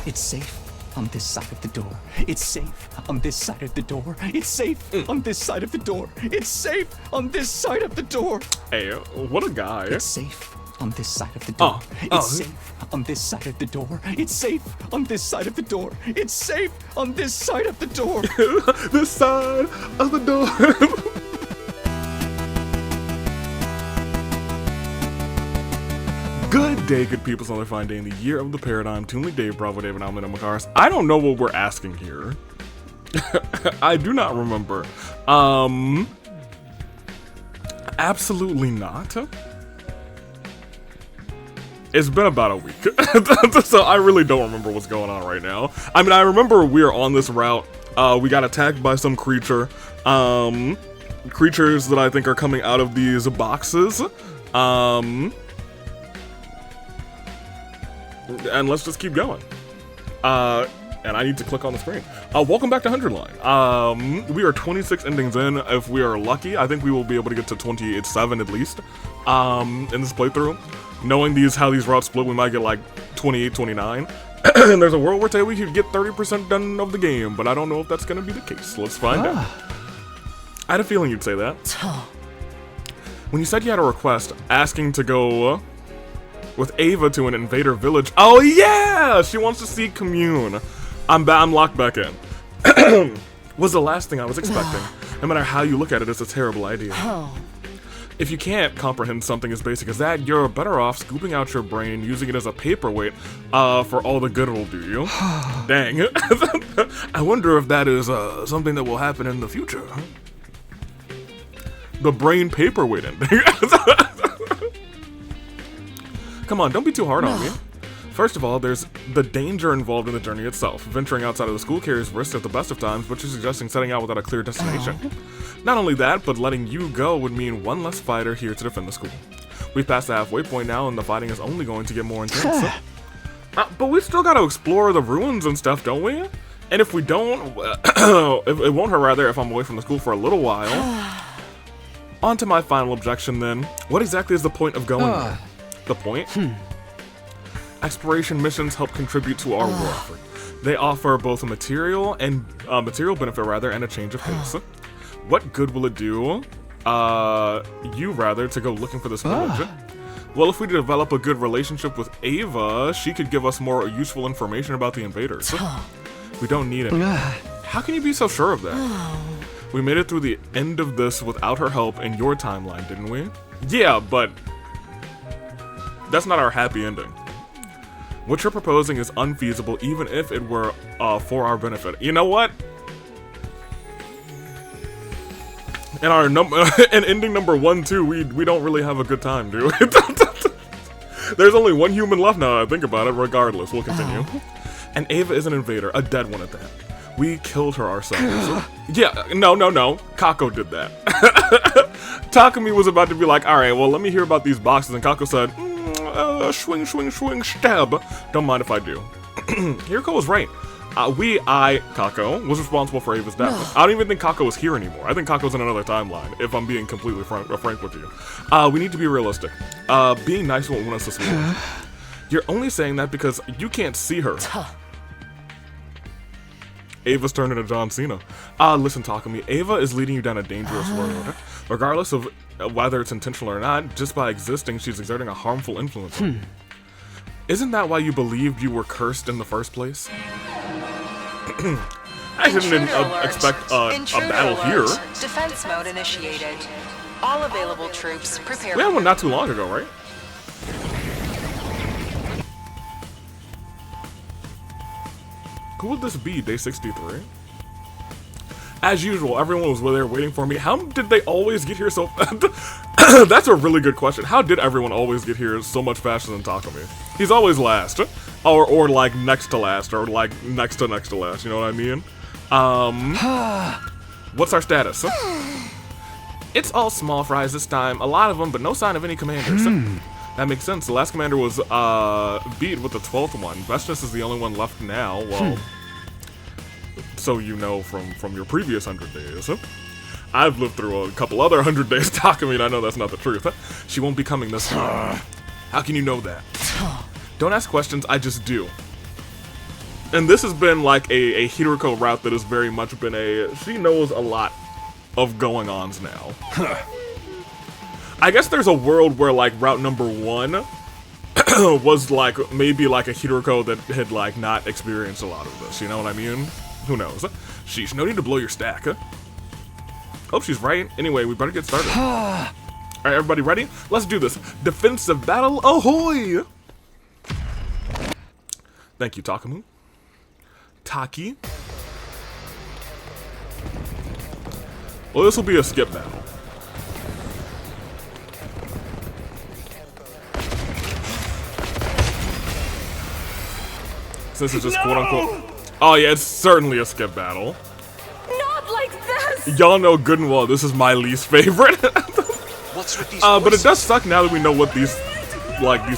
It's safe on this side of the door. It's safe on this side of the door. It's safe on this side of the door. It's safe on this side of the door. Hey, what a guy. It's safe on this side of the door. It's safe on this side of the door. It's safe on this side of the door. It's safe on this side of the door. This side of the door. Good day, good people. It's another fine day in the year of the paradigm. Toonly Dave, Bravo Dave, and I'm Little Macars. I don't know what we're asking here. I do not remember. Absolutely not. It's been about a week, so I really don't remember what's going on right now. I mean, I remember we are on this route. We got attacked by some creature. Creatures that I think are coming out of these boxes. And let's just keep going. And I need to click on the screen. Welcome back to 100 Line. We are 26 endings in. If we are lucky, I think we will be able to get to 28-7 at least in this playthrough. Knowing how these routes split, we might get like 28-29. And there's a world where we could get 30% done of the game, but I don't know if that's going to be the case. Let's find out. I had a feeling you'd say that. When you said you had a request asking to go with Ava to an invader village. Oh yeah! She wants to see Commune. I'm locked back in. Was the last thing I was expecting. No matter how you look at it, it's a terrible idea. If you can't comprehend something as basic as that, you're better off scooping out your brain, using it as a paperweight for all the good it'll do you. Dang. I wonder if that is something that will happen in the future. The brain paperweight ending. Come on, don't be too hard on me. First of all, there's the danger involved in the journey itself. Venturing outside of the school carries risks at the best of times, but you're suggesting setting out without a clear destination. Not only that, but letting you go would mean one less fighter here to defend the school. We've passed the halfway point now, and the fighting is only going to get more intense. But we still gotta explore the ruins and stuff, don't we? And if we don't, it won't hurt rather if I'm away from the school for a little while. On to my final objection then. What exactly is the point of going there? The point? Exploration missions help contribute to our war effort. They offer both a material benefit rather, and a change of pace. What good will it do you rather to go looking for this village? Well, if we develop a good relationship with Ava, she could give us more useful information about the invaders. We don't need it. How can you be so sure of that? We made it through the end of this without her help in your timeline, didn't we? Yeah, but that's not our happy ending. What you're proposing is unfeasible, even if it were for our benefit. You know what? In our in ending number 1, 2, we don't really have a good time, do we? There's only one human left now. I think about it. Regardless, we'll continue. And Ava is an invader, a dead one at that. We killed her ourselves. Yeah, no. Kako did that. Takumi was about to be like, all right, well, let me hear about these boxes, and Kako said, swing, stab. Don't mind if I do. Hiriko was right. Kako, was responsible for Ava's death. I don't even think Kako was here anymore. I think Kako's in another timeline, if I'm being completely frank with you. We need to be realistic. Being nice won't win us this war. You're only saying that because you can't see her. Ava's turned into John Cena. Listen, Takumi, Ava is leading you down a dangerous road. Regardless of whether it's intentional or not, just by existing, she's exerting a harmful influence. Isn't that why you believed you were cursed in the first place? I didn't expect a battle here. Defense mode initiated. All available troops prepare. We had one not too long ago, right? Who would this be, day 63? As usual, everyone was there waiting for me. How did they always get here so fast? That's a really good question. How did everyone always get here so much faster than Takumi? He's always last. Or like next to last, or like next to last, you know what I mean? What's our status? It's all small fries this time, a lot of them, but no sign of any commanders. That makes sense. The last commander was beat with the 12th one. Vestus is the only one left now. Well, so you know from your previous 100 days. I've lived through a couple other 100 days. Takumi, I know that's not the truth. She won't be coming this time. How can you know that? Don't ask questions, I just do. And this has been like a Hiroko route that has very much been she knows a lot of going-ons now. I guess there's a world where like route number 1 was like maybe like a Hiroko that had like not experienced a lot of this, you know what I mean? Who knows? Sheesh, no need to blow your stack. Hope she's right. Anyway, we better get started. Alright, everybody ready? Let's do this. Defensive battle, ahoy! Thank you, Takamu. Taki. Well, this will be a skip battle. Since it's just quote-unquote... Oh yeah, it's certainly a skip battle. Not like this! Y'all know good and well this is my least favorite. What's with these but it voices? does suck now that we know what these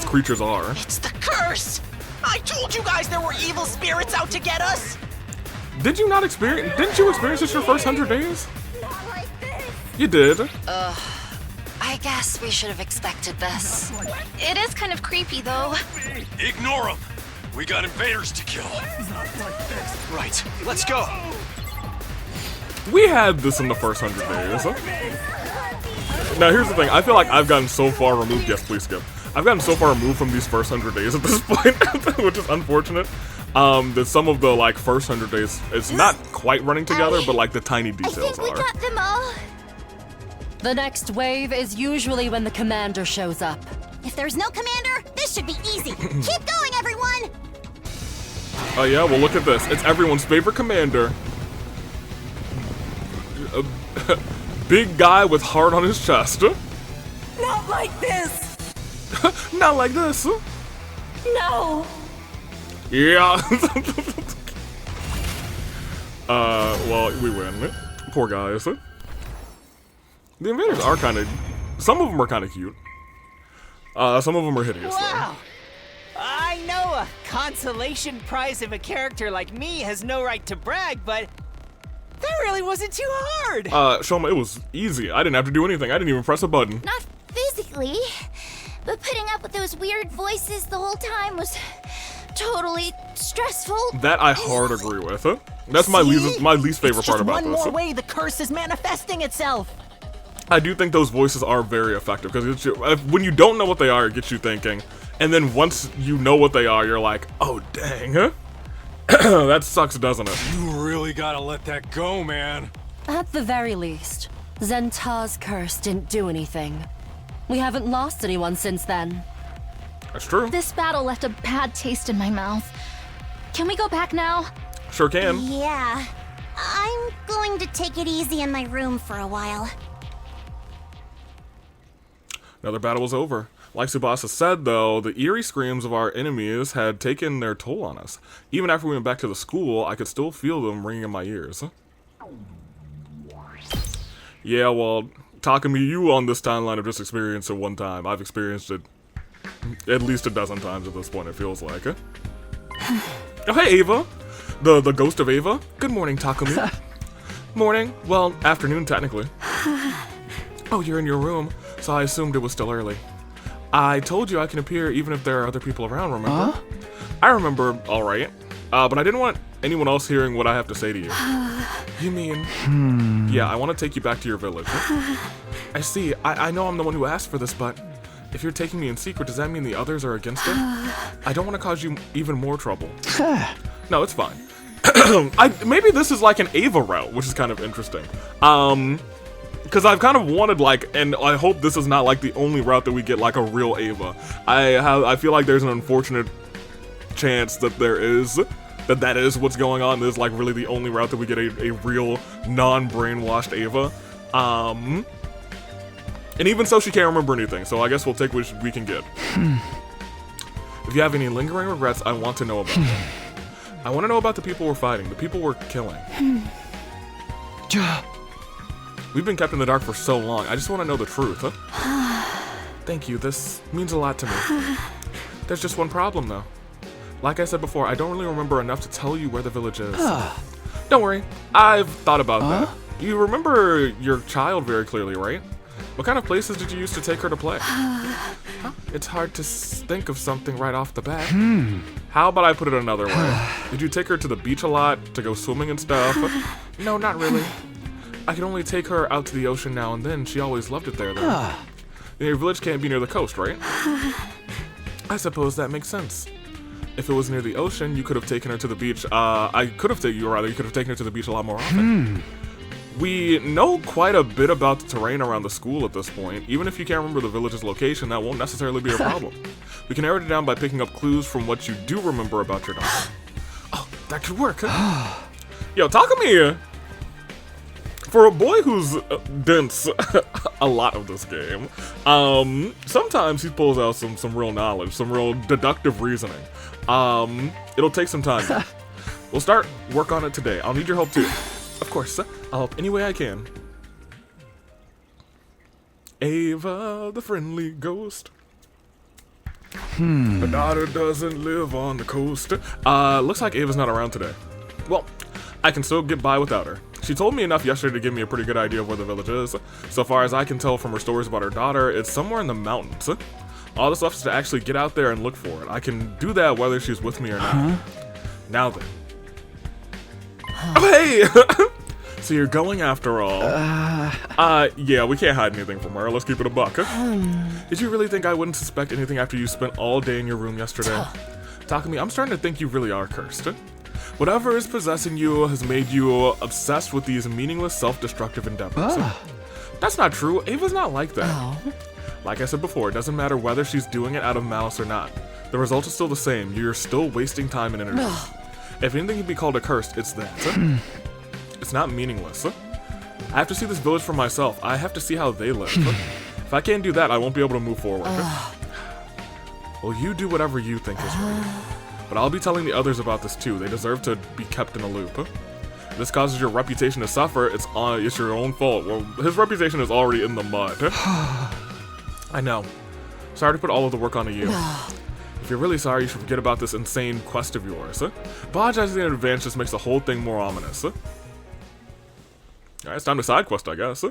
creatures are. It's the curse! I told you guys there were evil spirits out to get us! Didn't you experience this your first 100 days? Not like this! You did. I guess we should have expected this. It is kind of creepy, though. Ignore them. We got invaders to kill. Right, let's go! We had this in the first 100 days. Now here's the thing, I feel like I've gotten so far removed, yes please skip. I've gotten so far removed from these first 100 days at this point, which is unfortunate. That some of the like first 100 days, it's not quite running together, but like the tiny details are. got them all. The next wave is usually when the commander shows up. If there's no commander, this should be easy. Keep going, everyone! Oh yeah, well look at this. It's everyone's favorite commander. Big guy with heart on his chest. Not like this! Not like this. No! Yeah. Well, we win. Poor guys. The invaders are kind of... Some of them are kind of cute. Some of them are hideous, Wow! I know a consolation prize of a character like me has no right to brag, but that really wasn't too hard! though. Shoma, it was easy. I didn't have to do anything. I didn't even press a button. Not physically, but putting up with those weird voices the whole time was totally stressful. That I hard agree with. That's my least favorite It's part just about one this. more way the curse is manifesting itself! I do think those voices are very effective because when you don't know what they are, it gets you thinking, and then once you know what they are, you're like, oh dang, huh? That sucks, doesn't it? You really gotta let that go, man. At the very least, Zenta's curse didn't do anything. We haven't lost anyone since then. That's true. This battle left a bad taste in my mouth. Can we go back now? Sure can. Yeah. I'm going to take it easy in my room for a while. Another battle was over. Like Tsubasa said, though, the eerie screams of our enemies had taken their toll on us. Even after we went back to the school, I could still feel them ringing in my ears. Yeah, well, Takumi, you on this timeline have just experienced it one time. I've experienced it at least a dozen times at this point, it feels like. Oh, hey, Ava! The ghost of Ava. Good morning, Takumi. Morning. Well, afternoon, technically. Oh, you're in your room, so I assumed it was still early. I told you I can appear even if there are other people around, remember? Huh? I remember, alright. But I didn't want anyone else hearing what I have to say to you. You mean... Yeah, I want to take you back to your village. I see. I know I'm the one who asked for this, but... If you're taking me in secret, does that mean the others are against it? I don't want to cause you even more trouble. No, it's fine. Maybe this is like an Ava route, which is kind of interesting. Because I've kind of wanted, like, and I hope this is not, like, the only route that we get, like, a real Ava. I feel like there's an unfortunate chance that that is what's going on. This is, like, really the only route that we get a real non-brainwashed Ava. And even so, she can't remember anything, so I guess we'll take what we can get. If you have any lingering regrets, I want to know about them. I want to know about the people we're fighting, the people we're killing. We've been kept in the dark for so long, I just want to know the truth. Thank you, this means a lot to me. There's just one problem, though. Like I said before, I don't really remember enough to tell you where the village is. Don't worry, I've thought about that. You remember your child very clearly, right? What kind of places did you use to take her to play? It's hard to think of something right off the bat. How about I put it another way? Did you take her to the beach a lot to go swimming and stuff? No, not really. I can only take her out to the ocean now and then. She always loved it there, though. Your village can't be near the coast, right? I suppose that makes sense. If it was near the ocean, you could have taken her to the beach. You could have taken her to the beach a lot more often. We know quite a bit about the terrain around the school at this point. Even if you can't remember the village's location, that won't necessarily be a problem. We can narrow it down by picking up clues from what you do remember about your daughter. Oh, that could work, huh? Yo, Takumi, for a boy who's dense a lot of this game, sometimes he pulls out some real knowledge, some real deductive reasoning. It'll take some time. We'll start work on it today. I'll need your help too. Of course, I'll help any way I can. Ava, the friendly ghost. Her daughter doesn't live on the coast. Looks like Ava's not around today. Well, I can still get by without her. She told me enough yesterday to give me a pretty good idea of where the village is. So far as I can tell from her stories about her daughter, it's somewhere in the mountains. All that's left is to actually get out there and look for it. I can do that whether she's with me or not. Now then. Oh, hey! So you're going after all. Yeah, we can't hide anything from her. Let's keep it a buck. Did you really think I wouldn't suspect anything after you spent all day in your room yesterday? Takumi, I'm starting to think you really are cursed. Whatever is possessing you has made you obsessed with these meaningless self-destructive endeavors. That's not true. Ava's not like that. Like I said before, it doesn't matter whether she's doing it out of malice or not. The result is still the same. You're still wasting time and energy. If anything can be called a curse, it's that. It's not meaningless. I have to see this village for myself. I have to see how they live. If I can't do that, I won't be able to move forward. Well, you do whatever you think is right. But I'll be telling the others about this too. They deserve to be kept in a loop. If this causes your reputation to suffer, it's your own fault. Well, his reputation is already in the mud. I know. Sorry to put all of the work onto you. If you're really sorry, you should forget about this insane quest of yours. Apologizing in advance just makes the whole thing more ominous. Alright, it's time to side quest, I guess.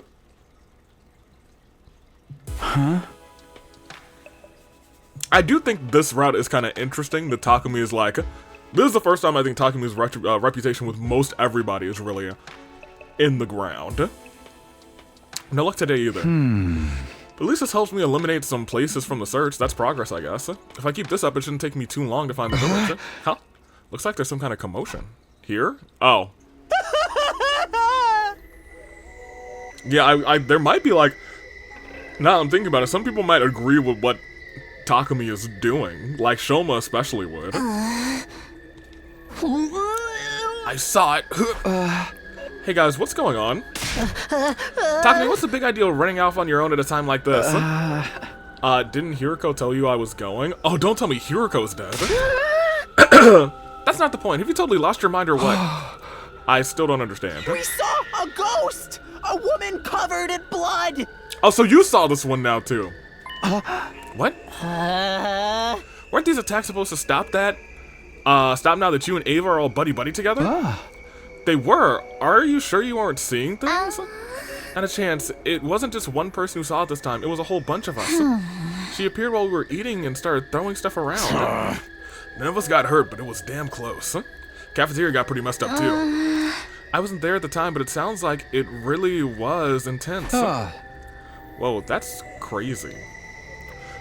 I do think this route is kind of interesting. That Takumi is like, this is the first time I think Takumi's reputation with most everybody is really in the ground. No luck today either. But at least this helps me eliminate some places from the search. That's progress, I guess. If I keep this up, it shouldn't take me too long to find the village. Huh? Looks like there's some kind of commotion. Here? Oh. Yeah, there might be like, now I'm thinking about it, some people might agree with what Takumi is doing. Like Shoma especially would. I saw it. Hey guys, what's going on? Takumi, what's the big idea of running off on your own at a time like this? Didn't Hiroko tell you I was going? Oh, don't tell me Hiroko's dead. That's not the point. Have you totally lost your mind or what? I still don't understand. We saw a ghost! A woman covered in blood! Oh, so you saw this one now too. What? Weren't these attacks supposed to stop that? Stop now that you and Ava are all buddy-buddy together? They were. Are you sure you aren't seeing things? Not a chance. It wasn't just one person who saw it this time. It was a whole bunch of us. She appeared while we were eating and started throwing stuff around. None of us got hurt, but it was damn close. Cafeteria got pretty messed up too. I wasn't there at the time, but it sounds like it really was intense. Whoa, that's crazy.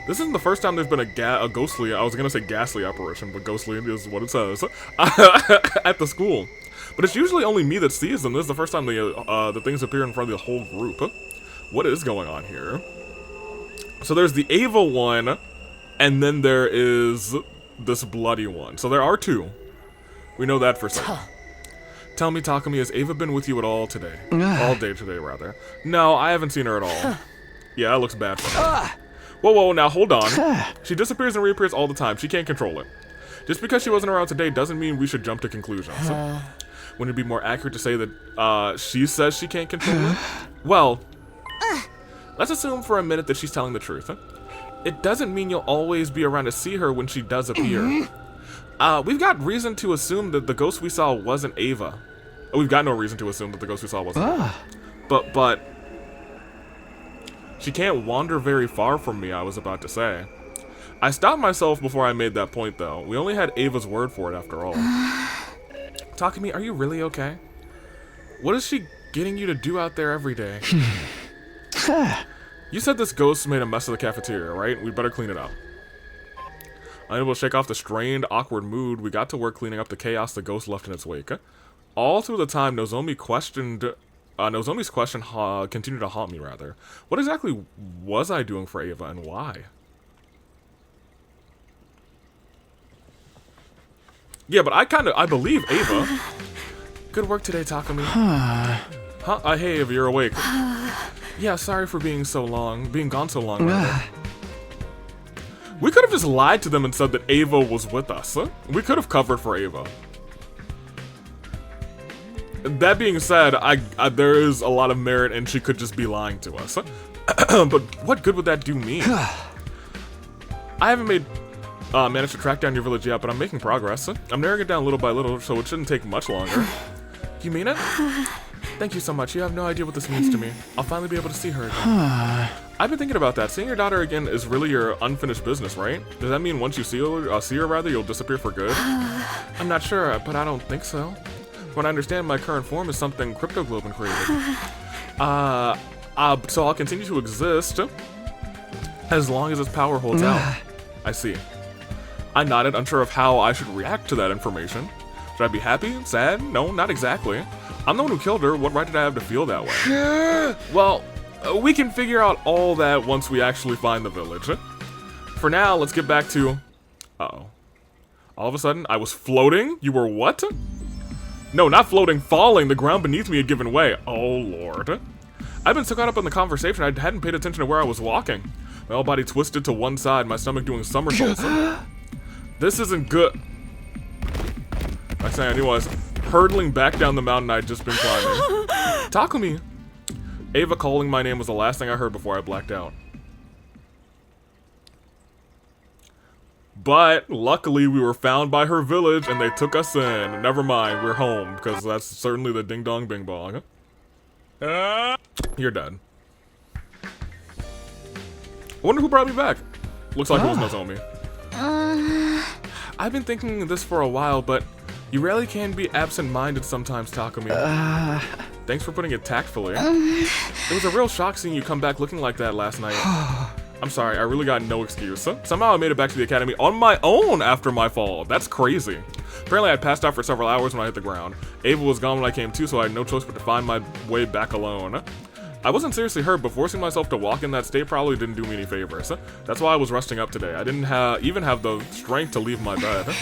This isn't the first time there's been a ghostly, I was gonna say ghastly apparition, but ghostly is what it says, at the school. But it's usually only me that sees them. This is the first time the things appear in front of the whole group. What is going on here? So there's the Ava one, and then there is this bloody one. So there are two. We know that for certain. Tell me, Takumi, has Ava been with you at all today? All day today, rather. No, I haven't seen her at all. Yeah, it looks bad for her. Whoa, now hold on. She disappears and reappears all the time. She can't control it. Just because she wasn't around today doesn't mean we should jump to conclusions. Wouldn't it be more accurate to say that she says she can't control it? Well, let's assume for a minute that she's telling the truth. It doesn't mean you'll always be around to see her when she does appear. We've got reason to assume that the ghost we saw wasn't Ava. We've got no reason to assume that the ghost we saw wasn't Ava. But she can't wander very far from me, I was about to say. I stopped myself before I made that point, though. We only had Ava's word for it, after all. Takumi, are you really okay? What is she getting you to do out there every day? You said this ghost made a mess of the cafeteria, right? We better clean it up. Unable to shake off the strained, awkward mood, we got to work cleaning up the chaos the ghost left in its wake. All through the time, Nozomi's question continued to haunt me, rather. What exactly was I doing for Ava, and why? Yeah, but I believe Ava. Good work today, Takumi. Huh? Hey, Ava, you're awake. Yeah, sorry for being gone so long, rather. We could have just lied to them and said that Ava was with us. We could have covered for Ava. That being said, there is a lot of merit and she could just be lying to us. But what good would that do me? I haven't managed to track down your village yet, but I'm making progress. I'm narrowing it down little by little, so it shouldn't take much longer. You mean it? Thank you so much. You have no idea what this means to me. I'll finally be able to see her again. I've been thinking about that. Seeing your daughter again is really your unfinished business, right? Does that mean once you see her, you'll disappear for good? I'm not sure, but I don't think so. From what I understand, my current form is something Cryptoglobin created. So I'll continue to exist as long as its power holds out. I see. I nodded, unsure of how I should react to that information. Should I be happy? Sad? No, not exactly. I'm the one who killed her. What right did I have to feel that way? Well, we can figure out all that once we actually find the village. For now, let's get back to... Uh-oh. All of a sudden, I was floating? You were what? No, not floating, falling. The ground beneath me had given way. Oh, Lord. I've been so caught up in the conversation, I hadn't paid attention to where I was walking. My whole body twisted to one side, my stomach doing somersaults. This isn't good. Next thing I knew, I was hurtling back down the mountain I'd just been climbing. Takumi! Ava calling my name was the last thing I heard before I blacked out. But, luckily, we were found by her village and they took us in. Never mind, we're home, because that's certainly the ding-dong bing-bong. You're dead. I wonder who brought me back. Looks like it was Nozomi. I've been thinking this for a while, but you really can be absent-minded sometimes, Takumi. Thanks for putting it tactfully. It was a real shock seeing you come back looking like that last night. I'm sorry, I really got no excuse. Somehow I made it back to the academy on my own after my fall. That's crazy. Apparently I passed out for several hours when I hit the ground. Ava was gone when I came to, so I had no choice but to find my way back alone. I wasn't seriously hurt, but forcing myself to walk in that state probably didn't do me any favors. That's why I was resting up today. I didn't even have the strength to leave my bed.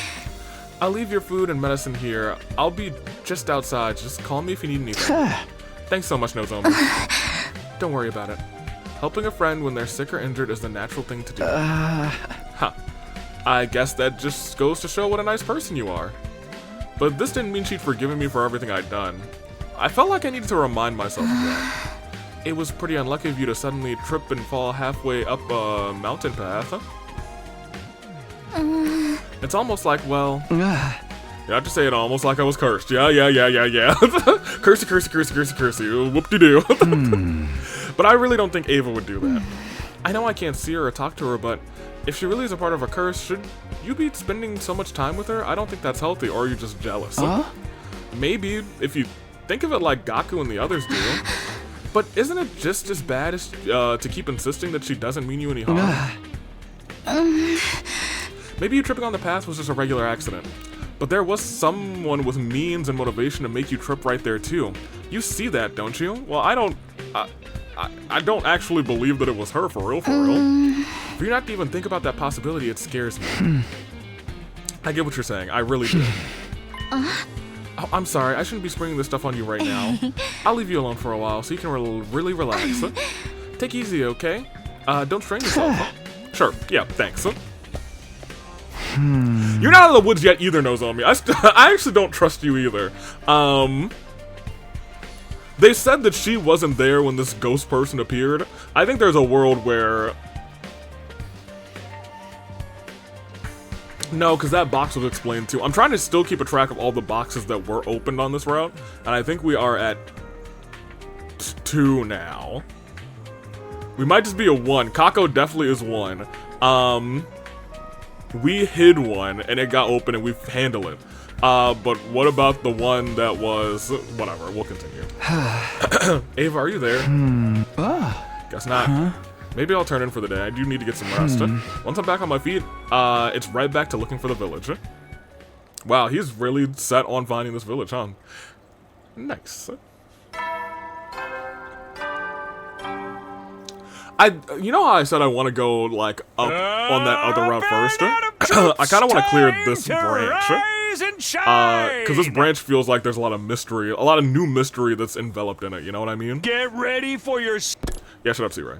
I'll leave your food and medicine here. I'll be just outside. Just call me if you need anything. Thanks so much, Nozomi. Don't worry about it. Helping a friend when they're sick or injured is the natural thing to do. I guess that just goes to show what a nice person you are. But this didn't mean she'd forgiven me for everything I'd done. I felt like I needed to remind myself of that. It was pretty unlucky of you to suddenly trip and fall halfway up a mountain path. It's almost like, well... You have to say it almost like I was cursed. Yeah. Cursey, whoop-de-doo. But I really don't think Ava would do that. I know I can't see her or talk to her, but if she really is a part of a curse, should you be spending so much time with her? I don't think that's healthy, or are you just jealous? Maybe, if you think of it like Gaku and the others do. But isn't it just as bad as to keep insisting that she doesn't mean you any harm? Maybe you tripping on the path was just a regular accident. But there was someone with means and motivation to make you trip right there too. You see that, don't you? Well, I don't actually believe that it was her for real. For you not to even think about that possibility, it scares me. I get what you're saying. I really do. Oh, I'm sorry. I shouldn't be springing this stuff on you right now. I'll leave you alone for a while so you can really relax. Take it easy, okay? Don't strain yourself. Sure. Yeah, thanks. You're not out of the woods yet either, Nozomi. I actually don't trust you either. They said that she wasn't there when this ghost person appeared. I think there's a world where... No, because that box was explained too. I'm trying to still keep a track of all the boxes that were opened on this route, and I think we are at 2 now. We might just be a 1. Kako definitely is 1. We hid one, and it got open, and we handled it. But what about the one that was... Whatever, we'll continue. Ava, are you there? Guess not. Maybe I'll turn in for the day. I do need to get some rest. Once I'm back on my feet, it's right back to looking for the village. Wow, he's really set on finding this village, huh? Nice. You know how I said I want to go, like, up on that other route first? I kind of want to clear this branch. Because this branch feels like there's a lot of mystery, a lot of new mystery that's enveloped in it, you know what I mean? Get ready for your... Yeah, shut up, C-Ray.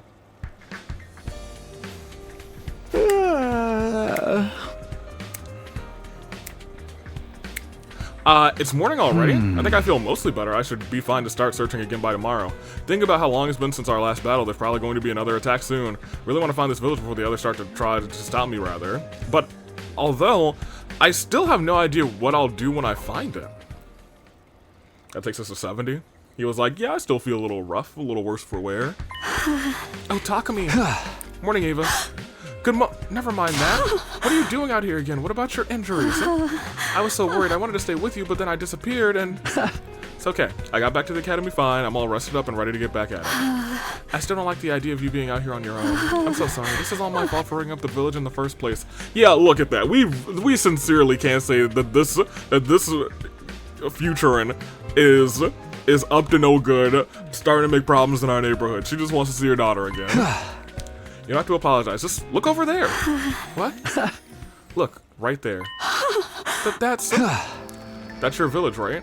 It's morning already? I think I feel mostly better. I should be fine to start searching again by tomorrow. Think about how long it's been since our last battle. There's probably going to be another attack soon. Really want to find this village before the others start to try to stop me, rather. But, although, I still have no idea what I'll do when I find it. That takes us to 70. He was like, yeah, I still feel a little rough, a little worse for wear. Oh, Takumi. Morning, Ava. Never mind that. What are you doing out here again? What about your injuries? I was so worried. I wanted to stay with you, but then I disappeared and... It's okay. I got back to the academy fine. I'm all rested up and ready to get back at it. I still don't like the idea of you being out here on your own. I'm so sorry. This is all my fault for ringing up the village in the first place. Yeah, look at that. We sincerely can't say that this Futurin is up to no good, starting to make problems in our neighborhood. She just wants to see her daughter again. You don't have to apologize. Just look over there. What? Look, right there. That's your village, right?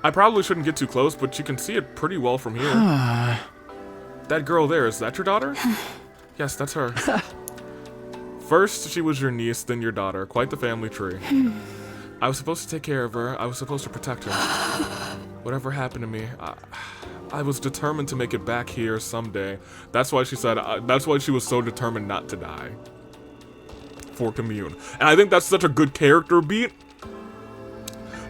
I probably shouldn't get too close, but you can see it pretty well from here. That girl there, is that your daughter? Yes, that's her. First, she was your niece, then your daughter. Quite the family tree. I was supposed to take care of her. I was supposed to protect her. Whatever happened to me, I was determined to make it back here someday. That's why she said, that's why she was so determined not to die. For Commune. And I think that's such a good character beat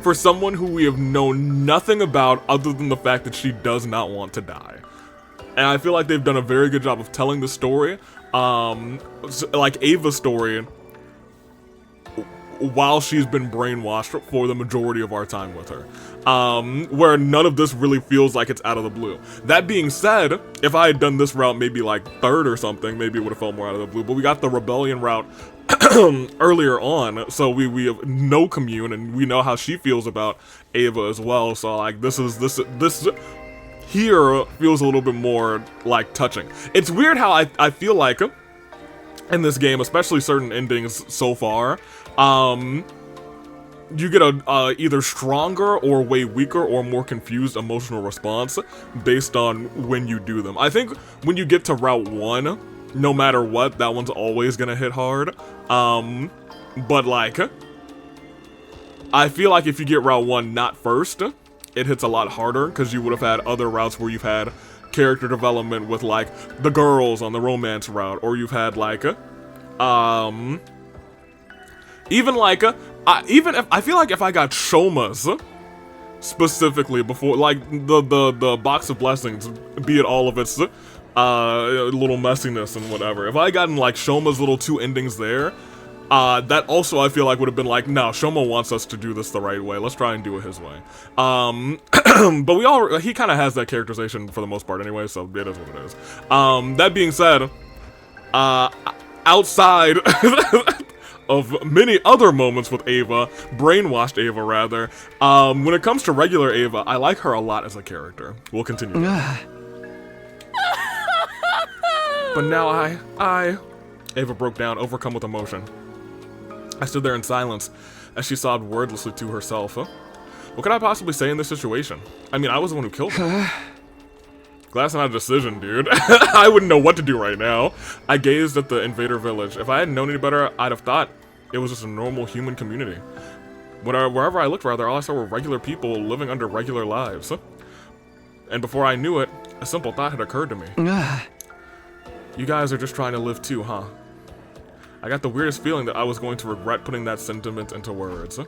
for someone who we have known nothing about other than the fact that she does not want to die. And I feel like they've done a very good job of telling the story, like Ava's story, while she's been brainwashed for the majority of our time with her. Where none of this really feels like it's out of the blue. That being said, if I had done this route maybe like third or something, maybe it would have felt more out of the blue, but we got the rebellion route earlier on, so we have no Commune, and we know how she feels about Ava as well, so like this here feels a little bit more like touching. It's weird how I feel like in this game, especially certain endings so far, you get a either stronger or way weaker or more confused emotional response based on when you do them. I think when you get to Route 1, no matter what, that one's always gonna hit hard. But like, I feel like if you get Route 1 not first, it hits a lot harder because you would have had other routes where you've had character development with like the girls on the romance route, or you've had like even like even if I feel like if I got Shoma's specifically before, like the box of blessings, be it all of its little messiness and whatever, if I gotten like Shoma's little two endings there, that also I feel like would have been like, no, Shoma wants us to do this the right way. Let's try and do it his way. But he kind of has that characterization for the most part anyway, so it is what it is. That being said, outside of many other moments with Ava, brainwashed Ava rather, when it comes to regular Ava, I like her a lot as a character. We'll continue. But now Ava broke down, overcome with emotion. I stood there in silence as she sobbed wordlessly to herself. What could I possibly say in this situation? I mean, I was the one who killed her. Glad it's not a decision, dude. I wouldn't know what to do right now. I gazed at the invader village. If I hadn't known any better, I'd have thought it was just a normal human community. Wherever I looked, rather, all I saw were regular people living under regular lives. And before I knew it, a simple thought had occurred to me. You guys are just trying to live too, huh? I got the weirdest feeling that I was going to regret putting that sentiment into words.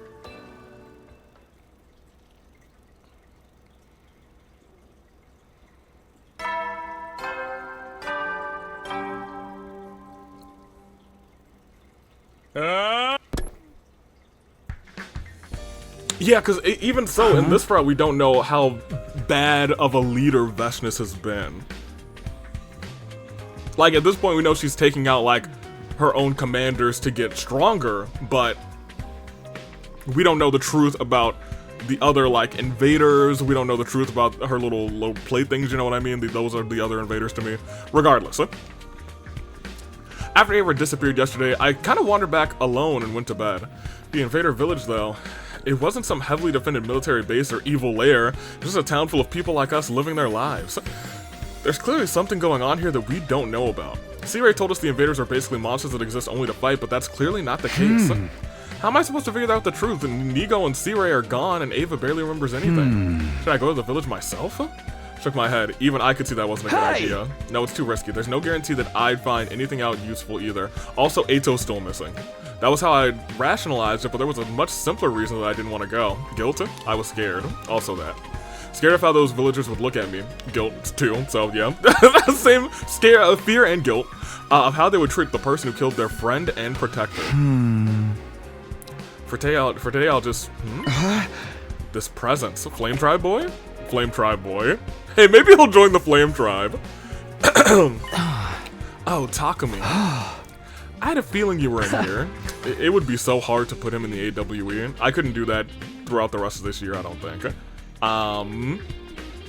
Yeah, because even so, in this route, we don't know how bad of a leader Veshnis has been. Like, at this point, we know she's taking out, like, her own commanders to get stronger, but we don't know the truth about the other, like, invaders. We don't know the truth about her little playthings, you know what I mean? Those are the other invaders to me. Regardless, after Ava disappeared yesterday, I kind of wandered back alone and went to bed. The invader village, though, it wasn't some heavily defended military base or evil lair, just a town full of people like us living their lives. There's clearly something going on here that we don't know about. C-Ray told us the invaders are basically monsters that exist only to fight, but that's clearly not the case. How am I supposed to figure out the truth? And Nigo and C-Ray are gone and Ava barely remembers anything. Should I go to the village myself? Shook my head. Even I could see that wasn't a good idea. No, it's too risky. There's no guarantee that I'd find anything out useful either. Also, Ato's still missing. That was how I rationalized it, but there was a much simpler reason that I didn't want to go. Guilt? I was scared. Also that. Scared of how those villagers would look at me. Guilt, too. So, yeah. Same scare, fear and guilt of how they would treat the person who killed their friend and protector. For today, I'll just... This presence. Flame Tribe Boy? Flame Tribe Boy. Hey, maybe he'll join the Flame Tribe. Oh, Takumi. I had a feeling you were in here. It would be so hard to put him in the AWE. I couldn't do that throughout the rest of this year, I don't think.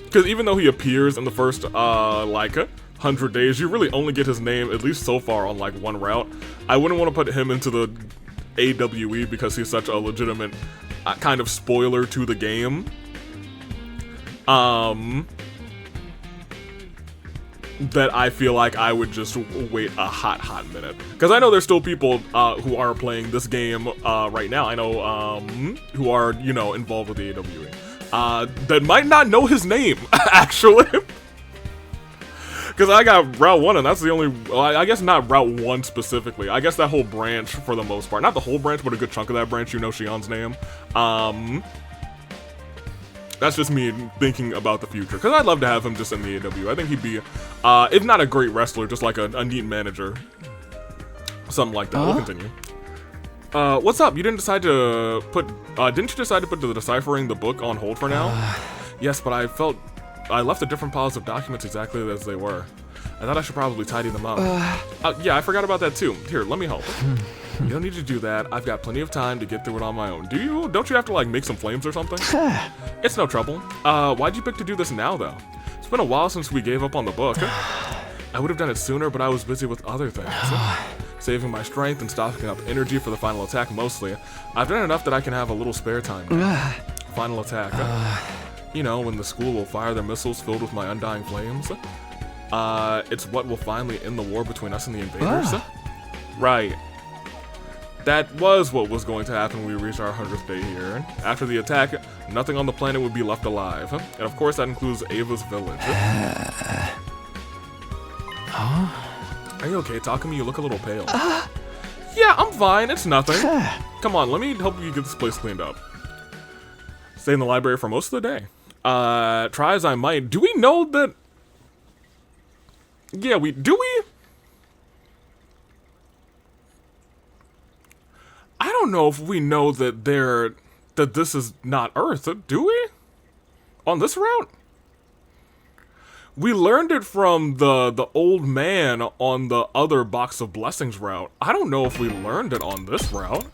Because even though he appears in the first, like, 100 days, you really only get his name, at least so far, on, like, one route. I wouldn't want to put him into the AWE because he's such a legitimate kind of spoiler to the game. That I feel like I would just wait a hot minute. Because I know there's still people who are playing this game right now. I know who are, you know, involved with the AWE. That might not know his name, actually. Because I got Route 1, and that's the only... Well, I guess not Route 1 specifically. I guess that whole branch, for the most part. Not the whole branch, but a good chunk of that branch, you know Shion's name. That's just me thinking about the future. Because I'd love to have him just in the AW. I think he'd be, if not a great wrestler, just like a neat manager. Something like that. We'll continue. What's up? You didn't decide to put... didn't you decide to put the deciphering the book on hold for now? Yes, but I felt... I left the different piles of documents exactly as they were. I thought I should probably tidy them up. Yeah, I forgot about that too. Here, let me help. You don't need to do that. I've got plenty of time to get through it on my own. Do you? Don't you have to, like, make some flames or something? It's no trouble. Why'd you pick to do this now, though? It's been a while since we gave up on the book. I would have done it sooner, but I was busy with other things. Saving my strength and stocking up energy for the final attack, mostly. I've done enough that I can have a little spare time now. Final attack. You know, when the school will fire their missiles filled with my undying flames. It's what will finally end the war between us and the invaders. Right. That was what was going to happen when we reached our 100th day here. After the attack, nothing on the planet would be left alive. And of course that includes Ava's village. Are you okay, Takumi? You look a little pale. Yeah, I'm fine. It's nothing. Come on, let me help you get this place cleaned up. Stay in the library for most of the day. Try as I might. Do we know that... Yeah, do we? I don't know if we know that that this is not Earth, do we? On this route? We learned it from the old man on the other Box of Blessings route. I don't know if we learned it on this route.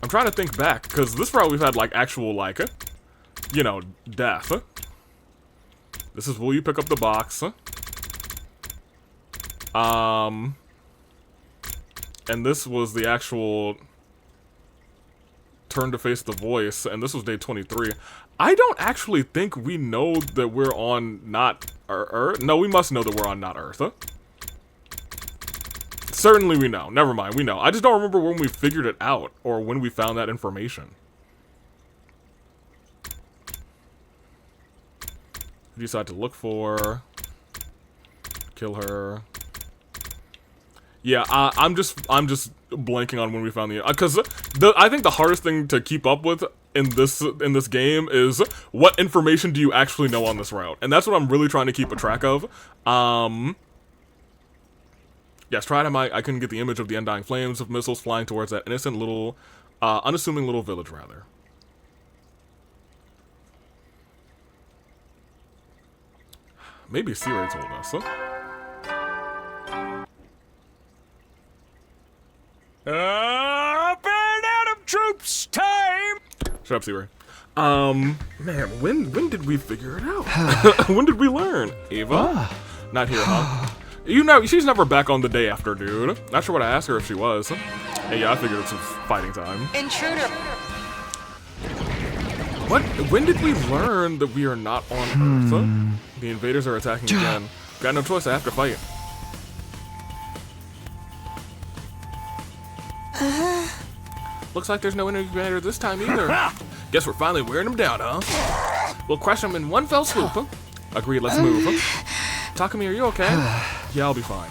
I'm trying to think back, because this route we've had, like, actual, like, you know, death. This is will you pick up the box. And this was the actual turn to face the voice, and this was day 23. I don't actually think we know that we're on not Earth. No, we must know that we're on not Earth. Certainly we know. Never mind, we know. I just don't remember when we figured it out, or when we found that information. We decide to look for... Kill her... Yeah, I'm just blanking on when we found the... Because I think the hardest thing to keep up with in this game is what information do you actually know on this route? And that's what I'm really trying to keep a track of. Yes, I couldn't get the image of the undying flames of missiles flying towards that innocent little, unassuming little village, rather. Maybe C-Ray told us. Burn out of troops time! Shut up, C-Ray. Man, when did we figure it out? When did we learn? Ava? Not here, huh? You know, she's never back on the day after, dude. Not sure what I asked her if she was. Hey, yeah, I figured it's fighting time. Intruder. What? When did we learn that we are not on Earth? The invaders are attacking again. Got no choice, I have to fight. Looks like there's no invader this time either. Guess we're finally wearing them down, huh? We'll crush them in one fell swoop. Agreed, let's move. Takumi, are you okay? Yeah, I'll be fine.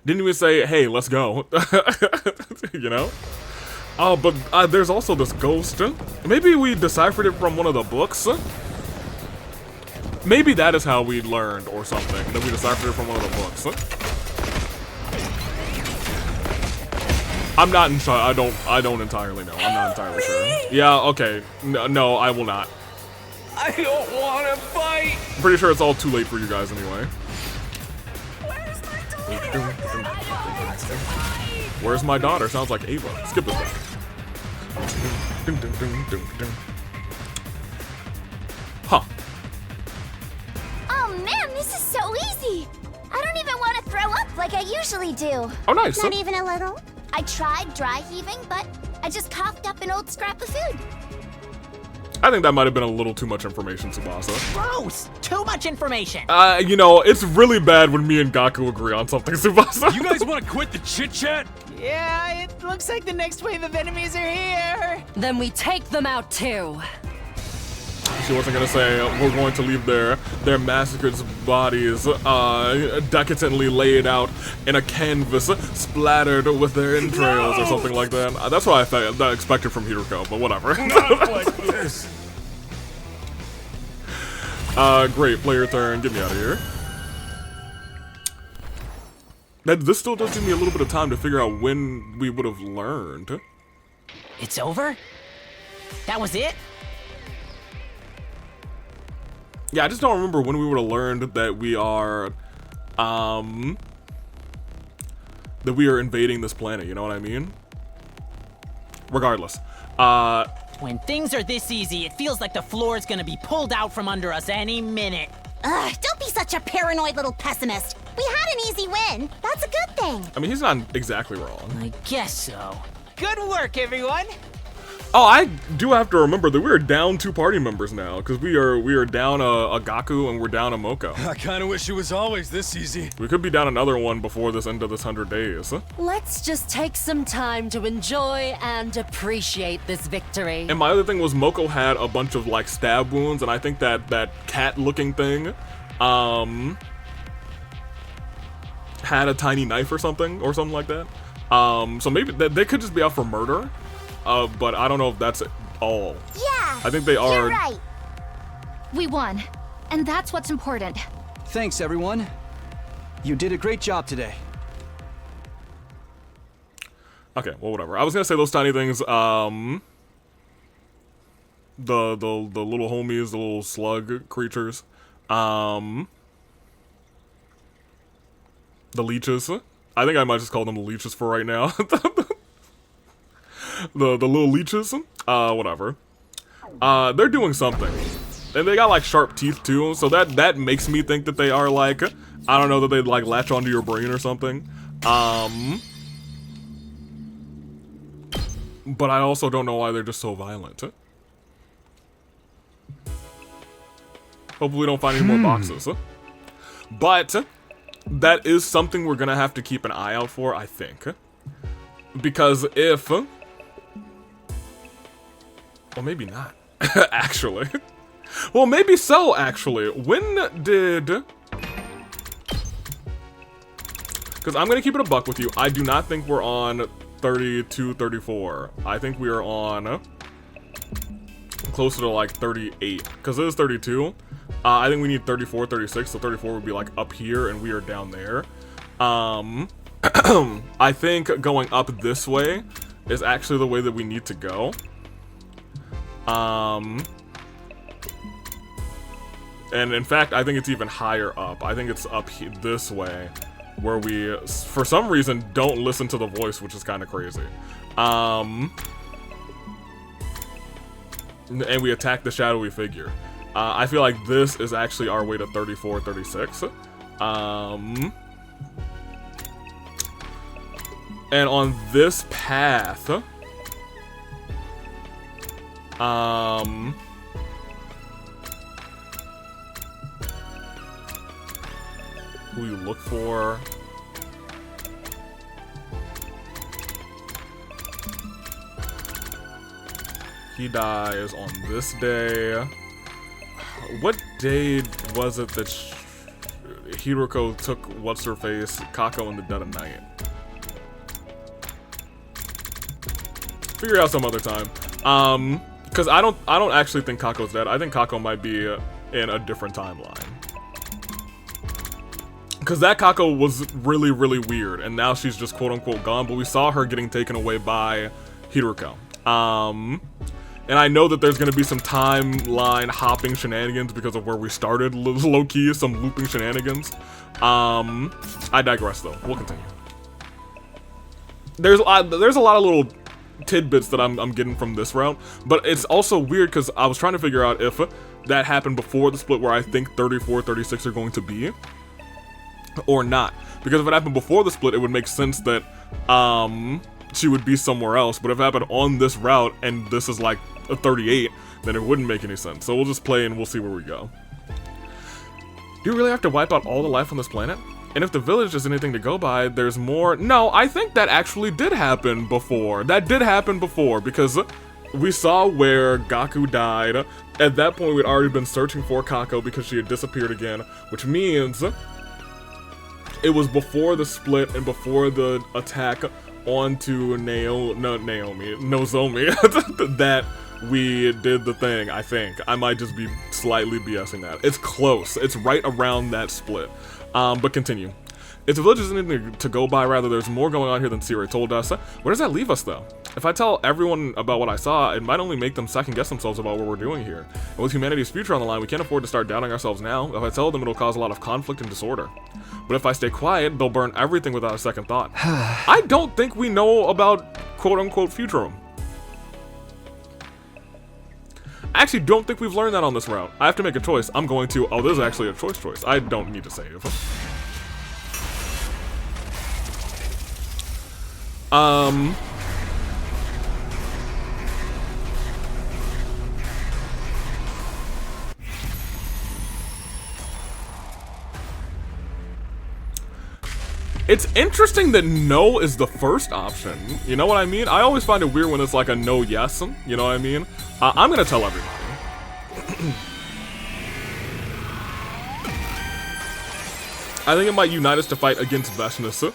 Didn't even say, hey, let's go. You know? Oh, but there's also this ghost. Maybe we deciphered it from one of the books. Maybe that is how we learned or something. That we deciphered it from one of the books. I'm not I don't entirely know. I'm not entirely sure. Yeah, okay. No, I will not. I don't want to fight! I'm pretty sure it's all too late for you guys anyway. Where's my daughter? Sounds like Ava. Skip this back. Huh. Oh man, this is so easy! I don't even want to throw up like I usually do. Oh, nice. Not even a little? I tried dry heaving, but I just coughed up an old scrap of food. I think that might have been a little too much information, Tsubasa. Gross! Too much information! You know, it's really bad when me and Gaku agree on something, Tsubasa. You guys want to quit the chit-chat? Yeah, it looks like the next wave of enemies are here. Then we take them out too. She wasn't gonna say we're going to leave their massacred bodies decadently laid out in a canvas splattered with their entrails or something like that. That's what I expected from Hiroko, but whatever. Not like this. Great, player turn. Get me out of here. This still does give me a little bit of time to figure out when we would have learned. It's over? That was it? Yeah, I just don't remember when we would have learned that we are, invading this planet, you know what I mean? Regardless. When things are this easy, it feels like the floor is gonna be pulled out from under us any minute. Ugh, don't be such a paranoid little pessimist. We had an easy win. That's a good thing. I mean, he's not exactly wrong. I guess so. Good work, everyone. Oh, I do have to remember that we're down 2 party members now, because we are down a Gaku and we're down a Moko. I kind of wish it was always this easy. We could be down another one before this end of this 100 days. Let's just take some time to enjoy and appreciate this victory. And my other thing was Moko had a bunch of like stab wounds, and I think that cat-looking thing, had a tiny knife or something like that. So maybe they could just be out for murder. But I don't know if that's all. Yeah. I think they are. You're right. We won, and that's what's important. Thanks, everyone. You did a great job today. Okay, well, whatever. I was gonna say those tiny things. The little homies, the little slug creatures. The leeches. I think I might just call them the leeches for right now. The little leeches, whatever. They're doing something. And they got like sharp teeth too, so that makes me think that they are like, I don't know, that they like latch onto your brain or something. But I also don't know why they're just so violent. Hopefully we don't find any more boxes. But that is something we're gonna have to keep an eye out for, I think. Because if... well, maybe not, actually. Well, maybe so, actually. When did... Because I'm going to keep it a buck with you. I do not think we're on 32, 34. I think we are on closer to like 38. Because it is 32. I think we need 34, 36. So 34 would be like up here and we are down there. I think going up this way is actually the way that we need to go. And in fact, I think it's even higher up. I think it's up this way, where we, for some reason, don't listen to the voice, which is kind of crazy. And we attack the shadowy figure. I feel like this is actually our way to 34, 36. And on this path, who you look for. He dies on this day. What day was it that Hiruko took what's-her-face, Kako, in the dead of night? Figure it out some other time. Because I don't actually think Kako's dead. I think Kako might be in a different timeline. Because that Kako was really, really weird, and now she's just quote-unquote gone, but we saw her getting taken away by Hiruko. And I know that there's going to be some timeline hopping shenanigans because of where we started, low-key, some looping shenanigans. I digress, though. We'll continue. There's a lot of little tidbits that I'm getting from this route, but it's also weird because I was trying to figure out if that happened before the split where I think 34, 36 are going to be, or not. Because if it happened before the split, it would make sense that she would be somewhere else, but if it happened on this route and this is like a 38, then it wouldn't make any sense. So we'll just play and we'll see where we go. Do you really have to wipe out all the life on this planet? And if the village is anything to go by, there's more. No, I think that actually did happen before. That did happen before, because we saw where Gaku died. At that point, we'd already been searching for Kako because she had disappeared again, which means it was before the split and before the attack onto Nozomi that we did the thing, I think. I might just be slightly BSing that. It's close. It's right around that split. But continue. If the village isn't anything to go by, rather, there's more going on here than Sire told us. Where does that leave us, though? If I tell everyone about what I saw, it might only make them second-guess themselves about what we're doing here. And with humanity's future on the line, we can't afford to start doubting ourselves now. If I tell them, it'll cause a lot of conflict and disorder. But if I stay quiet, they'll burn everything without a second thought. I don't think we know about quote-unquote Futurum. I actually don't think we've learned that on this route. I have to make a choice. I'm going to... Oh, this is actually a choice. I don't need to save. It's interesting that no is the first option. You know what I mean? I always find it weird when it's like a no yes. You know what I mean? I'm gonna tell everybody. I think it might unite us to fight against Veshness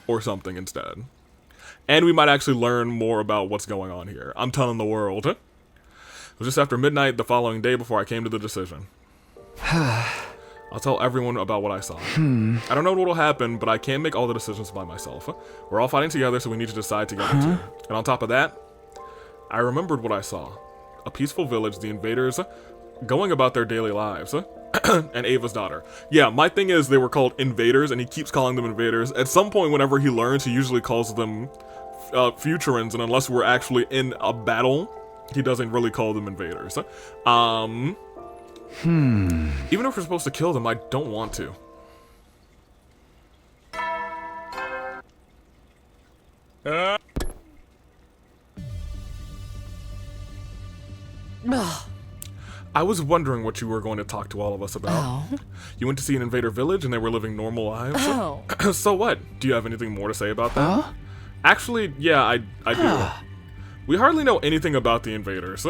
or something instead. And we might actually learn more about what's going on here. I'm telling the world. It was just after midnight the following day before I came to the decision. I'll tell everyone about what I saw. I don't know what will happen, but I can't make all the decisions by myself. We're all fighting together, so we need to decide together too. And on top of that, I remembered what I saw. A peaceful village, the invaders going about their daily lives, and Ava's daughter. Yeah, my thing is they were called invaders, and he keeps calling them invaders. At some point, whenever he learns, he usually calls them Futurans, and unless we're actually in a battle, he doesn't really call them invaders. Even if we're supposed to kill them, I don't want to. I was wondering what you were going to talk to all of us about. You went to see an invader village and they were living normal lives? So what? Do you have anything more to say about that? Actually, yeah, I do. We hardly know anything about the invaders.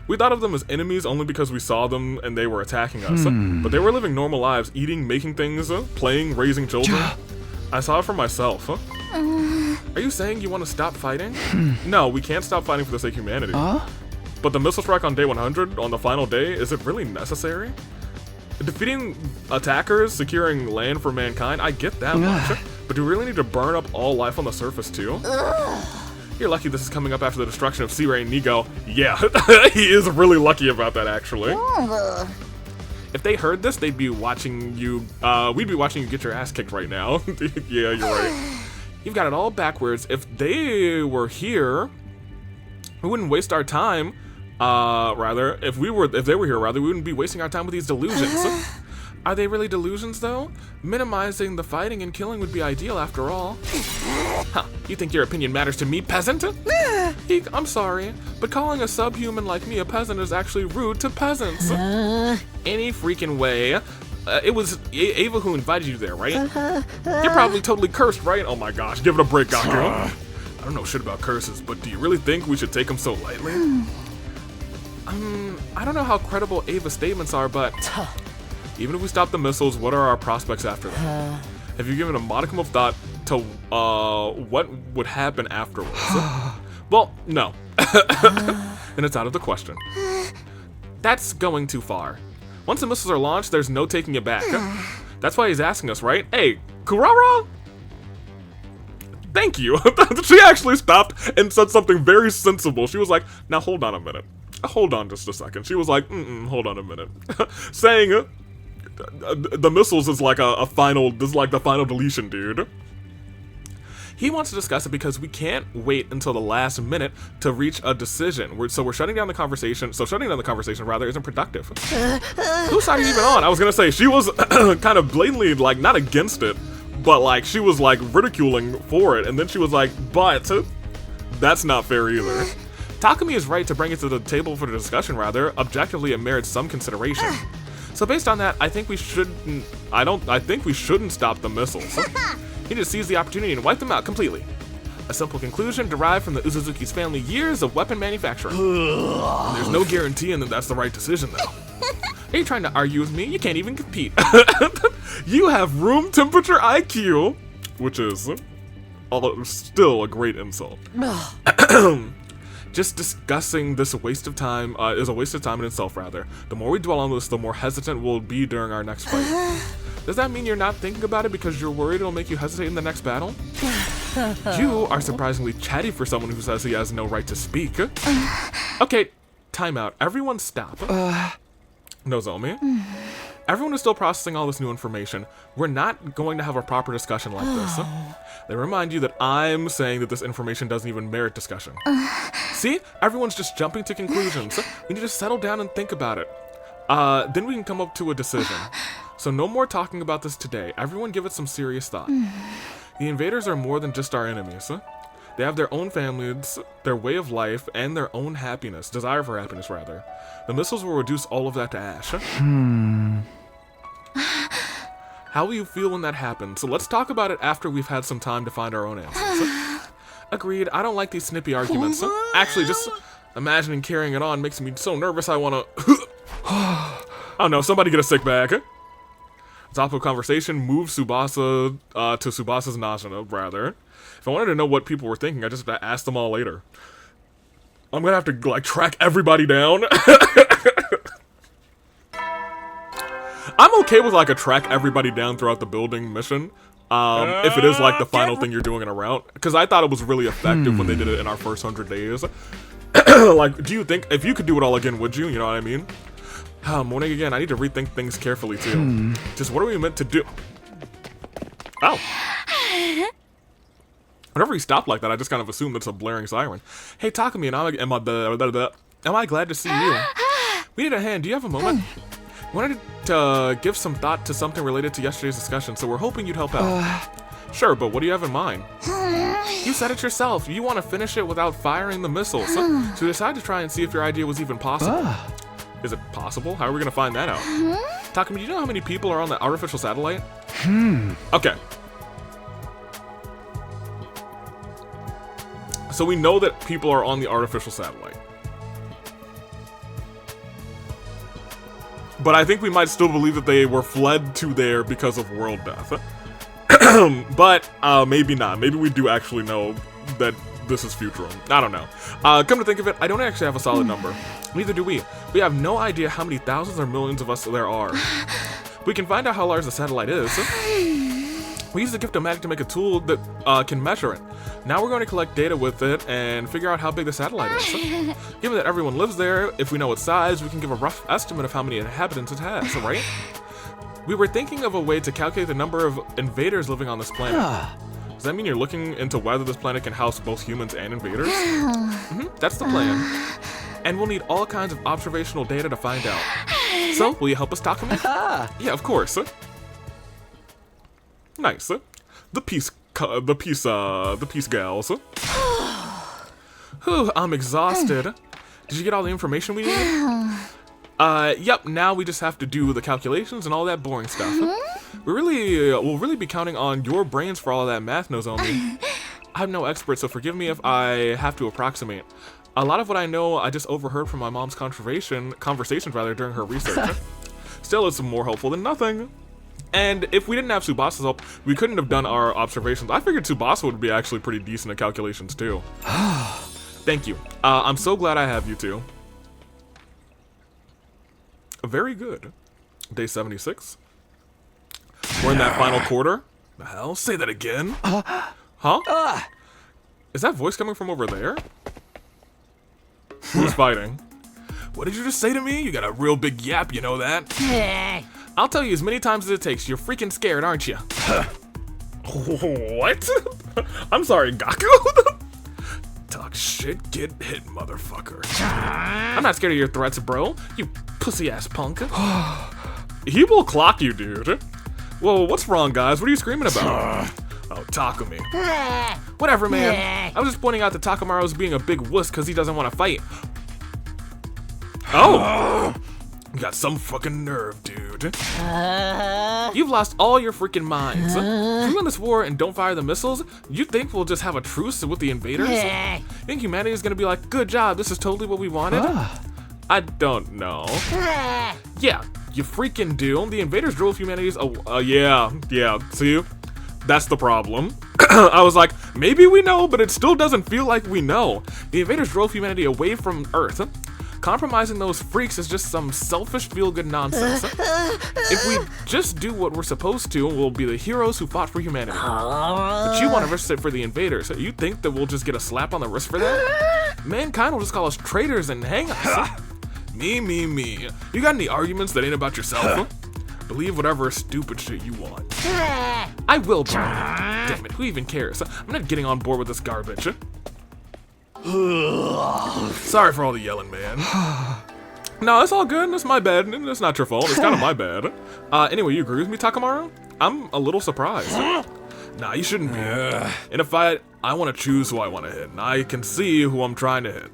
We thought of them as enemies only because we saw them and they were attacking us. But they were living normal lives, eating, making things, playing, raising children. I saw it for myself. Are you saying you want to stop fighting? No, we can't stop fighting for the sake of humanity. But the missile strike on day 100, on the final day, is it really necessary? Defeating attackers, securing land for mankind, I get that much. But do we really need to burn up all life on the surface too? You're lucky this is coming up after the destruction of Sea Ray and Nigo. Yeah, he is really lucky about that, actually. If they heard this, they'd be watching you, we'd be watching you get your ass kicked right now. Yeah, you're right. You've got it all backwards. If they were here, we wouldn't waste our time. Rather, if they were here, rather, we wouldn't be wasting our time with these delusions. Are they really delusions, though? Minimizing the fighting and killing would be ideal, after all. Huh, you think your opinion matters to me, peasant? Eek, I'm sorry, but calling a subhuman like me a peasant is actually rude to peasants. Any freaking way. It was Ava who invited you there, right? You're probably totally cursed, right? Oh my gosh, give it a break, Gaku. I don't know shit about curses, but do you really think we should take them so lightly? I don't know how credible Ava's statements are, but even if we stop the missiles, what are our prospects after that? Have you given a modicum of thought to what would happen afterwards? Well, no. And it's out of the question. That's going too far. Once the missiles are launched, there's no taking it back. That's why he's asking us, right? Hey, Kurara? Thank you. She actually stopped and said something very sensible. She was like, now hold on a minute. Hold on just a second. She was like, hold on a minute. Saying the missiles is like this is like the final deletion, dude. He wants to discuss it because we can't wait until the last minute to reach a decision. So we're shutting down the conversation. So shutting down the conversation, rather, isn't productive. Whose side are you even on? I was gonna say, she was kind of blatantly, like, not against it, but, like, she was, like, ridiculing for it. And then she was like, but that's not fair either. Takumi is right to bring it to the table for the discussion, rather. Objectively, it merits some consideration. So based on that, I think we shouldn't stop the missiles. He just seized the opportunity and wiped them out completely. A simple conclusion derived from the Uzuzuki's family years of weapon manufacturing. There's no guaranteeing that that's the right decision, though. Are you trying to argue with me? You can't even compete. You have room temperature IQ, which is still a great insult. Just discussing this waste of time is a waste of time in itself, rather. The more we dwell on this, the more hesitant we'll be during our next fight. Does that mean you're not thinking about it because you're worried it'll make you hesitate in the next battle? You are surprisingly chatty for someone who says he has no right to speak. Okay, time out. Everyone stop. Nozomi. Everyone is still processing all this new information. We're not going to have a proper discussion like this. They remind you that I'm saying that this information doesn't even merit discussion. See? Everyone's just jumping to conclusions. We need to settle down and think about it. Then we can come up to a decision. So no more talking about this today. Everyone give it some serious thought. The invaders are more than just our enemies. They have their own families, their way of life, and their own happiness. Desire for happiness, rather. The missiles will reduce all of that to ash. How will you feel when that happens? So let's talk about it after we've had some time to find our own answers. Agreed. I don't like these snippy arguments. Actually, just imagining carrying it on makes me so nervous I wanna... Oh no, somebody get a sick bag. Topic of conversation, move Tsubasa to Tsubasa's Najina, rather. If I wanted to know what people were thinking, I just asked them all later. I'm gonna have to, like, track everybody down. I'm okay with, like, a track everybody down throughout the building mission. If it is, like, the final thing you're doing in a route. Because I thought it was really effective when they did it in our first 100 days. Like, do you think, if you could do it all again, would you? You know what I mean? Morning again, I need to rethink things carefully, too. Just what are we meant to do? Oh. Whenever he stopped like that, I just kind of assumed it's a blaring siren. Hey, Takumi, am I glad to see you? We need a hand. Do you have a moment? We wanted to give some thought to something related to yesterday's discussion, so we're hoping you'd help out. Sure, but what do you have in mind? You said it yourself. You want to finish it without firing the missiles. So we decided to try and see if your idea was even possible. Is it possible? How are we going to find that out? Takumi, do you know how many people are on the artificial satellite? Okay. So we know that people are on the artificial satellite. But I think we might still believe that they were fled to there because of world death. But maybe not. Maybe we do actually know that this is Futurum. I don't know. Come to think of it, I don't actually have a solid number. Neither do we. We have no idea how many thousands or millions of us there are. We can find out how large the satellite is. We used the gift of magic to make a tool that can measure it. Now we're going to collect data with it and figure out how big the satellite is. Given that everyone lives there, if we know its size, we can give a rough estimate of how many inhabitants it has, right? We were thinking of a way to calculate the number of invaders living on this planet. Does that mean you're looking into whether this planet can house both humans and invaders? That's the plan. And we'll need all kinds of observational data to find out. So, will you help us, Takumi? Yeah, of course. Nice. The peace gals. Whew, I'm exhausted. Did you get all the information we need? Yep, now we just have to do the calculations and all that boring stuff. We'll really be counting on your brains for all of that math, Nozomi. I'm no expert, so forgive me if I have to approximate. A lot of what I know, I just overheard from my mom's conversations during her research. Still, it's more helpful than nothing. And if we didn't have Tsubasa's help, we couldn't have done our observations. I figured Tsubasa would be actually pretty decent at calculations too. Thank you. I'm so glad I have you two. Very good. Day 76. We're in that final quarter. The hell? Say that again. Huh? Is that voice coming from over there? Who's fighting? What did you just say to me? You got a real big yap, you know that? I'll tell you as many times as it takes. You're freaking scared, aren't you? What? I'm sorry, Gaku? Talk shit, get hit, motherfucker. I'm not scared of your threats, bro. You pussy-ass punk. He will clock you, dude. Whoa, what's wrong, guys? What are you screaming about? Oh, Takumi. Whatever, man. I was just pointing out that Takamaru's being a big wuss because he doesn't want to fight. Oh! You got some fucking nerve, dude. You've lost all your freaking minds. If we win this war and don't fire the missiles, you think we'll just have a truce with the invaders? You think humanity is gonna be like, good job, this is totally what we wanted? I don't know. Yeah, you freaking do. The invaders drove humanity's... yeah, see? That's the problem. I was like, maybe we know, but it still doesn't feel like we know. The invaders drove humanity away from Earth. Compromising those freaks is just some selfish feel-good nonsense. If we just do what we're supposed to, we'll be the heroes who fought for humanity. But you want to risk it for the invaders. You think that we'll just get a slap on the wrist for that? Mankind will just call us traitors and hang us. Me. You got any arguments that ain't about yourself? Believe whatever stupid shit you want. I will, bro. Damn it, who even cares? I'm not getting on board with this garbage. Sorry for all the yelling, man. No, it's all good. It's my bad. It's not your fault. It's kind of my bad. Anyway, you agree with me, Takamaru? I'm a little surprised. Nah, you shouldn't be. In a fight, I want to choose who I want to hit, and I can see who I'm trying to hit.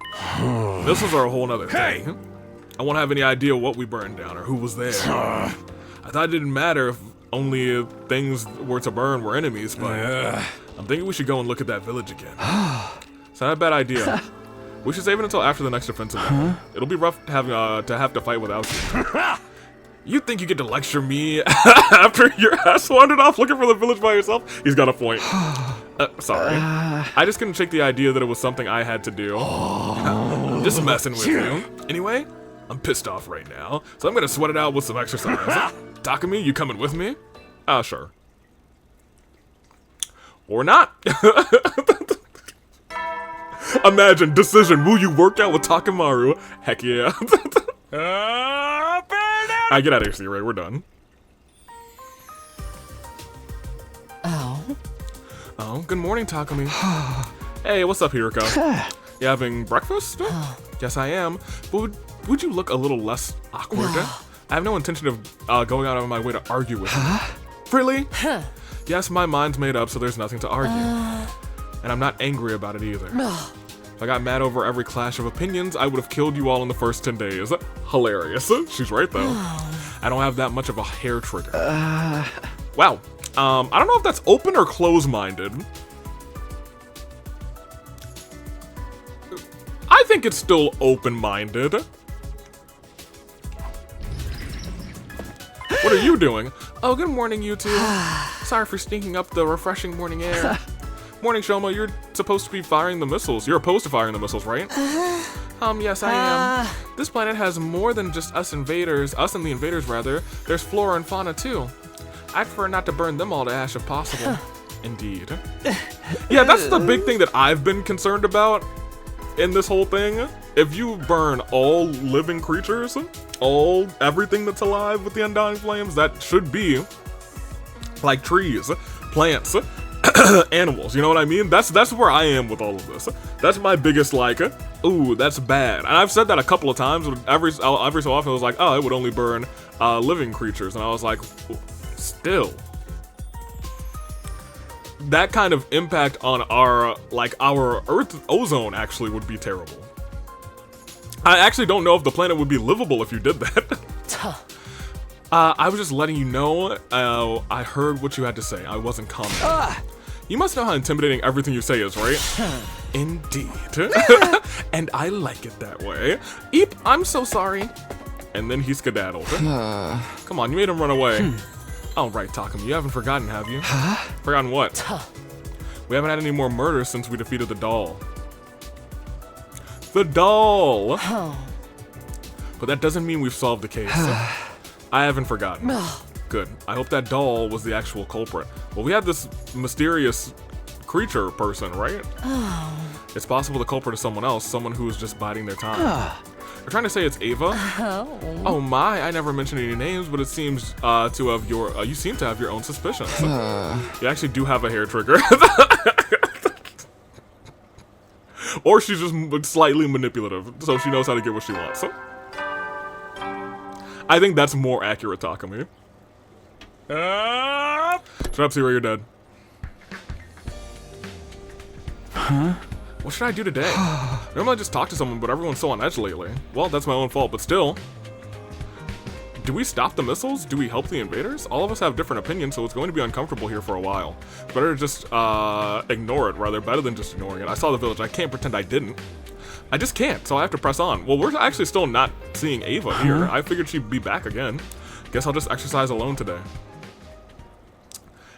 Missiles are a whole nother thing. I won't have any idea what we burned down or who was there. I thought it didn't matter if only things were to burn were enemies, but I'm thinking we should go and look at that village again. It's not a bad idea. We should save it until after the next offensive. It'll be rough to have to fight without you. You think you get to lecture me after your ass wandered off looking for the village by yourself? He's got a point. Sorry. I just couldn't shake the idea that it was something I had to do. I'm just messing with you. Anyway, I'm pissed off right now, so I'm gonna sweat it out with some exercise. Takumi, you coming with me? Sure. Or not. Imagine, decision, will you work out with Takamaru? Heck yeah. Alright, get out of here, C-Ray, we're done. Oh, good morning, Takumi. Hey, what's up, Hiroko? You having breakfast? Yes, I am. But would you look a little less awkward? I have no intention of going out of my way to argue with you. Really? Yes, my mind's made up, so there's nothing to argue. And I'm not angry about it either. If I got mad over every clash of opinions, I would have killed you all in the first 10 days. Hilarious. She's right, though. I don't have that much of a hair trigger. Wow. I don't know if that's open or close-minded. I think it's still open-minded. What are you doing? Oh, good morning, you two. Sorry for stinking up the refreshing morning air. Morning, Shoma. You're supposed to be firing the missiles. You're opposed to firing the missiles, right? Yes, I am. This planet has more than just us and the invaders, rather. There's flora and fauna, too. I'd prefer not to burn them all to ash if possible. Indeed. Yeah, that's the big thing that I've been concerned about in this whole thing. If you burn all living creatures, everything that's alive with the Undying Flames, that should be like trees, plants, animals, you know what I mean? That's where I am with all of this. That's my biggest, like, ooh, that's bad. And I've said that a couple of times. Every so often it was like, oh, it would only burn living creatures. And I was like, still. That kind of impact on our Earth ozone actually would be terrible. I actually don't know if the planet would be livable if you did that. I was just letting you know, I heard what you had to say. I wasn't commenting. You must know how intimidating everything you say is, right? Indeed. And I like it that way. Eep, I'm so sorry. And then he skedaddled. Come on, you made him run away. Oh, right, Takumi, you haven't forgotten, have you? Forgotten what? We haven't had any more murders since we defeated the doll. The doll! But that doesn't mean we've solved the case. I haven't forgotten. Good. I hope that doll was the actual culprit. Well, we had this mysterious creature person, right? It's possible the culprit is someone else, someone who's just biding their time. We're trying to say it's Ava. Oh my, I never mentioned any names, but it seems to have you seem to have your own suspicions. You actually do have a hair trigger. Or she's just slightly manipulative, so she knows how to get what she wants. I think that's more accurate, Takumi. Shut up, Zero, you're dead. What should I do today? Normally I just talk to someone, but everyone's so on edge lately. Well, that's my own fault, but still. Do we stop the missiles? Do we help the invaders? All of us have different opinions, so it's going to be uncomfortable here for a while. It's better to just ignore it, rather, better than just ignoring it. I saw the village, I can't pretend I didn't. I just can't, so I have to press on. Well, we're actually still not seeing Ava here. I figured she'd be back again. Guess I'll just exercise alone today.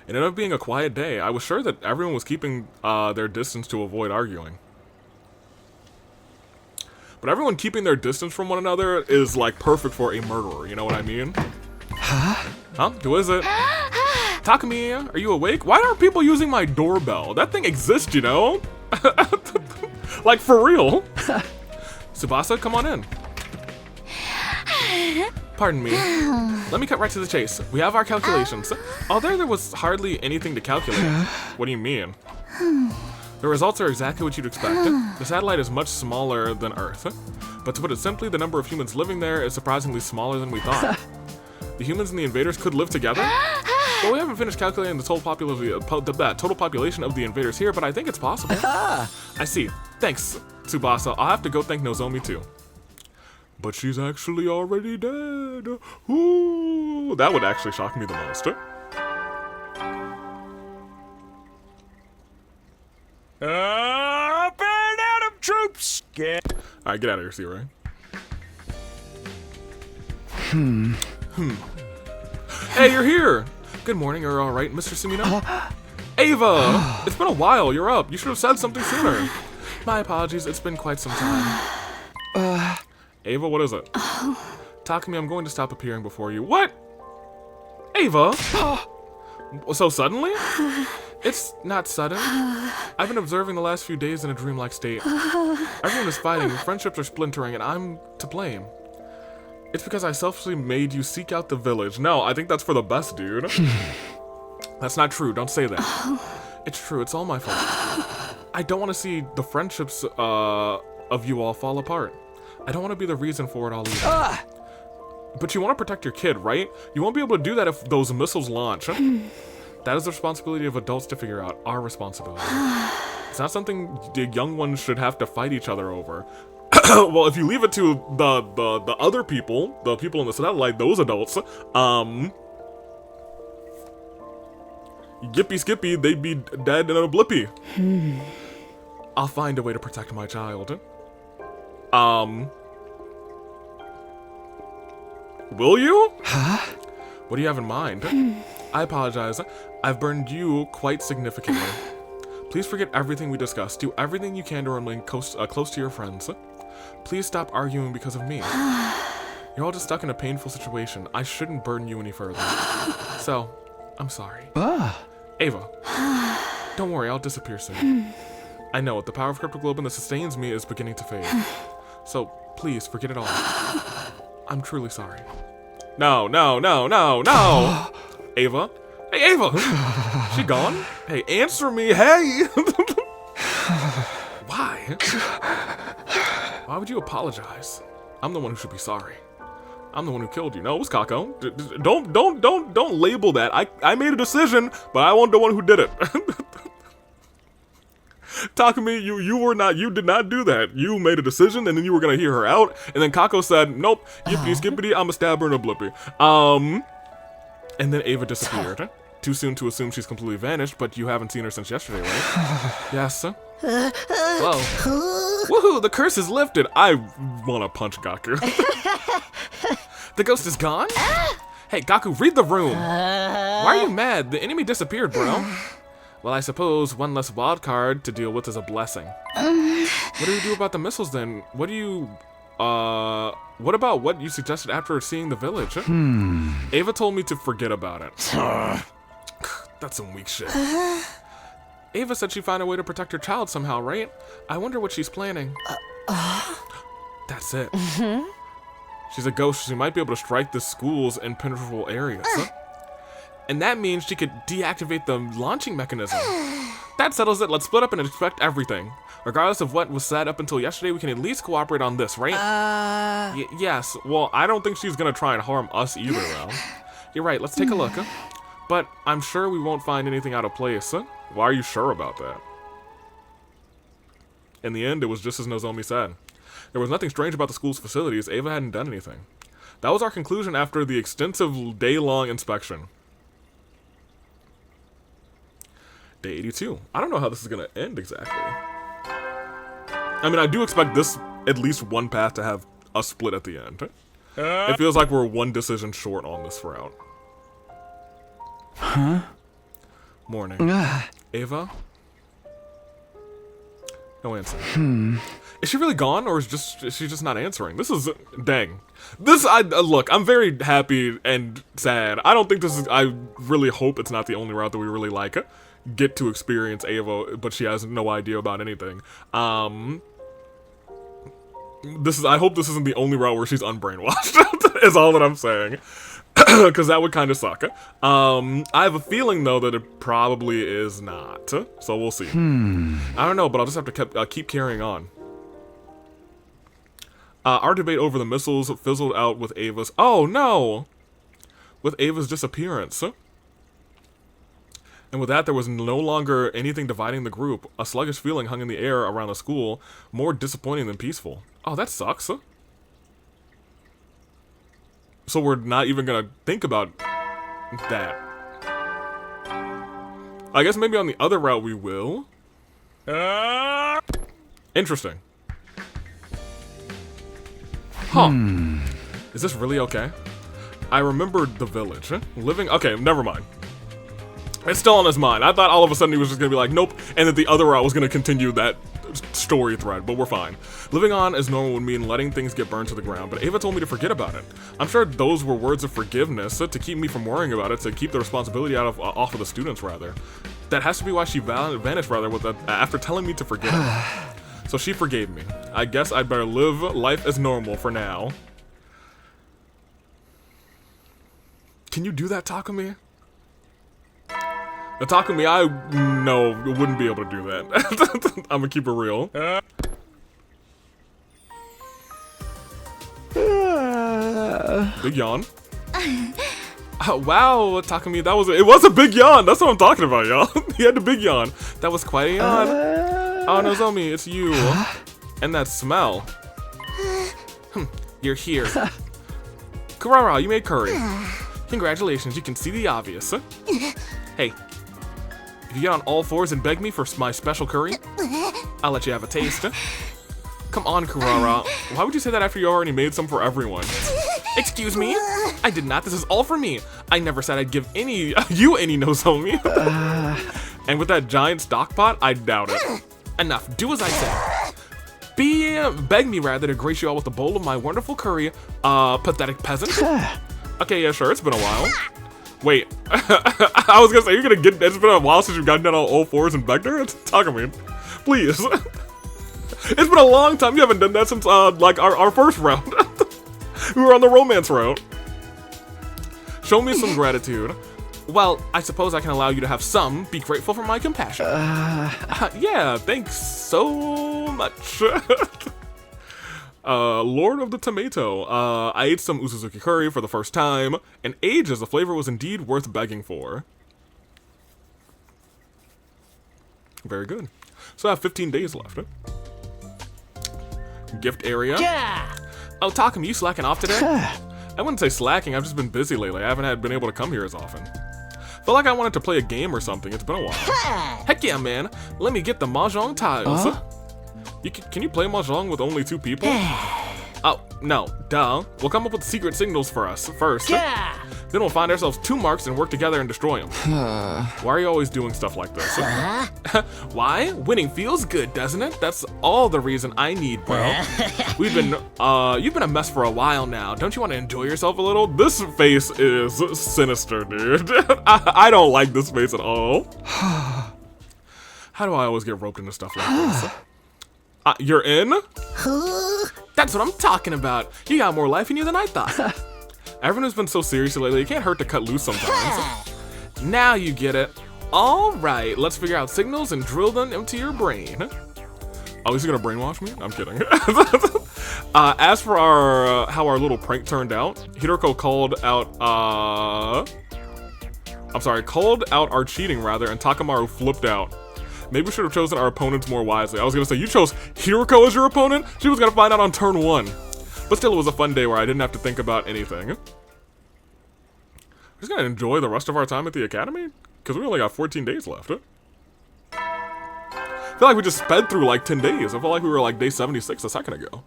It ended up being a quiet day. I was sure that everyone was keeping their distance to avoid arguing. But everyone keeping their distance from one another is, like, perfect for a murderer, you know what I mean? Huh? Who is it? Takumi, are you awake? Why aren't people using my doorbell? That thing exists, you know? Like, for real. Tsubasa, come on in. Pardon me. Let me cut right to the chase. We have our calculations. Although there was hardly anything to calculate. What do you mean? The results are exactly what you'd expect. The satellite is much smaller than Earth. But to put it simply, the number of humans living there is surprisingly smaller than we thought. The humans and the invaders could live together? Well, we haven't finished calculating the total population of the invaders here, but I think it's possible. I see. Thanks, Tsubasa. I'll have to go thank Nozomi too. But she's actually already dead. Ooh, that would actually shock me the most. Burn out of troops! Alright, get out of here, Zero. Hey, you're here! Good morning, you're alright, Mr. Sumino? Ava! It's been a while, you're up. You should have said something sooner. My apologies, it's been quite some time. Ava, what is it? Takumi, I'm going to stop appearing before you. What? Ava? So suddenly? It's not sudden. I've been observing the last few days in a dreamlike state. Everyone is fighting, friendships are splintering, and I'm to blame. It's because I selfishly made you seek out the village. No, I think that's for the best, dude. That's not true, don't say that. It's true, it's all my fault. I don't want to see the friendships of you all fall apart. I don't want to be the reason for it all either. But you want to protect your kid, right? You won't be able to do that if those missiles launch. That is the responsibility of adults to figure out. Our responsibility. It's not something the young ones should have to fight each other over. Well, if you leave it to the other people, the people in the satellite, those adults, Yippee Skippy, they'd be dead in a blippy. I'll find a way to protect my child. Will you? What do you have in mind? I apologize. I've burned you quite significantly. Please forget everything we discussed. Do everything you can to remain close to your friends. Please stop arguing because of me. You're all just stuck in a painful situation. I shouldn't burden you any further. So, I'm sorry. Ava, don't worry, I'll disappear soon. I know, the power of Cryptoglobin that sustains me is beginning to fade. So, please, forget it all. I'm truly sorry. No, no, no, no, no! Ava? Hey, Ava! She gone? Hey, answer me, hey! Why? Why would you apologize? I'm the one who should be sorry. I'm the one who killed you. No, it was Kako. Don't label that. I made a decision, but I wasn't the one who did it. Takumi, you did not do that. You made a decision, and then you were gonna hear her out, and then Kako said, nope, yippee skippity, I'ma stab her in a blippy. And then Ava disappeared. Too soon to assume she's completely vanished, but you haven't seen her since yesterday, right? Yes. Whoa. Woohoo, the curse is lifted. I wanna punch Gaku. The ghost is gone? Hey, Gaku, read the room. Why are you mad? The enemy disappeared, bro. Well, I suppose one less wild card to deal with is a blessing. What do you do about the missiles then? What about what you suggested after seeing the village? Ava told me to forget about it. That's some weak shit. Ava said she'd find a way to protect her child somehow, right? I wonder what she's planning. That's it. She's a ghost. She might be able to strike the schools in penetrable areas. And that means she could deactivate the launching mechanism. That settles it. Let's split up and inspect everything. Regardless of what was said up until yesterday, we can at least cooperate on this, right? Yes. Well, I don't think she's gonna try and harm us either, though. You're right. Let's take a look. But I'm sure we won't find anything out of place. Why are you sure about that? In the end, it was just as Nozomi said. There was nothing strange about the school's facilities. Ava hadn't done anything. That was our conclusion after the extensive day-long inspection. Day 82. I don't know how this is going to end exactly. I mean, I do expect this, at least one path, to have a split at the end. It feels like we're one decision short on this route. Huh? Morning. Ava? No answer. Is she really gone, or is she just not answering? This is dang. Look, I'm very happy and sad. I don't think this is. I really hope it's not the only route that we really get to experience Ava, but she has no idea about anything. I hope this isn't the only route where she's unbrainwashed. Is all that I'm saying. Because that would kind of suck. I have a feeling, though, that it probably is not. So we'll see. I don't know, but I'll just have to keep carrying on. Our debate over the missiles fizzled out with Ava's... Oh, no! With Ava's disappearance. And with that, there was no longer anything dividing the group. A sluggish feeling hung in the air around the school, more disappointing than peaceful. Oh, that sucks. So we're not even gonna think about that. I guess maybe on the other route we will. Interesting. Huh. Is this really okay? I remembered the village. Living... Okay, never mind. It's still on his mind. I thought all of a sudden he was just gonna be like, nope, and that the other route was gonna continue that story thread, but we're fine. Living on as normal would mean letting things get burned to the ground, but Ava told me to forget about it. I'm sure those were words of forgiveness to keep me from worrying about it, to keep the responsibility off of the students, rather. That has to be why she vanished, rather, after telling me to forget it. So she forgave me. I guess I'd better live life as normal for now. Can you do that, Takumi? Now, Takumi, no, wouldn't be able to do that. I'm gonna keep it real. Big yawn. Wow, Takumi, it was a big yawn. That's what I'm talking about, y'all. He had the big yawn. That was quite a yawn. Oh, Nozomi, it's you. And that smell. You're here. Kurara, you made curry. Congratulations, you can see the obvious. Hey, if you get on all fours and beg me for my special curry, I'll let you have a taste. Come on, Kurara. Why would you say that after you already made some for everyone? Excuse me? I did not. This is all for me. I never said I'd give you any Nozomi. And with that giant stock pot, I doubt it. Enough. Do as I say. Beg me rather to grace you all with a bowl of my wonderful curry, pathetic peasant. Okay, yeah, sure. It's been a while. Wait, I was gonna say, you're gonna get, it's been a while since you've gotten down on all fours in Vector? Talk to me. Please. It's been a long time. You haven't done that since, like, our first round. We were on the romance route. Show me some gratitude. Well, I suppose I can allow you to have some. Be grateful for my compassion. Yeah, thanks so much. Lord of the Tomato. I ate some Usuzuki curry for the first time, and ages the flavor was indeed worth begging for. Very good. So I have 15 days left. Gift area. Yeah. Oh, Takumi, you slacking off today? I wouldn't say slacking, I've just been busy lately. I haven't been able to come here as often. Felt like I wanted to play a game or something. It's been a while. Heck yeah, man. Let me get the Mahjong tiles. Can you play Mahjong with only 2 people? Oh, no. Duh. We'll come up with secret signals for us first. Yeah. Then we'll find ourselves 2 marks and work together and destroy them. Why are you always doing stuff like this? Why? Winning feels good, doesn't it? That's all the reason I need, bro. You've been a mess for a while now. Don't you want to enjoy yourself a little? This face is sinister, dude. I don't like this face at all. How do I always get roped into stuff like this? You're in? That's what I'm talking about. You got more life in you than I thought. Everyone has been so serious lately, it can't hurt to cut loose sometimes. Now you get it. Alright, let's figure out signals and drill them into your brain. Oh, is he gonna brainwash me? I'm kidding. As for our how our little prank turned out, Hiroko called out called out our cheating rather, and Takamaru flipped out. Maybe we should have chosen our opponents more wisely. I was gonna say, you chose Hiroko as your opponent? She was gonna find out on turn 1. But still, it was a fun day where I didn't have to think about anything. We're just gonna enjoy the rest of our time at the academy? Because we only got 14 days left. I feel like we just sped through like 10 days. I felt like we were like day 76 a second ago.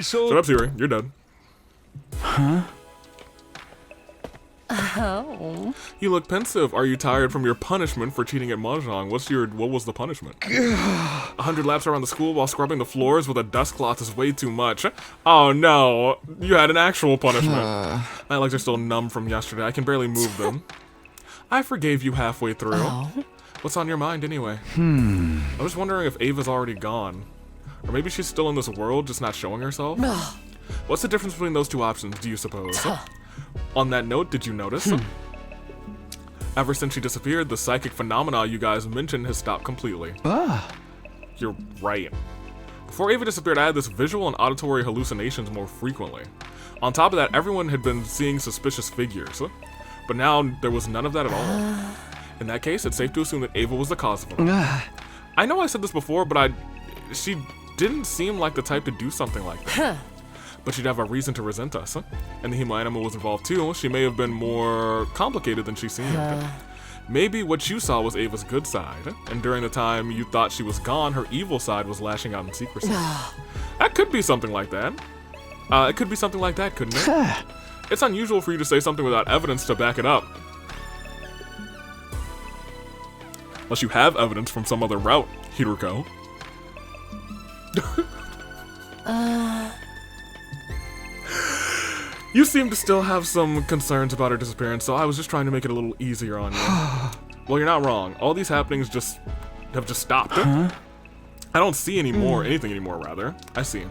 Shut up, Siri. You're dead. Oh. You look pensive. Are you tired from your punishment for cheating at Mahjong? What was the punishment? 100 laps around the school while scrubbing the floors with a dust cloth is way too much. Oh no, you had an actual punishment. My legs are still numb from yesterday. I can barely move them. I forgave you halfway through. Oh. What's on your mind anyway? I was wondering if Ava's already gone. Or maybe she's still in this world, just not showing herself? What's the difference between those 2 options, do you suppose? On that note, did you notice? Ever since she disappeared, the psychic phenomena you guys mentioned has stopped completely. You're right. Before Ava disappeared, I had this visual and auditory hallucinations more frequently. On top of that, everyone had been seeing suspicious figures. But now, there was none of that at all. In that case, it's safe to assume that Ava was the cause of it. I know I said this before, but she didn't seem like the type to do something like that. But she'd have a reason to resent us. And the Hemo animal was involved too. She may have been more complicated than she seemed. Maybe what you saw was Ava's good side, and during the time you thought she was gone, her evil side was lashing out in secrecy. That could be something like that. It could be something like that, couldn't it? It's unusual for you to say something without evidence to back it up. Unless you have evidence from some other route, Hiroko. You seem to still have some concerns about her disappearance, so I was just trying to make it a little easier on you. Well, you're not wrong. All these happenings have just stopped. I don't see anything anymore, rather. I see.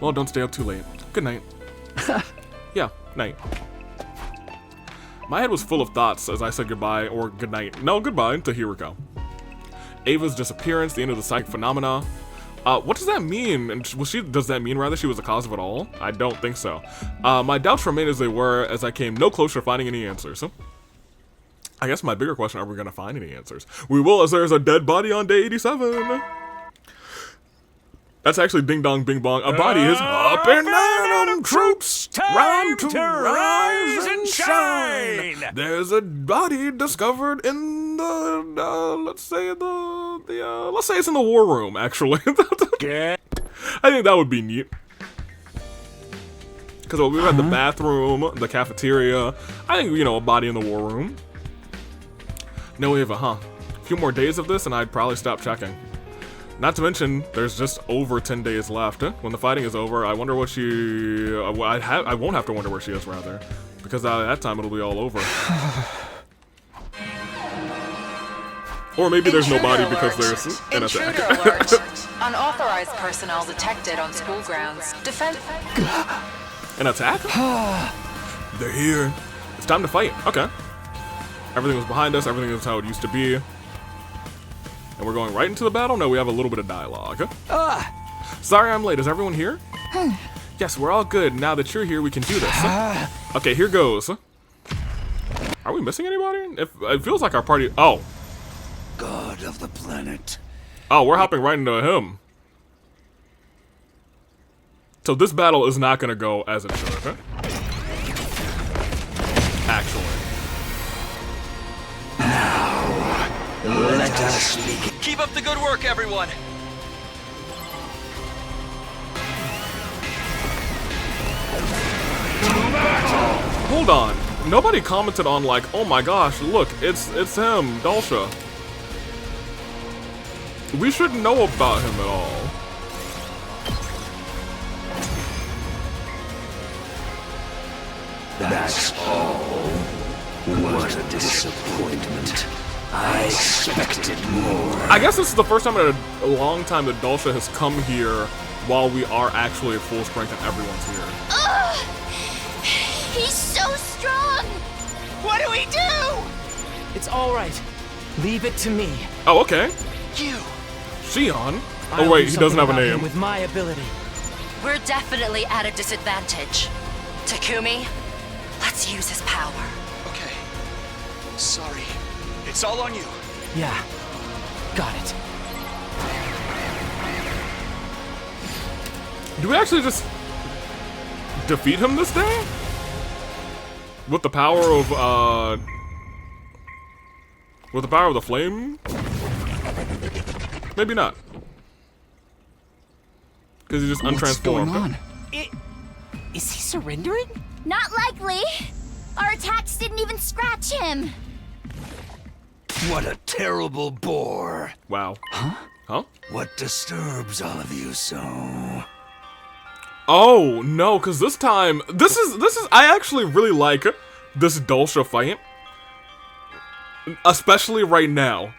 Well, don't stay up too late. Good night. Yeah, night. My head was full of thoughts as I said goodbye, or goodnight. No, goodbye to Hiroko. Ava's disappearance, the end of the psychic phenomena. What does that mean? And does that mean rather she was the cause of it all? I don't think so. My doubts remain as they were as I came no closer to finding any answers. I guess my bigger question, are we gonna find any answers? We will, as there's a dead body on day 87. That's actually Ding Dong Bing Bong. A body is up and down, troops, time to rise and shine. There's a body discovered in the, let's say it's in the war room, actually. I think that would be neat. Because we've had the bathroom, the cafeteria. I think, a body in the war room. No Ava, huh? A few more days of this and I'd probably stop checking. Not to mention, there's just over 10 days left. When the fighting is over, I wonder what she... I won't have to wonder where she is, rather. Because at that time it'll be all over. Or maybe there's nobody because there's an attack. Intruder alert. Unauthorized personnel detected on school grounds. Defend. An attack? They're here. It's time to fight. Okay. Everything was behind us. Everything is how it used to be. And we're going right into the battle? No, we have a little bit of dialogue. Sorry I'm late. Is everyone here? Yes, we're all good. Now that you're here, we can do this. Okay, here goes. Are we missing anybody? It feels like our party... Oh. God of the planet. Oh, we're hopping right into him. So this battle is not going to go as it should, okay? Actually. Let us begin. Keep up the good work, everyone. Hold on. Nobody commented on like, oh my gosh, look, it's him, Dulcia. We should know about him at all. That's all. What a disappointment. I expected more. I guess this is the first time in a long time that Dulcia has come here while we are actually at full strength and everyone's here. Ugh! He's so strong! What do we do? It's all right. Leave it to me. Oh, okay. You. Shion. I'll Oh wait, do he doesn't have a something about him name. with my ability. We're definitely at a disadvantage. Takumi, let's use his power. Okay. Sorry. It's all on you. Yeah. Got it. Do we actually just defeat him this day? With the power of with the power of the flame? Maybe not. Because he just What's going untransformed. on? Is he surrendering? Not likely. Our attacks didn't even scratch him. What a terrible bore. Wow. Huh? What disturbs all of you so? Oh no, because this time this is I actually really like this Dulcia fight. Especially right now.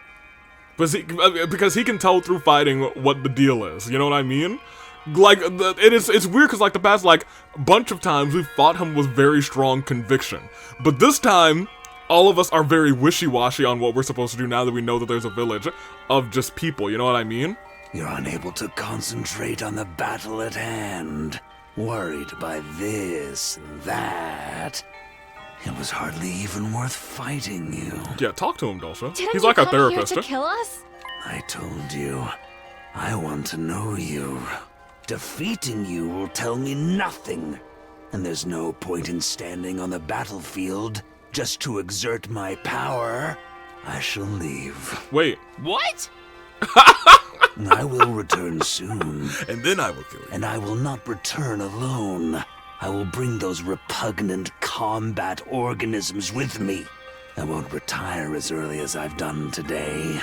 Because he can tell through fighting what the deal is. You know what I mean? Like it's weird because like the past like bunch of times we've fought him with very strong conviction. But this time all of us are very wishy-washy on what we're supposed to do now that we know that there's a village of just people, you know what I mean? You're unable to concentrate on the battle at hand. Worried by this and that. It was hardly even worth fighting you. Yeah, talk to him, Dulcia. Didn't He's you like a come therapist. here to kill us? I told you. I want to know you. Defeating you will tell me nothing. And there's no point in standing on the battlefield just to exert my power. I shall leave. Wait. What? I will return soon. And then I will kill you. And I will not return alone. I will bring those repugnant combat organisms with me. I won't retire as early as I've done today.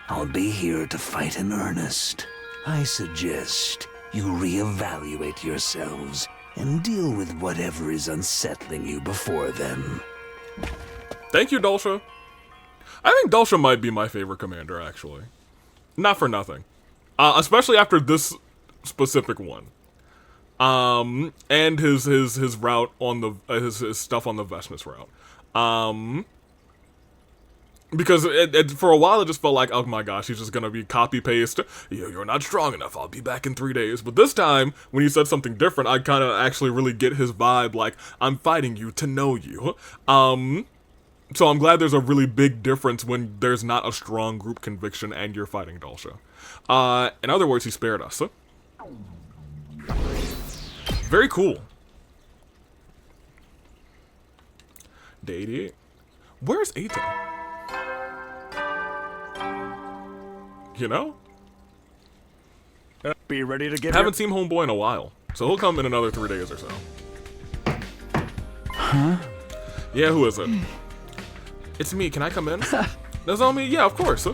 I'll be here to fight in earnest. I suggest you reevaluate yourselves and deal with whatever is unsettling you before then. Thank you, Dulcia. I think Dulcia might be my favorite commander, actually. Not for nothing. Especially after this specific one. And his route on the his stuff on the Vestness route. Because for a while it just felt like, oh my gosh, he's just gonna be copy paste. You're not strong enough. I'll be back in 3 days. But this time, when he said something different, I kind of actually really get his vibe. Like, I'm fighting you to know you. So I'm glad there's a really big difference when there's not a strong group conviction and you're fighting Dulcia. In other words, he spared us. Very cool. Day 88. Where's Eita? You know? Be ready to get Haven't seen Homeboy in a while. So he'll come in another 3 days or so. Huh? Yeah, who is it? It's me, can I come in? That's all me? Yeah, of course.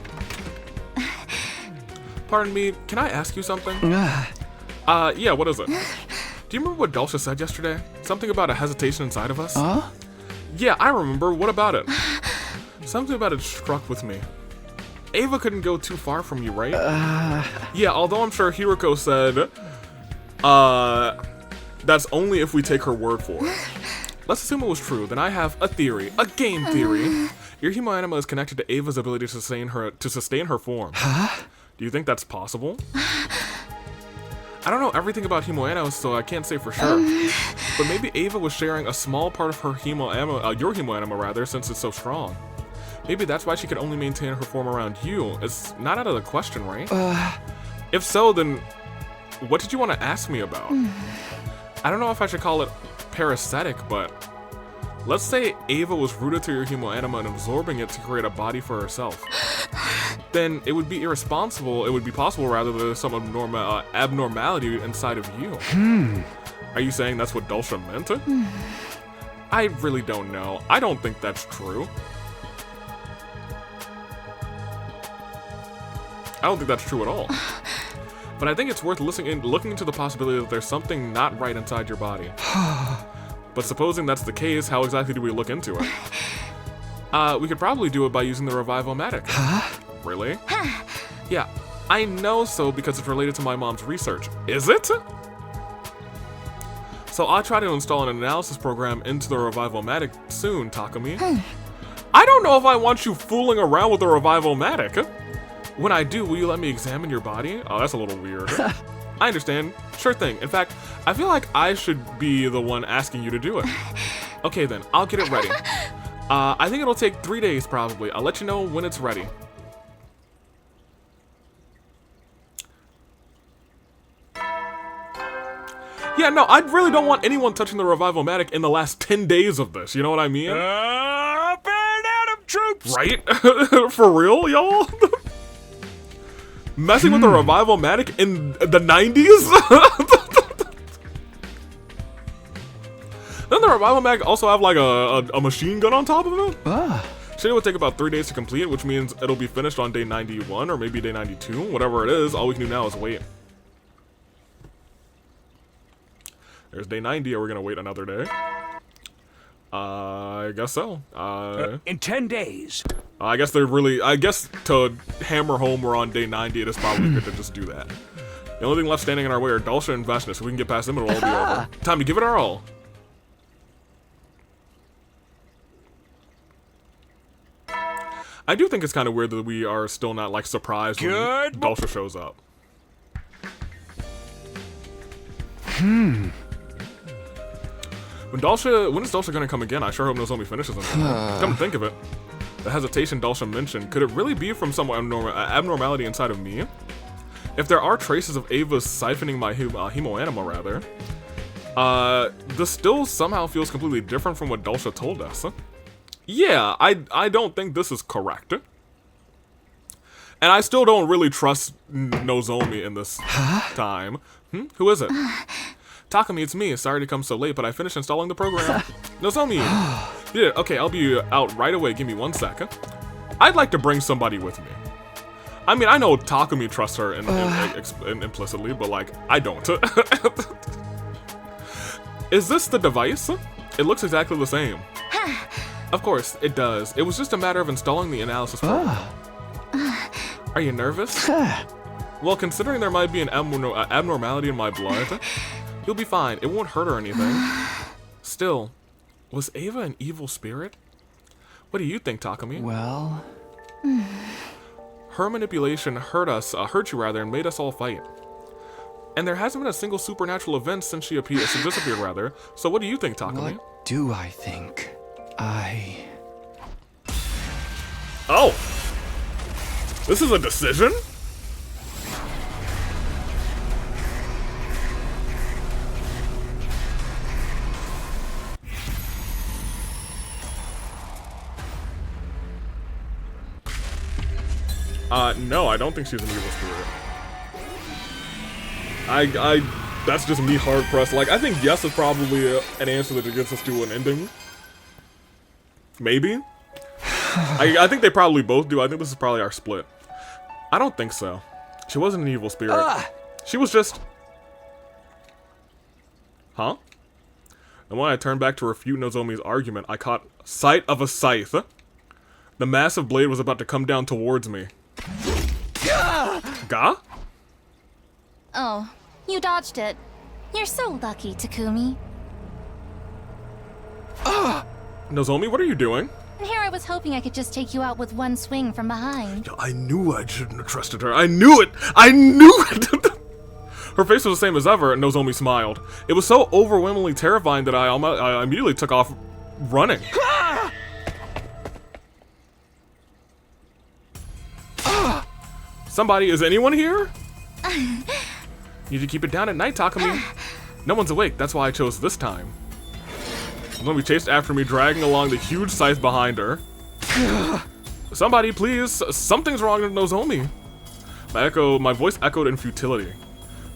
Pardon me, can I ask you something? Yeah, what is it? Do you remember what Dulcia said yesterday? Something about a hesitation inside of us? Yeah, I remember. What about it? Something about it struck with me. Ava couldn't go too far from you, right? Yeah, although I'm sure Hiroko said, that's only if we take her word for it. Let's assume it was true, then I have a theory, a game theory. Your Hemoanima is connected to Ava's ability to sustain her form. Huh? Do you think that's possible? I don't know everything about Hemoanima, so I can't say for sure. But maybe Ava was sharing a small part of her Hemoanima, your Hemoanima rather, since it's so strong. Maybe that's why she could only maintain her form around you. It's not out of the question, right? If so, then what did you want to ask me about? I don't know if I should call it parasitic, but let's say Ava was rooted to your Hemoanima and absorbing it to create a body for herself. Then it would be irresponsible, it would be possible rather that there's some abnormality inside of you. Are you saying that's what Dulcia meant? I really don't know. I don't think that's true. I don't think that's true at all. But I think it's worth looking into the possibility that there's something not right inside your body. But supposing that's the case, how exactly do we look into it? We could probably do it by using the Revival-Matic. Really? Yeah, I know so because it's related to my mom's research. Is it? So I'll try to install an analysis program into the Revival-Matic soon, Takumi. I don't know if I want you fooling around with the Revival-Matic. When I do, will you let me examine your body? Oh, that's a little weird. I understand. Sure thing. In fact, I feel like I should be the one asking you to do it. Okay then, I'll get it ready. I think it'll take 3 days probably. I'll let you know when it's ready. Yeah, no, I really don't want anyone touching the Revival-Matic in the last 10 days of this, you know what I mean? Burn Adam troops! Right? For real, y'all? Messing with the Revival-Matic in the 90s? Doesn't the Revival-Matic also have like a machine gun on top of it? Said it would take about 3 days to complete, which means it'll be finished on day 91 or maybe day 92. Whatever it is, all we can do now is wait. There's day 90. Are we gonna wait another day? I guess so. In 10 days. I guess to hammer home we're on day 90, it is probably good to just do that. The only thing left standing in our way are Dulcia and Vashna, so we can get past them, it'll all be over. Time to give it our all. I do think it's kind of weird that we are still not, like, surprised when Dulcia shows up. When is Dulcia gonna come again? I sure hope Nozomi finishes them. Come to think of it, the hesitation Dulcia mentioned, could it really be from some abnormality inside of me? If there are traces of Ava's siphoning my Hemoanima, rather, this still somehow feels completely different from what Dulcia told us. Yeah, I don't think this is correct. And I still don't really trust Nozomi in this time. Who is it? Takumi, it's me. Sorry to come so late, but I finished installing the program. Nozomi! You did it. Okay, I'll be out right away. Give me 1 second. I'd like to bring somebody with me. I mean, I know Takumi trusts her implicitly, but, like, I don't. Is this the device? It looks exactly the same. Of course, it does. It was just a matter of installing the analysis program. Are you nervous? Well, considering there might be an abnormality in my blood, you'll be fine. It won't hurt or anything. Still, was Ava an evil spirit? What do you think, Takumi? Well... Her manipulation hurt you rather, and made us all fight. And there hasn't been a single supernatural event since she disappeared, rather. So what do you think, Takumi? What do I think? Oh! This is a decision? No, I don't think she's an evil spirit. That's just me hard pressed. Like, I think yes is probably an answer that gets us to an ending. Maybe? I think they probably both do. I think this is probably our split. I don't think so. She wasn't an evil spirit. She was just... Huh? And when I turned back to refute Nozomi's argument, I caught sight of a scythe. The massive blade was about to come down towards me. Ga? Oh, you dodged it. You're so lucky, Takumi. Nozomi, what are you doing? And here I was hoping I could just take you out with one swing from behind. I knew I shouldn't have trusted her. I knew it! I knew it! Her face was the same as ever, and Nozomi smiled. It was so overwhelmingly terrifying that I immediately took off running. Somebody, is anyone here? Need to keep it down at night, Takumi. No one's awake, that's why I chose this time. Nozomi chased after me, dragging along the huge scythe behind her. Somebody, please. Something's wrong with Nozomi. My voice echoed in futility.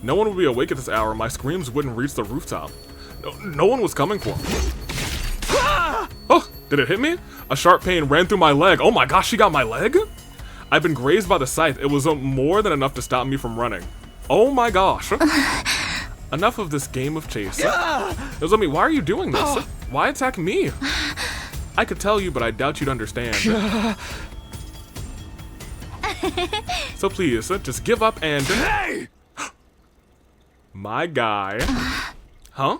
No one would be awake at this hour. My screams wouldn't reach the rooftop. No one was coming for me. Oh, did it hit me? A sharp pain ran through my leg. Oh my gosh, she got my leg? I've been grazed by the scythe. It was more than enough to stop me from running. Oh my gosh. Enough of this game of chase. Nozomi, why are you doing this? Why attack me? I could tell you, but I doubt you'd understand. So please, just give up and... Hey! My guy. Huh?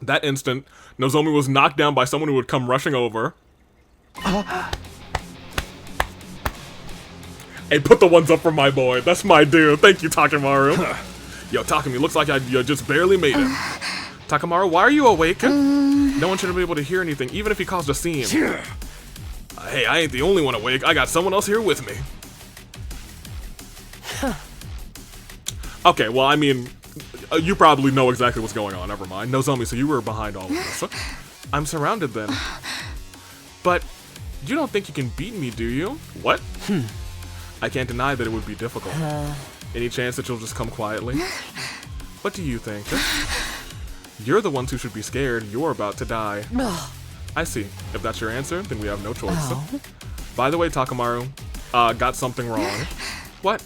That instant, Nozomi was knocked down by someone who would come rushing over. Hey, put the ones up for my boy. That's my dude. Thank you, Takemaru. Yo, Takumi, looks like you just barely made it. Takemaru, why are you awake? No one should be able to hear anything, even if he caused a scene. Hey, I ain't the only one awake. I got someone else here with me. Okay, well, I mean, you probably know exactly what's going on. Never mind. Nozomi, so you were behind all of this. I'm surrounded then. But you don't think you can beat me, do you? What? I can't deny that it would be difficult. Any chance that you'll just come quietly? What do you think? You're the ones who should be scared. You're about to die. I see. If that's your answer, then we have no choice. By the way, Takemaru, got something wrong. What?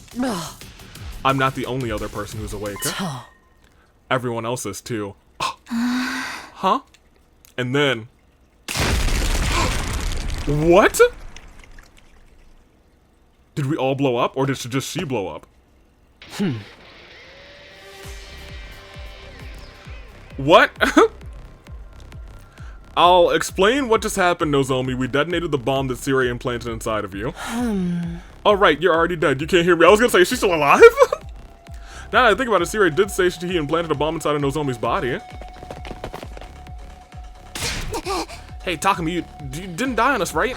I'm not the only other person who's awake. Everyone else is too. Huh? And then... What? Did we all blow up, or did just she blow up? What? I'll explain what just happened, Nozomi. We detonated the bomb that Siri implanted inside of you. Oh, right, you're already dead. You can't hear me. I was gonna say, is she still alive? Now that I think about it, Siri did say he implanted a bomb inside of Nozomi's body. Hey, Takumi, you didn't die on us, right?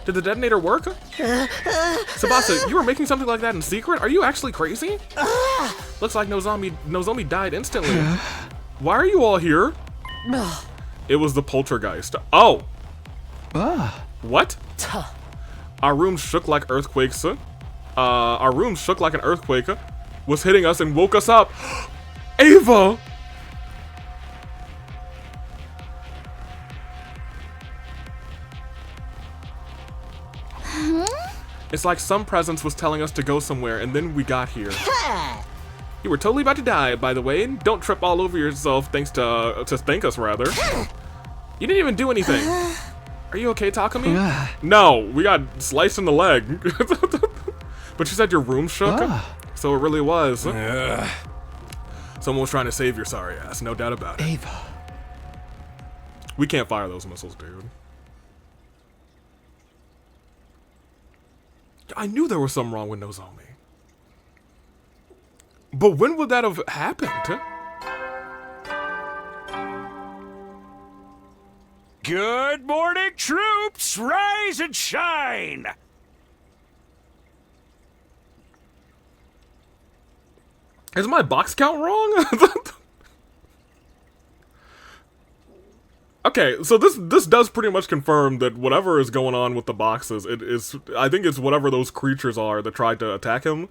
Did the detonator work? Tsubasa, you were making something like that in secret? Are you actually crazy? Looks like Nozomi died instantly. Why are you all here? It was the poltergeist. Oh. What? Our room shook like earthquakes. Our room shook like an earthquake. Was hitting us and woke us up. Ava! It's like some presence was telling us to go somewhere, and then we got here. You were totally about to die, by the way. Don't trip all over yourself thanks to thank us, rather. You didn't even do anything. Are you okay, Takumi? No, we got sliced in the leg. But you said your room shook, so it really was. Someone was trying to save your sorry ass, no doubt about it. Ava. We can't fire those missiles, dude. I knew there was something wrong with Nozomi. But when would that have happened? Good morning, troops! Rise and shine! Is my box count wrong? Okay, so this does pretty much confirm that whatever is going on with the boxes, I think it's whatever those creatures are that tried to attack him,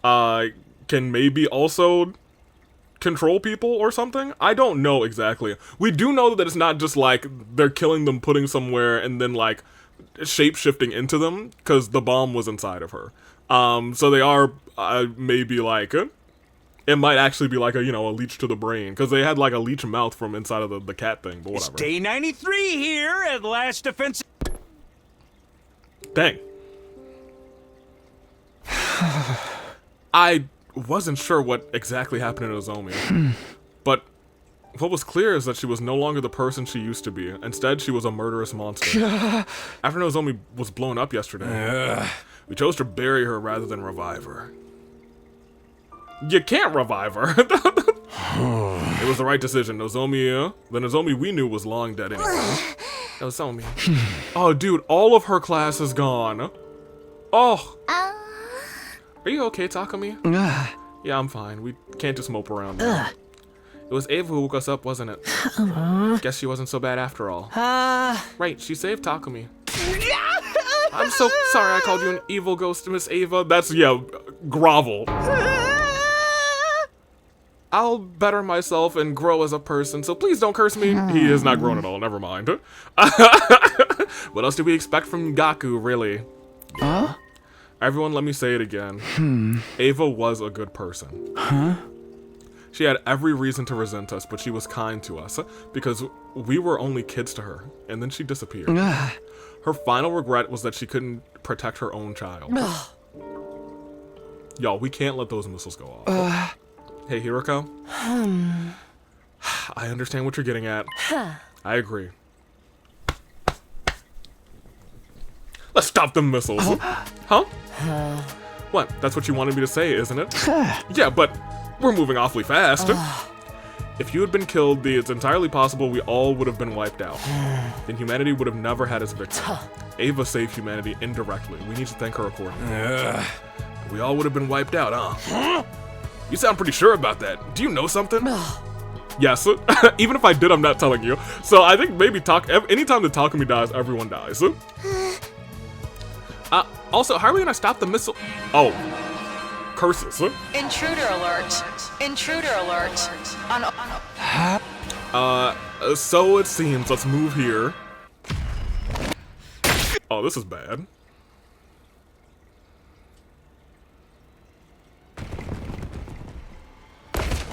can maybe also control people or something? I don't know exactly. We do know that it's not just like they're killing them, putting somewhere, and then like shape-shifting into them, because the bomb was inside of her. So they are maybe like it might actually be like a, a leech to the brain, because they had like a leech mouth from inside of the cat thing, but whatever. Day 93 here at last defensive. Dang. I wasn't sure what exactly happened to Nozomi, but what was clear is that she was no longer the person she used to be. Instead, she was a murderous monster. After Nozomi was blown up yesterday, we chose to bury her rather than revive her. You can't revive her. It was the right decision. The Nozomi we knew was long dead anyway. Nozomi. Oh, dude, all of her class is gone. Oh. Are you okay, Takumi? Yeah, I'm fine. We can't just mope around now. It was Ava who woke us up, wasn't it? Guess she wasn't so bad after all. Right, she saved Takumi. I'm so sorry I called you an evil ghost, Miss Ava. That's, grovel. I'll better myself and grow as a person, so please don't curse me. He is not grown at all, never mind. What else do we expect from Gaku, really? Everyone, let me say it again. Ava was a good person. She had every reason to resent us, but she was kind to us, because we were only kids to her, and then she disappeared. Her final regret was that she couldn't protect her own child. Y'all, we can't let those missiles go off. Hey, Hiroko. I understand what you're getting at. I agree. Let's stop the missiles. Huh? What? That's what you wanted me to say, isn't it? Yeah, but we're moving awfully fast. If you had been killed, it's entirely possible we all would have been wiped out. Then humanity would have never had its victim. Ava saved humanity indirectly. We need to thank her accordingly. We all would have been wiped out, huh? You sound pretty sure about that. Do you know something? Yes. Even if I did, I'm not telling you. So I think maybe anytime the Takumi dies, everyone dies. Also, how are we gonna stop the missile? Oh. Curses. Intruder alert. Intruder alert. So it seems. Let's move here. Oh, this is bad.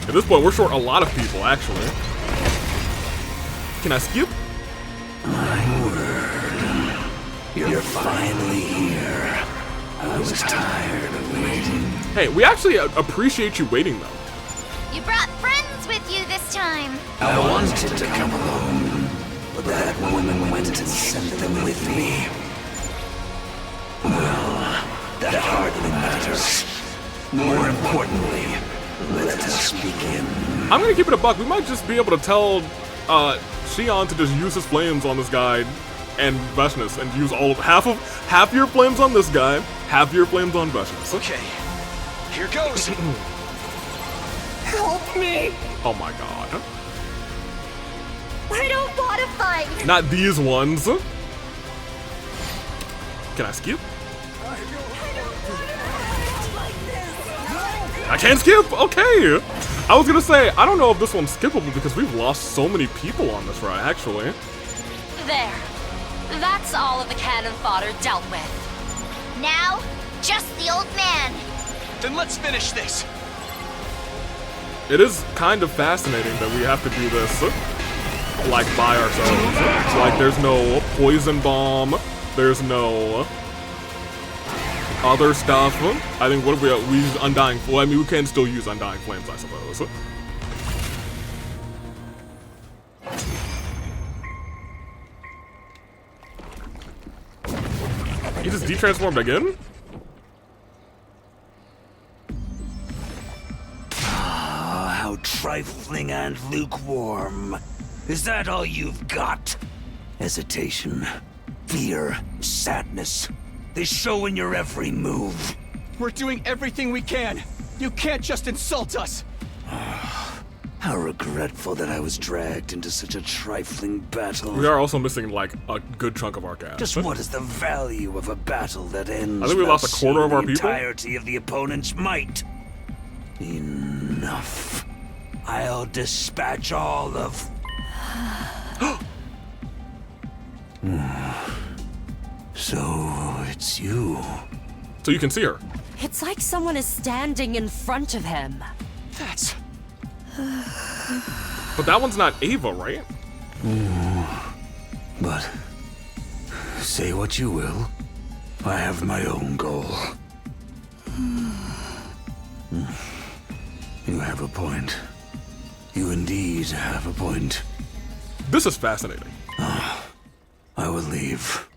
At this point, we're short a lot of people, actually. Can I skip? My word. You're finally here. I was tired of waiting. Hey, we actually appreciate you waiting, though. You brought friends with you this time. I wanted to come alone, but that woman went and sent them with me. Well, that hardly matters. More importantly, let us begin. I'm gonna keep it a buck. We might just be able to tell Shion to just use his flames on this guy and Veshnus, and use half your flames on this guy, half your flames on Veshnus. Okay, here goes. Help me! Oh my god. I don't want to fight. Not these ones. Can I skip? I can't skip! Okay! I was gonna say, I don't know if this one's skippable because we've lost so many people on this ride, actually. There. That's all of the cannon fodder dealt with. Now, just the old man. Then let's finish this. It is kind of fascinating that we have to do this, like, by ourselves. Like, there's no poison bomb, there's no other stuff. I think, what if we use Undying, well, I mean, we can still use Undying Flames, I suppose. He just detransformed again? Ah, how trifling and lukewarm. Is that all you've got? Hesitation, fear, sadness. They show in your every move. We're doing everything we can. You can't just insult us. How regretful that I was dragged into such a trifling battle. We are also missing, like, a good chunk of our cast. Just what is the value of a battle that ends? I think we lost a quarter of our people. The entirety of the opponent's might. Enough. I'll dispatch all of... So, it's you. So you can see her. It's like someone is standing in front of him. But that one's not Ava, right? But say what you will, I have my own goal. You have a point. You indeed have a point. This is fascinating. I will leave.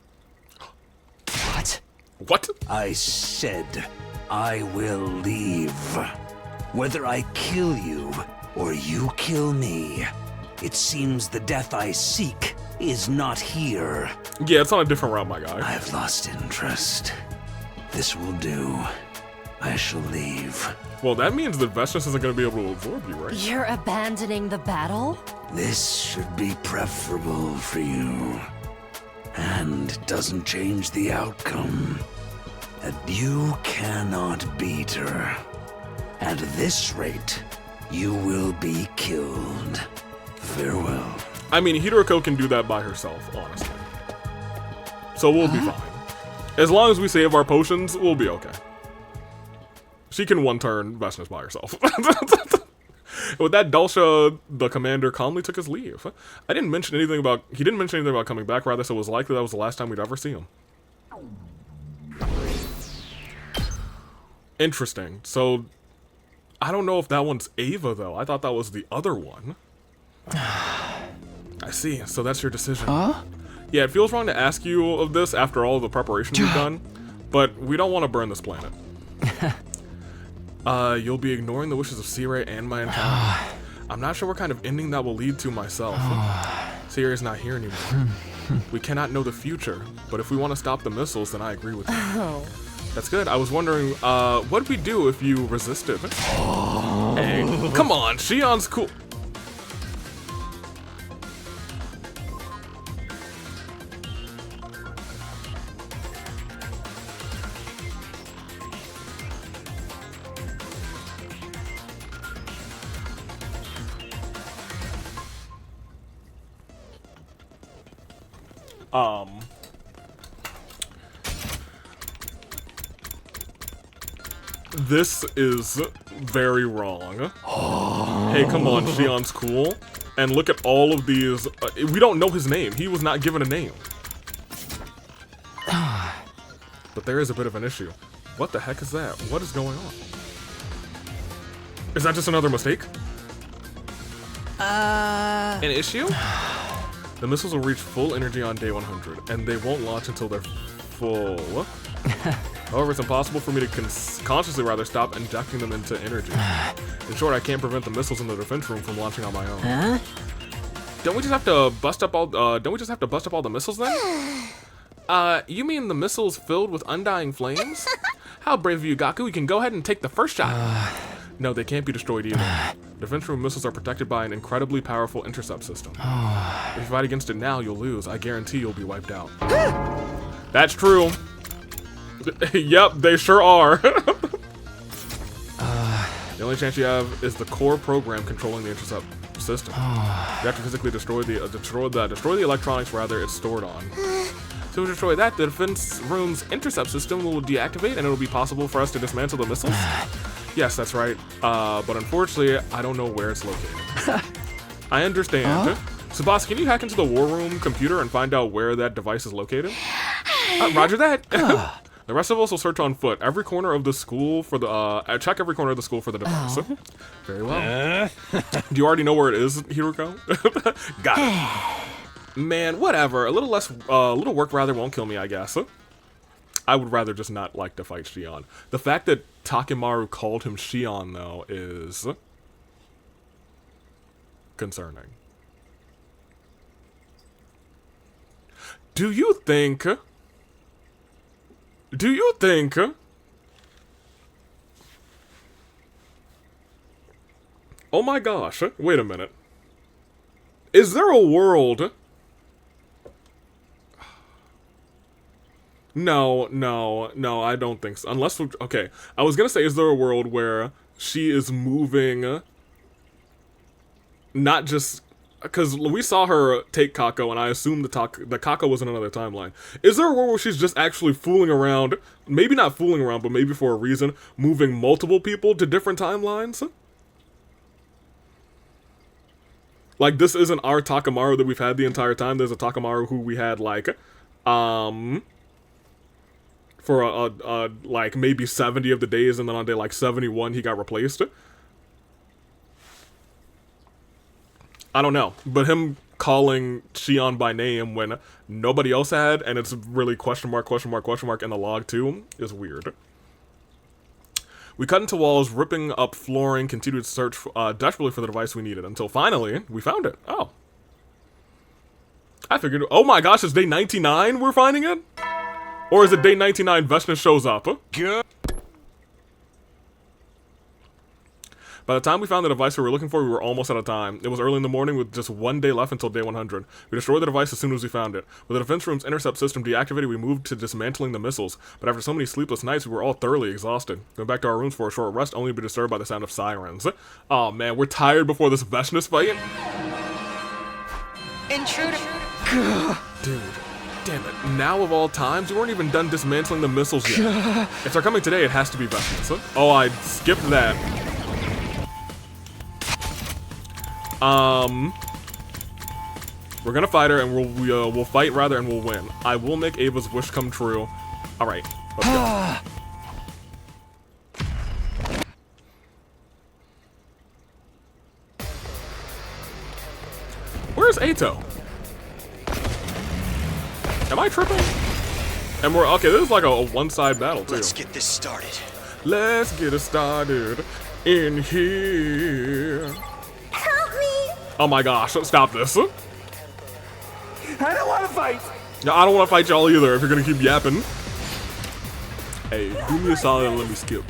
What? What? I said I will leave. Whether I kill you or you kill me, it seems the death I seek is not here. Yeah, it's on a different route, my guy. I've lost interest. This will do. I shall leave. Well, that means that Vestus isn't going to be able to absorb you, right? You're abandoning the battle? This should be preferable for you. And it doesn't change the outcome. That you cannot beat her. At this rate, you will be killed. Farewell. I mean, Hiroko can do that by herself, honestly. So we'll be fine. As long as we save our potions, we'll be okay. She can one-turn Vestus by herself. With that, Dulcia, the commander, calmly took his leave. He didn't mention anything about coming back, rather, so it was likely that was the last time we'd ever see him. Interesting. So, I don't know if that one's Ava, though. I thought that was the other one. I see. So that's your decision. Huh? Yeah, it feels wrong to ask you of this after all the preparation we've done, but we don't want to burn this planet. You'll be ignoring the wishes of Seirei and my encounter. I'm not sure what kind of ending that will lead to myself. Seirei's not here anymore. We cannot know the future, but if we want to stop the missiles, then I agree with you. That's good. I was wondering, what'd we do if you resisted? Hey, come on, Shion's cool. This is very wrong. Hey, come on, Shion's cool. And look at all of these. We don't know his name. He was not given a name. But there is a bit of an issue. What the heck is that? What is going on? Is that just another mistake? An issue? The missiles will reach full energy on day 100, and they won't launch until they're full. However, it's impossible for me to consciously stop injecting them into energy. In short, I can't prevent the missiles in the defense room from launching on my own. Huh? Don't we just have to bust up all? Don't we just have to bust up all the missiles then? You mean the missiles filled with undying flames? How brave of you, Gaku! You can go ahead and take the first shot. No, they can't be destroyed either. Defense room missiles are protected by an incredibly powerful intercept system. If you fight against it now, you'll lose. I guarantee you'll be wiped out. That's true. Yep, they sure are. The only chance you have is the core program controlling the intercept system. You have to physically destroy the electronics it's stored on. To destroy that, the defense room's intercept system will deactivate, and it'll be possible for us to dismantle the missiles. Yes, that's right. But unfortunately, I don't know where it's located. I understand. Tsubasa, can you hack into the war room computer and find out where that device is located? Roger that. The rest of us will search on foot every corner of the school for the check every corner of the school for the device. Very well. Do you already know where it is, Hiroko? Got it. Man, whatever. A little work rather won't kill me, I guess. I would rather just not like to fight Shion. The fact that Takemaru called him Shion, though, is concerning. Do you think... Oh my gosh, wait a minute. Is there a world... No, I don't think so. Unless, okay, I was gonna say, is there a world where she is moving, not just, because we saw her take Kako, and I assumed the Kako was in another timeline. Is there a world where she's just actually fooling around, maybe not fooling around, but maybe for a reason, moving multiple people to different timelines? Like, this isn't our Takamaru that we've had the entire time. There's a Takamaru who we had, like, for like maybe 70 of the days, and then on day like 71 he got replaced. I don't know, but him calling Shion by name when nobody else had, and it's really question mark in the log too, is weird. We cut into walls, ripping up flooring, continued to search desperately for the device we needed, until finally we found it. Oh. I figured, oh my gosh, it's day 99 we're finding it? Or is it day 99 Veshna shows up? Good. By the time we found the device we were looking for, we were almost out of time. It was early in the morning with just 1 day left until day 100. We destroyed the device as soon as we found it. With the defense room's intercept system deactivated, we moved to dismantling the missiles. But after so many sleepless nights, we were all thoroughly exhausted. Went back to our rooms for a short rest, only to be disturbed by the sound of sirens. Oh man, we're tired before this Veshna fight. Intruder. Dude, damn it. Now of all times, we weren't even done dismantling the missiles yet. If they're coming today, it has to be Veshna. Oh, I skipped that. We're gonna fight her, and we'll fight rather, and we'll win. I will make Ava's wish come true. All right, let's go. Where's Ato? Am I tripping? And we're okay. This is like a one-side battle too. Let's get this started. Let's get it started in here. Help me! Oh my gosh, stop this. I don't want to fight. No, I don't want to fight y'all either if you're gonna keep yapping. Hey, do me a solid and let me skip.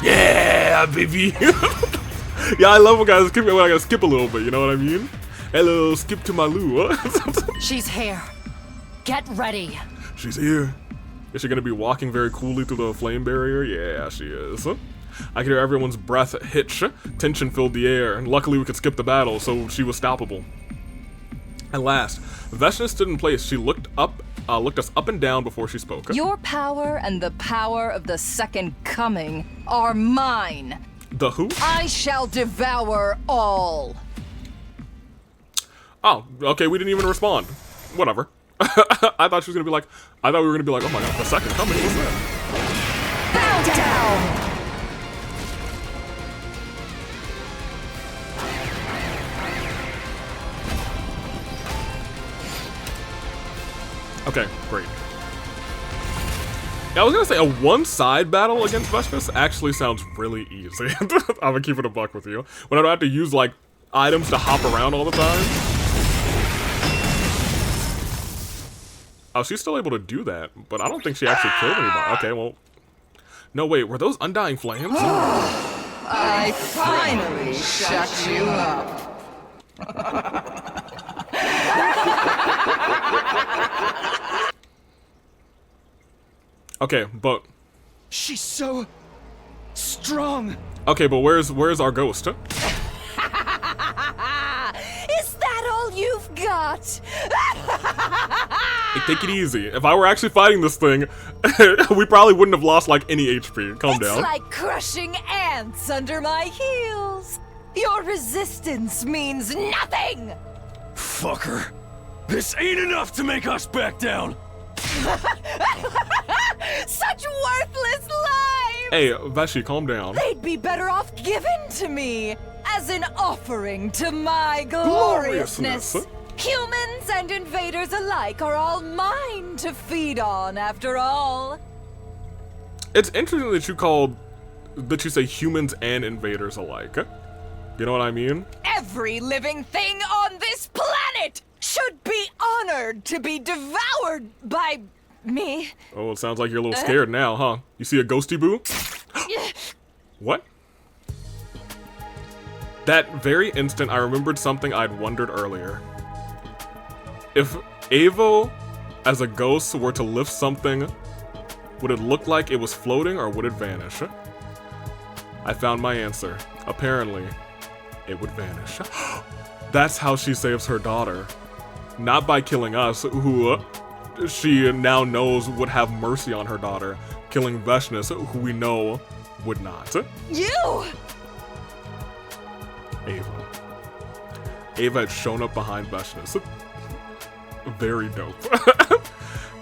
Yeah, baby. Yeah, I love when guys skip when I gotta skip a little bit, you know what I mean? Hello, skip to my loo. She's here. Get ready. She's here. Is she gonna be walking very coolly through the flame barrier? Yeah, she is. I could hear everyone's breath hitch. Tension filled the air, and luckily we could skip the battle, so she was stoppable. At last, Veshna stood in place. She looked us up and down before she spoke. Your power and the power of the Second Coming are mine. The who? I shall devour all. Oh, okay, we didn't even respond. Whatever. I thought she was gonna be like, I thought we were gonna be like, oh my god, the Second Coming, what's that? Bow down! Okay, great. Yeah, I was gonna say, a one-side battle against Veshna actually sounds really easy. I'm gonna keep it a buck with you. When I don't have to use, like, items to hop around all the time. Oh, she's still able to do that, but I don't think she actually killed anybody. Okay, well... No, wait, were those Undying Flames? I finally shut you up. Okay, but... She's so strong. Okay, but where's our ghost? Is that all you've got? Hey, take it easy. If I were actually fighting this thing, we probably wouldn't have lost, like, any HP. Calm down. It's like crushing ants under my heels. Your resistance means nothing. Fucker. This ain't enough to make us back down. Such worthless lives! Hey, Veshi, calm down. They'd be better off given to me as an offering to my gloriousness. Humans and invaders alike are all mine to feed on, after all. It's interesting that you say humans and invaders alike. You know what I mean? Every living thing on this planet should be honored to be devoured by me. Oh, it sounds like you're a little scared now, huh? You see a ghosty boo? What? That very instant, I remembered something I'd wondered earlier. If Avo, as a ghost, were to lift something, would it look like it was floating or would it vanish? I found my answer. Apparently, it would vanish. That's how she saves her daughter. Not by killing us, who she now knows would have mercy on her daughter. Killing Veshna, who we know would not. You! Ava. Ava had shown up behind Veshnis. Very dope.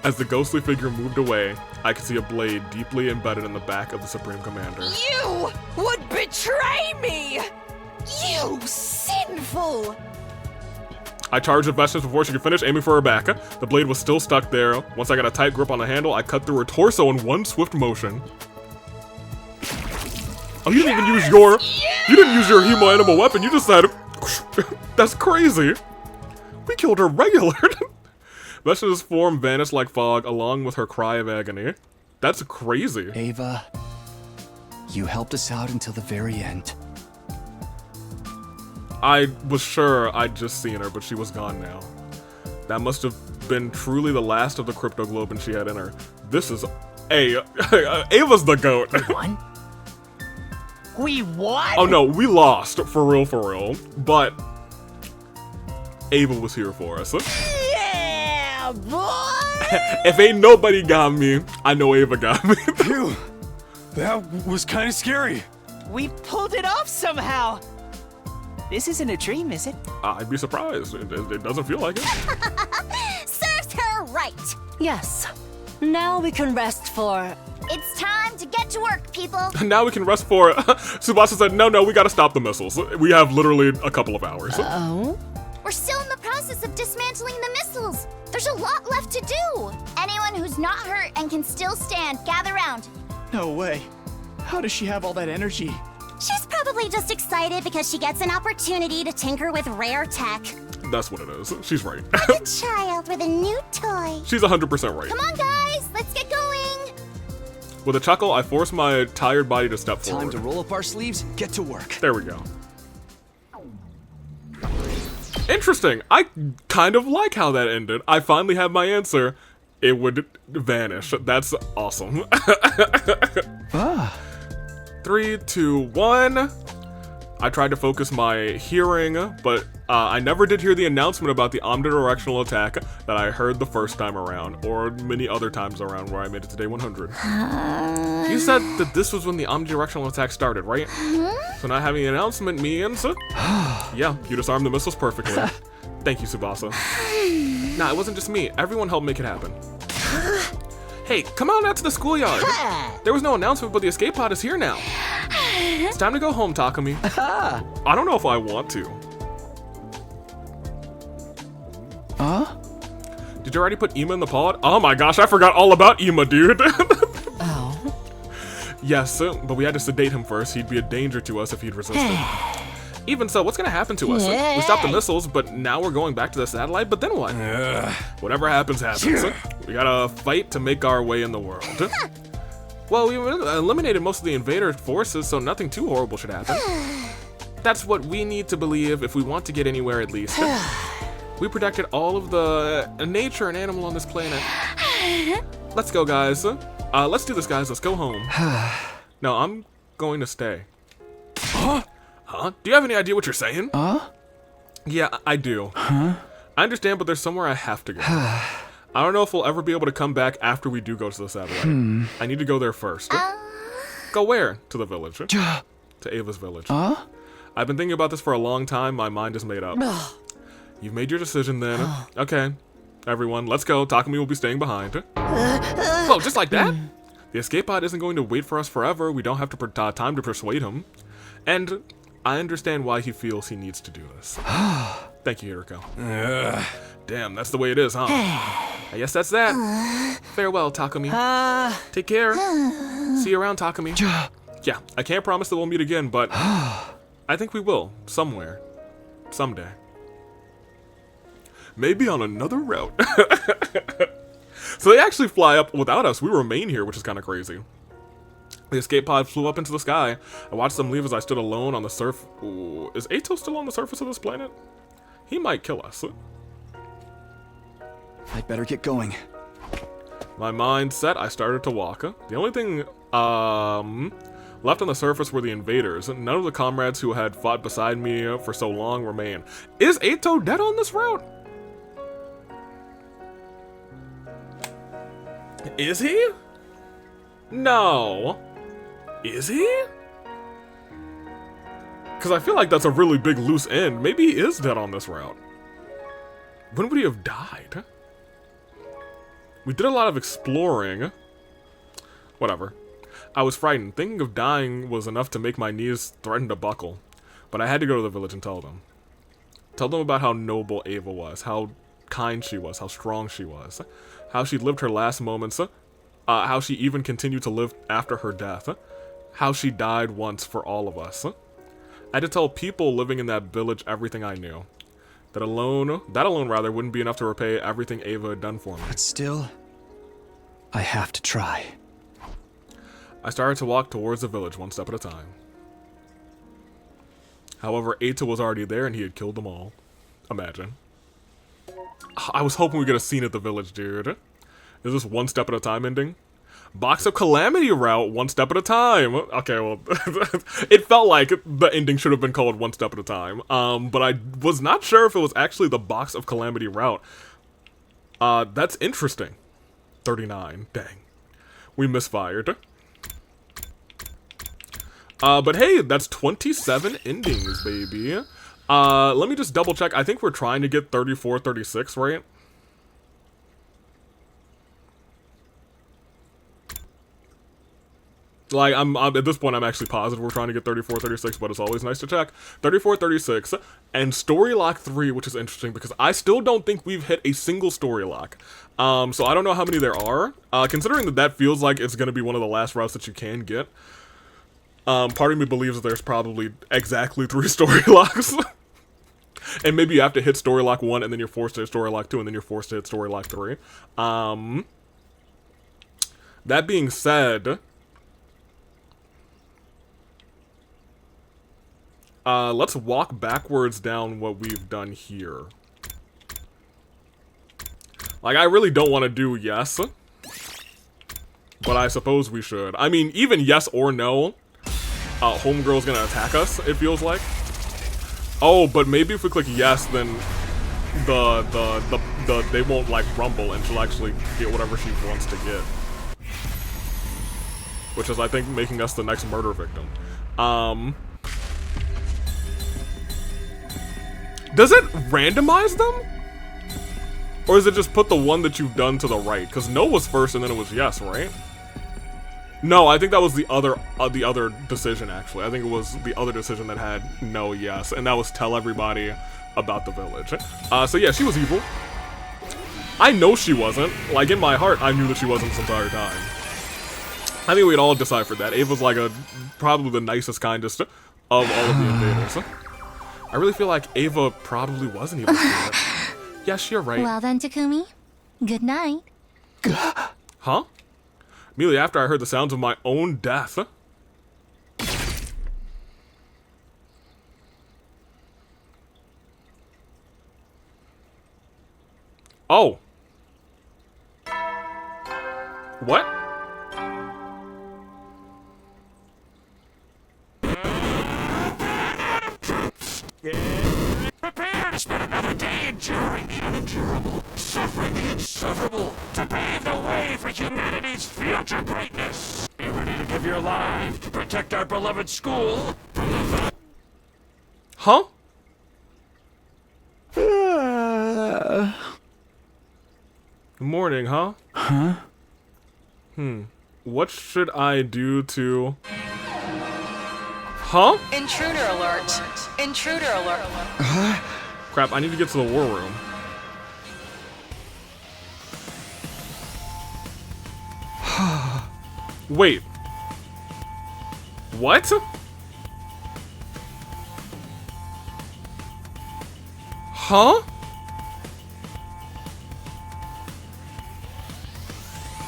As the ghostly figure moved away, I could see a blade deeply embedded in the back of the Supreme Commander. You would betray me! You sinful! I charged at Veshnis before she could finish, aiming for her back. The blade was still stuck there. Once I got a tight grip on the handle, I cut through her torso in one swift motion. Oh, you didn't even use your... You didn't use your hemo-animal weapon, you just said... That's crazy. We killed her regular. Veshnis' form vanished like fog, along with her cry of agony. That's crazy. Ava, you helped us out until the very end. I was sure I'd just seen her, but she was gone now. That must have been truly the last of the cryptoglobin she had in her. This is... Hey, Ava's the GOAT. We what? Oh no, we lost, for real. But Ava was here for us. Yeah, boy! If ain't nobody got me, I know Ava got me. Phew, that was kind of scary. We pulled it off somehow. This isn't a dream, is it? I'd be surprised. It doesn't feel like it. Serves her right. Yes. Now we can rest for... It's time to get to work, people. Now we can rest for... Tsubasa said, no, we gotta stop the missiles. We have literally a couple of hours. Oh? We're still in the process of dismantling the missiles. There's a lot left to do. Anyone who's not hurt and can still stand, gather round. No way. How does she have all that energy? She's probably just excited because she gets an opportunity to tinker with rare tech. That's what it is. She's right. Like a child with a new toy. She's 100% right. Come on, guys, let's get going. With a chuckle, I forced my tired body to step forward. Time to roll up our sleeves, get to work. There we go. Interesting. I kind of like how that ended. I finally have my answer. It would vanish. That's awesome. 3, 2, 1. I tried to focus my hearing, but I never did hear the announcement about the omnidirectional attack that I heard the first time around, or many other times around where I made it to day 100. You said that this was when the omnidirectional attack started, right? So not having an announcement means... yeah, you disarmed the missiles perfectly. Thank you, Tsubasa. Nah, it wasn't just me. Everyone helped make it happen. Hey, come on out to the schoolyard. There was no announcement, but the escape pod is here now. It's time to go home, Takumi. I don't know if I want to. Huh? Did you already put Ima in the pod? Oh my gosh, I forgot all about Ima, dude. Oh? Yes, but we had to sedate him first. He'd be a danger to us if he'd resisted. Even so, what's gonna happen to us? We stopped the missiles, but now we're going back to the satellite, but then what? Whatever happens, happens. We gotta fight to make our way in the world. Well, we eliminated most of the invader forces, so nothing too horrible should happen. That's what we need to believe if we want to get anywhere, at least. We protected all of the nature and animal on this planet. Let's go, guys. Let's do this, guys. Let's go home. No, I'm going to stay. Huh? Do you have any idea what you're saying? Yeah, I do. I understand, but there's somewhere I have to go. I don't know if we'll ever be able to come back after we do go to the satellite. I need to go there first. Go where? To the village. To Ava's village. I've been thinking about this for a long time. My mind is made up. You've made your decision then. Okay. Everyone, let's go. Takumi will be staying behind. Whoa, just like that? The escape pod isn't going to wait for us forever. We don't have to time to persuade him. And I understand why he feels he needs to do this. Thank you, Hiriko. Damn, that's the way it is, huh? I guess that's that. Farewell, Takumi. Take care. See you around, Takumi. Yeah, I can't promise that we'll meet again, but I think we will, somewhere, someday. Maybe on another route. So they actually fly up without us. We remain here, which is kind of crazy. The escape pod flew up into the sky. I watched them leave as I stood alone on the surf. Ooh, is Eito still on the surface of this planet? He might kill us. I'd better get going. My mind set, I started to walk. The only thing left on the surface were the invaders. None of the comrades who had fought beside me for so long remain. Is Eito dead on this route? Is he? No. Is he? Because I feel like that's a really big loose end. Maybe he is dead on this route. When would he have died? We did a lot of exploring. Whatever. I was frightened. Thinking of dying was enough to make my knees threaten to buckle. But I had to go to the village and tell them. Tell them about how noble Ava was, how kind she was, how strong she was, how she lived her last moments, how she even continued to live after her death, how she died once for all of us. I had to tell people living in that village everything I knew. That alone wouldn't be enough to repay everything Ava had done for me. But still, I have to try. I started to walk towards the village one step at a time. However, Eita was already there and he had killed them all. Imagine. I was hoping we'd get a scene at the village, dude. Is this one step at a time ending? Box of Calamity route, one step at a time. Okay, well, it felt like the ending should have been called one step at a time. But I was not sure if it was actually the Box of Calamity route. That's interesting. 39, dang. We misfired. But hey, that's 27 endings, baby. Let me just double check. I think we're trying to get 34, 36, right? Like, I'm at this point, I'm actually positive we're trying to get 34, 36, but it's always nice to check. 34, 36, and Story Lock 3, which is interesting because I still don't think we've hit a single Story Lock. So I don't know how many there are. Considering that feels like it's going to be one of the last routes that you can get. Part of me believes that there's probably exactly 3 Story Locks. And maybe you have to hit Story Lock 1, and then you're forced to hit Story Lock 2, and then you're forced to hit Story Lock 3. That being said... let's walk backwards down what we've done here. Like, I really don't want to do yes. But I suppose we should. I mean, even yes or no, Homegirl's gonna attack us, it feels like. Oh, but maybe if we click yes, then they won't, like, rumble, and she'll actually get whatever she wants to get. Which is, I think, making us the next murder victim. Does it randomize them? Or is it just put the one that you've done to the right? Because no was first and then it was yes, right? No, I think that was the other decision, actually. I think it was the other decision that had no, yes. And that was tell everybody about the village. So yeah, she was evil. I know she wasn't. Like, in my heart, I knew that she wasn't this entire time. I think we'd all deciphered that. Ava's like probably the nicest, kindest of all of the invaders. I really feel like Ava probably wasn't even spirit. Yes, you're right. Well then, Takumi. Good night. Huh? Immediately after I heard the sounds of my own death. Oh. What? Prepare to spend another day enduring the unendurable, suffering the insufferable, to pave the way for humanity's future greatness. Be ready to give your life to protect our beloved school. Huh? Good morning, huh? Huh? What should I do to... Huh? Intruder alert. Intruder alert. Crap, I need to get to the war room. Wait. What? Huh?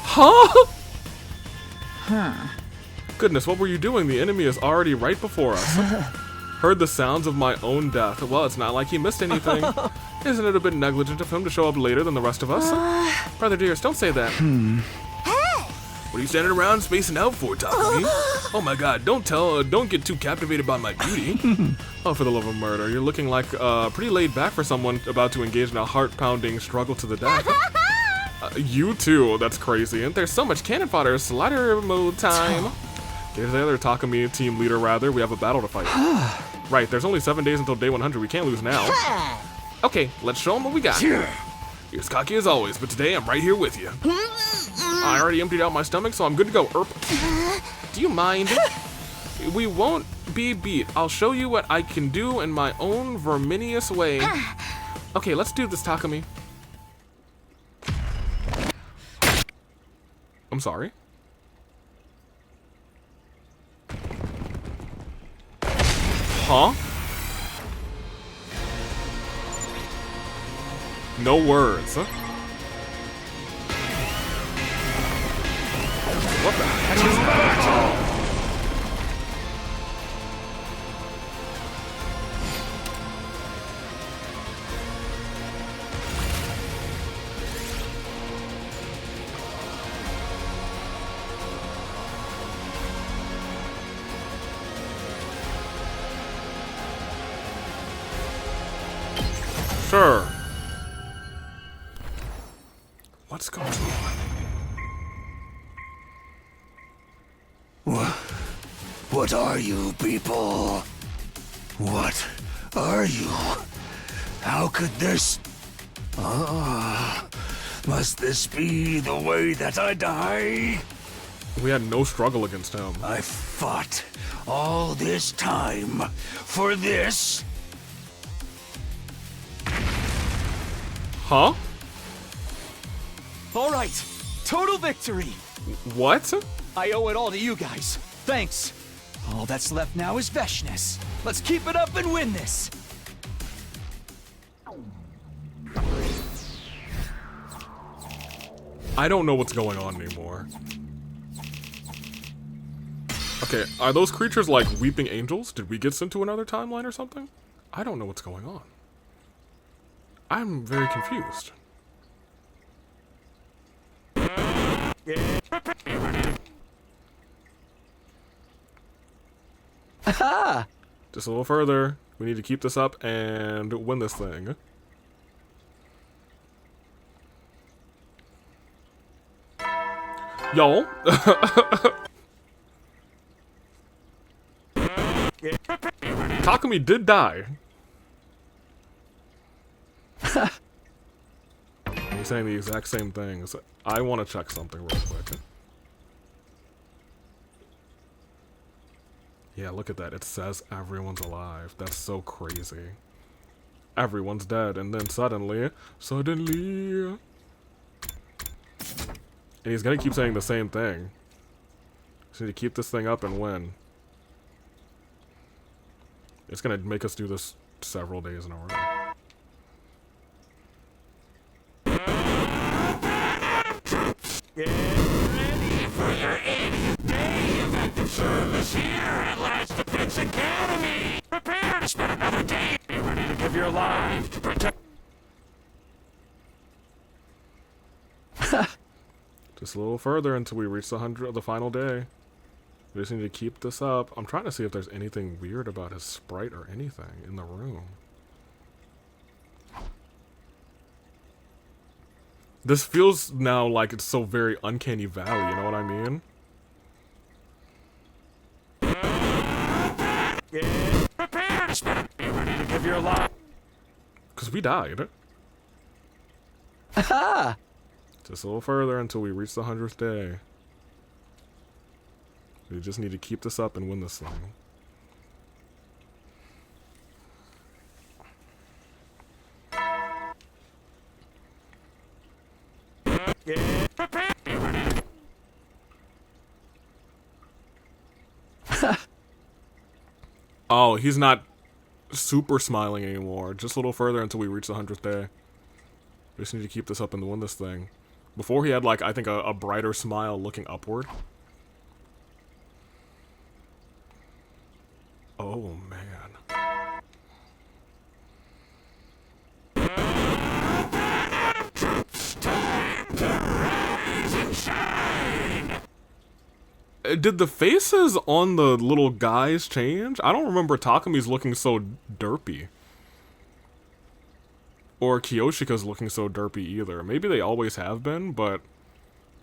Huh? Goodness, what were you doing? The enemy is already right before us. Heard the sounds of my own death. Well, it's not like he missed anything. Isn't it a bit negligent of him to show up later than the rest of us? Brother Dearest, don't say that. What are you standing around spacing out for, Takumi? Oh my god, don't get too captivated by my beauty. Oh, for the love of murder, you're looking like pretty laid back for someone about to engage in a heart-pounding struggle to the death. You too, that's crazy. And there's so much cannon fodder. Slider mode time. Here's the other Takumi team leader, rather. We have a battle to fight. Right, there's only 7 days until day 100. We can't lose now. Okay, let's show them what we got. You're as cocky as always, but today I'm right here with you. I already emptied out my stomach, so I'm good to go. Do you mind? We won't be beat. I'll show you what I can do in my own verminious way. Okay, let's do this, Takumi. I'm sorry. Huh? No words. What the heck is that? Sure. What's going on? What are you people? What are you? How could this... must this be the way that I die? We had no struggle against him. I fought all this time for this? Huh? All right, total victory. What? I owe it all to you guys. Thanks. All that's left now is Veshness. Let's keep it up and win this. I don't know what's going on anymore. Okay, are those creatures like weeping angels? Did we get sent to another timeline or something? I don't know what's going on. I'm very confused. Aha! Just a little further. We need to keep this up and win this thing. Y'all. Takumi did die. He's saying the exact same things. I want to check something real quick. Yeah, look at that. It says everyone's alive. That's so crazy. Everyone's dead, and then suddenly... And he's gonna keep saying the same thing. Just need to keep this thing up and win. It's gonna make us do this several days in a row. Get ready for your 80th day of active service here at Last Defense Academy. Prepare to spend another day. Be ready to give your life to protect. Just a little further until we reach the final day. We just need to keep this up. I'm trying to see if there's anything weird about his sprite or anything in the room. This feels now like it's so very Uncanny Valley, you know what I mean? Prepare to spend. Be ready to give your life. Because we died. Aha! Just a little further until we reach the 100th day. We just need to keep this up and win this thing. Oh, he's not super smiling anymore. Just a little further until we reach the 100th day. We just need to keep this up and win this thing. Before he had, like, I think a brighter smile looking upward. Oh, man. Did the faces on the little guys change? I don't remember Takumi's looking so derpy. Or Kiyoshika's looking so derpy either. Maybe they always have been, but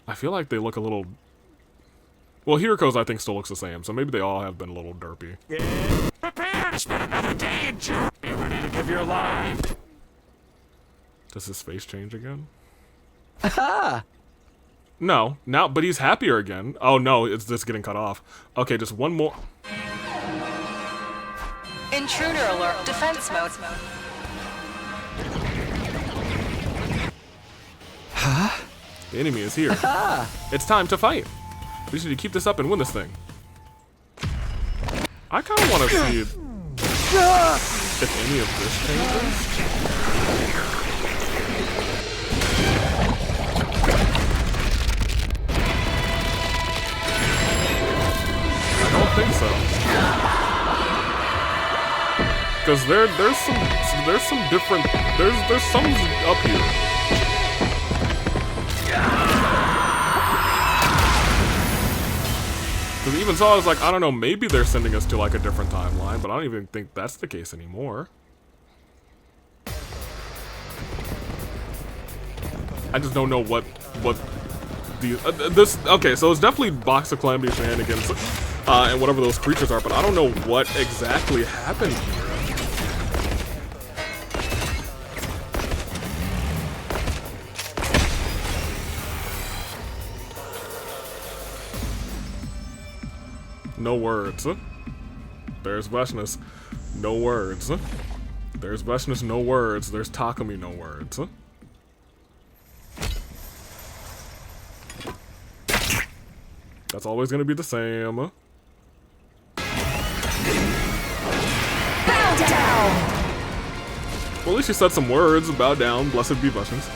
I feel like they look a little... Well, Hiruko's I think still looks the same, so maybe they all have been a little derpy. Prepare to spend another of danger. Be ready to give your life. Does his face change again? Aha! No, now, but he's happier again. Oh no, it's just getting cut off. Okay, just one more. Intruder alert. Defense mode. Huh? The enemy is here. It's time to fight. We just need to keep this up and win this thing. I kind of want to see if any of this changes. I don't think so. Because there's some different there's some up here. Because even so, I was like, I don't know, maybe they're sending us to like a different timeline, but I don't even think that's the case anymore. I just don't know what the this. Okay, so it's definitely Box of Calamity shenanigans and whatever those creatures are, but I don't know what exactly happened here. No words. There's Veshness. No words. There's Veshness. No words. There's Takumi. No words. That's always gonna be the same. Bow down! Well, at least you said some words. Bow down. Blessed be Veshness.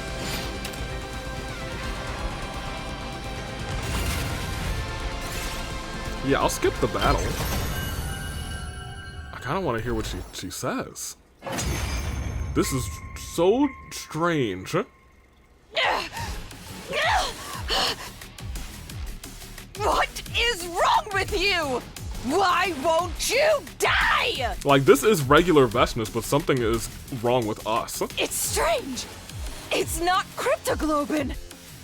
Yeah, I'll skip the battle. I kind of want to hear what she says. This is so strange. What is wrong with you? Why won't you die? Like, this is regular Veshness, but something is wrong with us. It's strange. It's not cryptoglobin.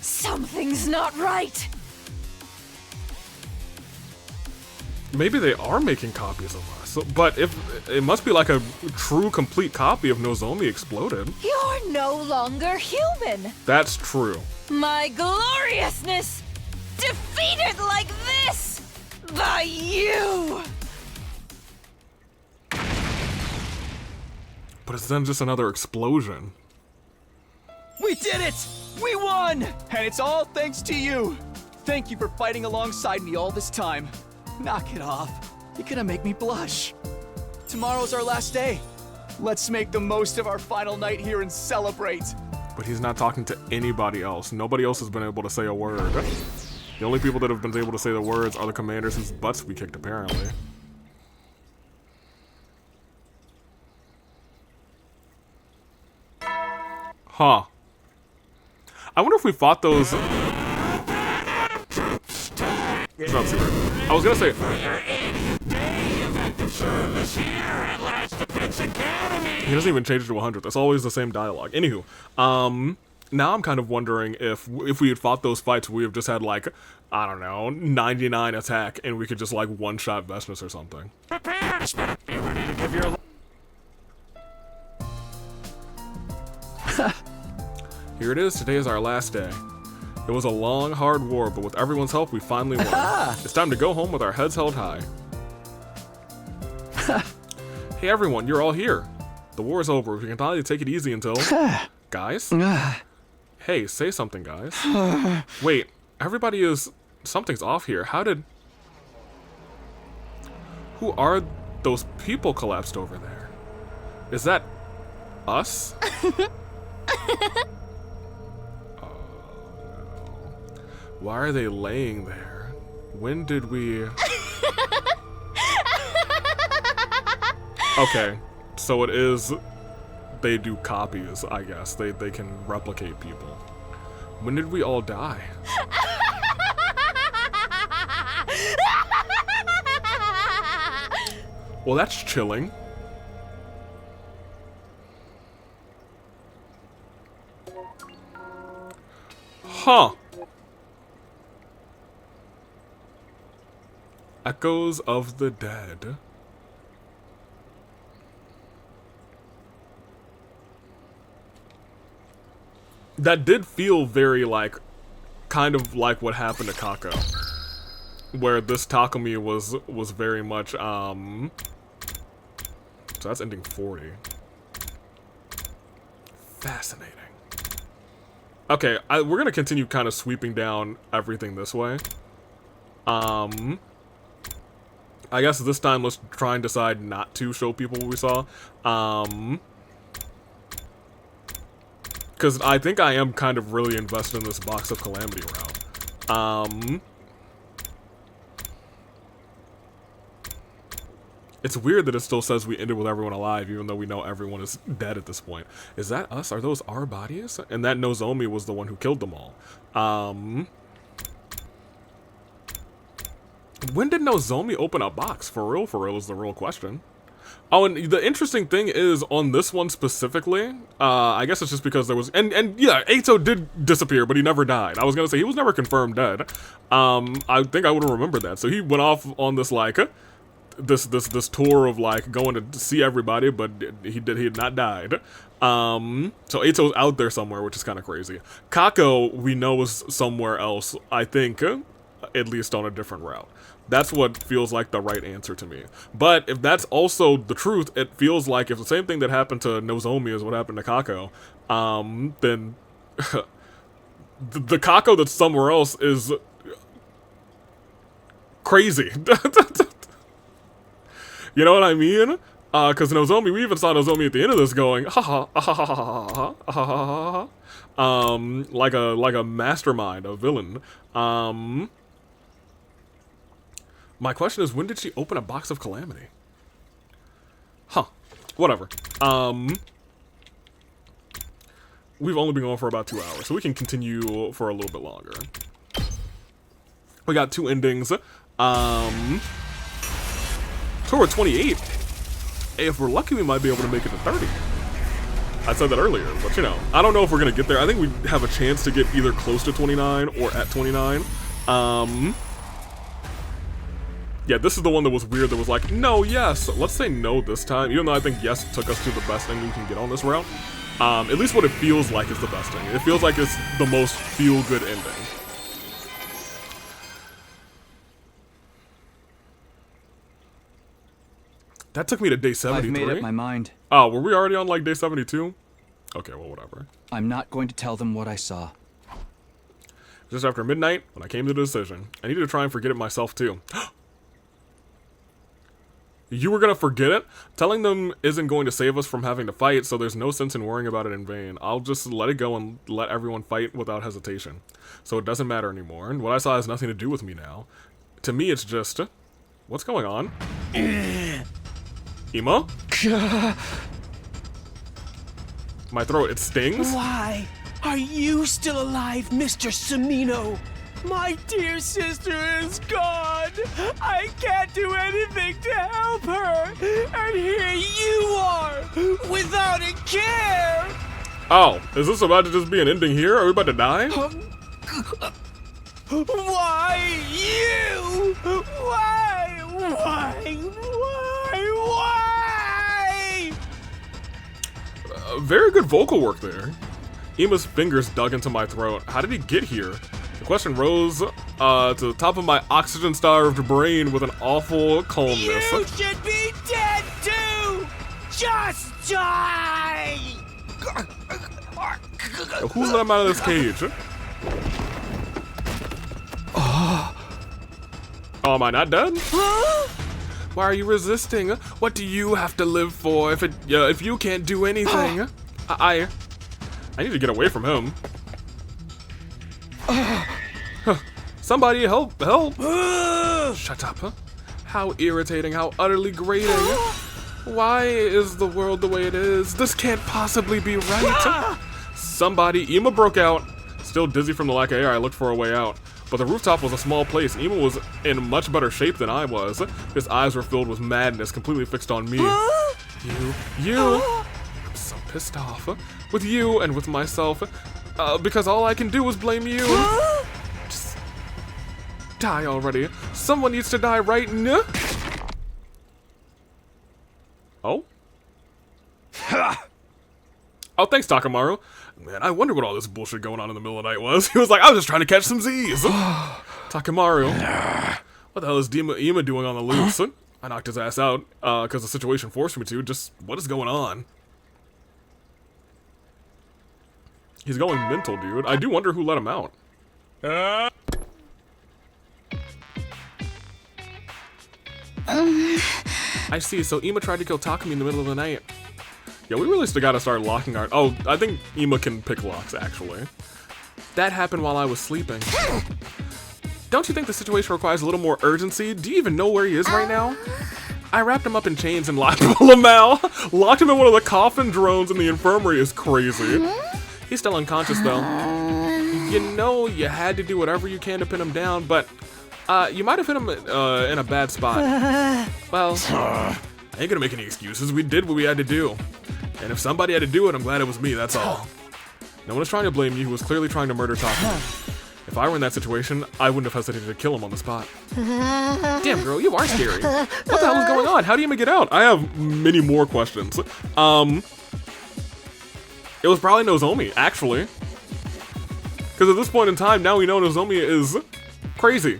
Something's not right. Maybe they are making copies of us, but if it must be like a true, complete copy of Nozomi Exploded. You're no longer human. That's true. My gloriousness defeated like this by you. But it's then just another explosion. We did it! We won! And it's all thanks to you. Thank you for fighting alongside me all this time. Knock it off. You're gonna make me blush. Tomorrow's our last day. Let's make the most of our final night here and celebrate. But he's not talking to anybody else. Nobody else has been able to say a word. The only people that have been able to say the words are the commanders whose butts we kicked, apparently. Huh. I wonder if we fought those... It's not secret. I was gonna say... He doesn't even change it to 100. That's always the same dialogue. Anywho, now I'm kind of wondering if we had fought those fights, we have just had like, I don't know, 99 attack, and we could just like one-shot Veshness or something. Here it is. Today is our last day. It was a long, hard war, but with everyone's help, we finally won. It's time to go home with our heads held high. Hey everyone, you're all here. The war is over. We can finally take it easy until... Guys? Hey, say something, guys. Wait, everybody is... Something's off here. How did... Who are those people collapsed over there? Is that... us? Why are they laying there? When did we... Okay, so it is... They do copies, I guess. They can replicate people. When did we all die? Well, that's chilling. Huh. Echoes of the Dead. that did feel very like, kind of like what happened to Kako, where this Takumi was very much so that's ending 40. Fascinating. Okay, we're gonna continue kind of sweeping down everything this way. I guess this time let's try and decide not to show people what we saw. Because I think I am kind of really invested in this Box of Calamity route. It's weird that it still says we ended with everyone alive, even though we know everyone is dead at this point. Is that us? Are those our bodies? And that Nozomi was the one who killed them all. When did Nozomi open a box? For real is the real question. Oh, and the interesting thing is, on this one specifically, I guess it's just because there was, and yeah, Eito did disappear, but he never died. I was gonna say, he was never confirmed dead. I think I would have remembered that. So he went off on this, like, this tour of, like, going to see everybody, but he had not died. So Eito's out there somewhere, which is kind of crazy. Kako, we know, is somewhere else, I think, at least on a different route. That's what feels like the right answer to me. But if that's also the truth, it feels like if the same thing that happened to Nozomi is what happened to Kako, then the Kako that's somewhere else is crazy. You know what I mean? Because Nozomi, we even saw Nozomi at the end of this going, ha ha ha ha ha ha ha ha ha, like a mastermind, a villain. My question is, when did she open a Box of Calamity? Huh. Whatever. We've only been going for about 2 hours, so we can continue for a little bit longer. We got 2 endings. So we're at 28. Hey, if we're lucky, we might be able to make it to 30. I said that earlier, but you know, I don't know if we're gonna get there. I think we have a chance to get either close to 29 or at 29. Yeah, this is the one that was weird, that was like, no, yes. Let's say no this time, even though I think yes took us to the best ending we can get on this route. At least what it feels like is the best ending. It feels like it's the most feel-good ending. That took me to day 73. I've made up my mind. Oh, were we already on, like, day 72? Okay, well, whatever. I'm not going to tell them what I saw. Just after midnight, when I came to the decision, I needed to try and forget it myself, too. You were gonna forget it? Telling them isn't going to save us from having to fight, so there's no sense in worrying about it in vain. I'll just let it go and let everyone fight without hesitation. So it doesn't matter anymore, and what I saw has nothing to do with me now. To me, it's just... What's going on? Ima? My throat, it stings? Why are you still alive, Mr. Samino? My dear sister is gone. I can't do anything to help her. And here you are, without a care. Oh, is this about to just be an ending here? Are we about to die? Why you? Why? Very good vocal work there. Ima's fingers dug into my throat. How did he get here? The question rose to the top of my oxygen-starved brain with an awful calmness. You should be dead too! Just die! Who's let him out of this cage? Oh, am I not dead? Huh? Why are you resisting? What do you have to live for if you can't do anything? I need to get away from him. Somebody help! Shut up. How irritating, how utterly grating. Why is the world the way it is? This can't possibly be right. Somebody, Ima broke out. Still dizzy from the lack of air, I looked for a way out. But the rooftop was a small place. Ima was in much better shape than I was. His eyes were filled with madness, completely fixed on me. You. I'm so pissed off. With you and with myself. Because all I can do is blame you. Just die already. Someone needs to die right now. Oh? Oh, thanks, Takamaru. Man, I wonder what all this bullshit going on in the middle of the night was. He was like, I was just trying to catch some Z's. Takamaru. What the hell is Ima doing on the loose? I knocked his ass out because the situation forced me to. Just, what is going on? He's going mental, dude. I do wonder who let him out. I see, so Ima tried to kill Takumi in the middle of the night. Yeah, we really still gotta start locking our... Oh, I think Ima can pick locks, actually. That happened while I was sleeping. Don't you think the situation requires a little more urgency? Do you even know where he is right now? I wrapped him up in chains and locked him out. Locked him in one of the coffin drones in the infirmary is crazy. He's still unconscious, though. You know you had to do whatever you can to pin him down, but you might have hit him in a bad spot. Well, I ain't gonna make any excuses. We did what we had to do. And if somebody had to do it, I'm glad it was me, that's all. No one is trying to blame you. He was clearly trying to murder Takumi. If I were in that situation, I wouldn't have hesitated to kill him on the spot. Damn, girl, you are scary. What the hell is going on? How do you make it out? I have many more questions. It was probably Nozomi, actually. Because at this point in time, now we know Nozomi is crazy.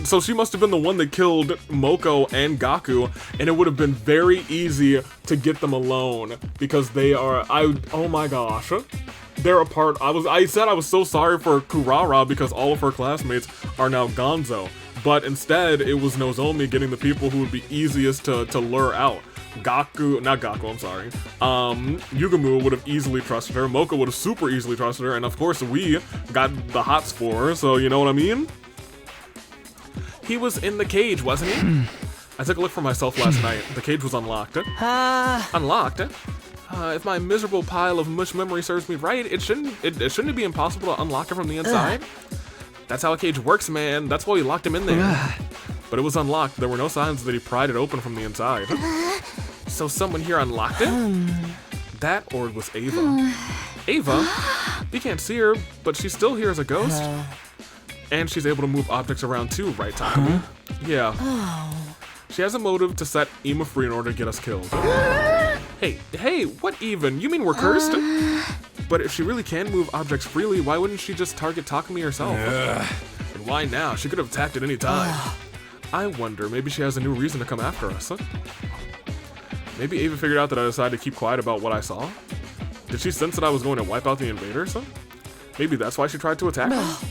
So she must have been the one that killed Moko and Gaku, and it would have been very easy to get them alone because they are, oh my gosh. They're a part. I said I was so sorry for Kurara because all of her classmates are now Gonzo, but instead it was Nozomi getting the people who would be easiest to lure out. Yugumu would have easily trusted her, Moko would have super easily trusted her, and of course we got the hots for her, so you know what I mean? He was in the cage, wasn't he? I took a look for myself last night. The cage was unlocked. Unlocked? If my miserable pile of mush memory serves me right, it shouldn't be impossible to unlock it from the inside. That's how a cage works, man. That's why we locked him in there. But it was unlocked. There were no signs that he pried it open from the inside. So someone here unlocked it? That, or it was Ava. Ava? You can't see her, but she's still here as a ghost. And she's able to move objects around too, right, Takumi? Yeah. She has a motive to set Ima free in order to get us killed. Hey, what even? You mean we're cursed? But if she really can move objects freely, why wouldn't she just target Takumi herself? And why now? She could have attacked at any time. I wonder, maybe she has a new reason to come after us. Maybe Ava figured out that I decided to keep quiet about what I saw? Did she sense that I was going to wipe out the invaders? Maybe that's why she tried to attack us?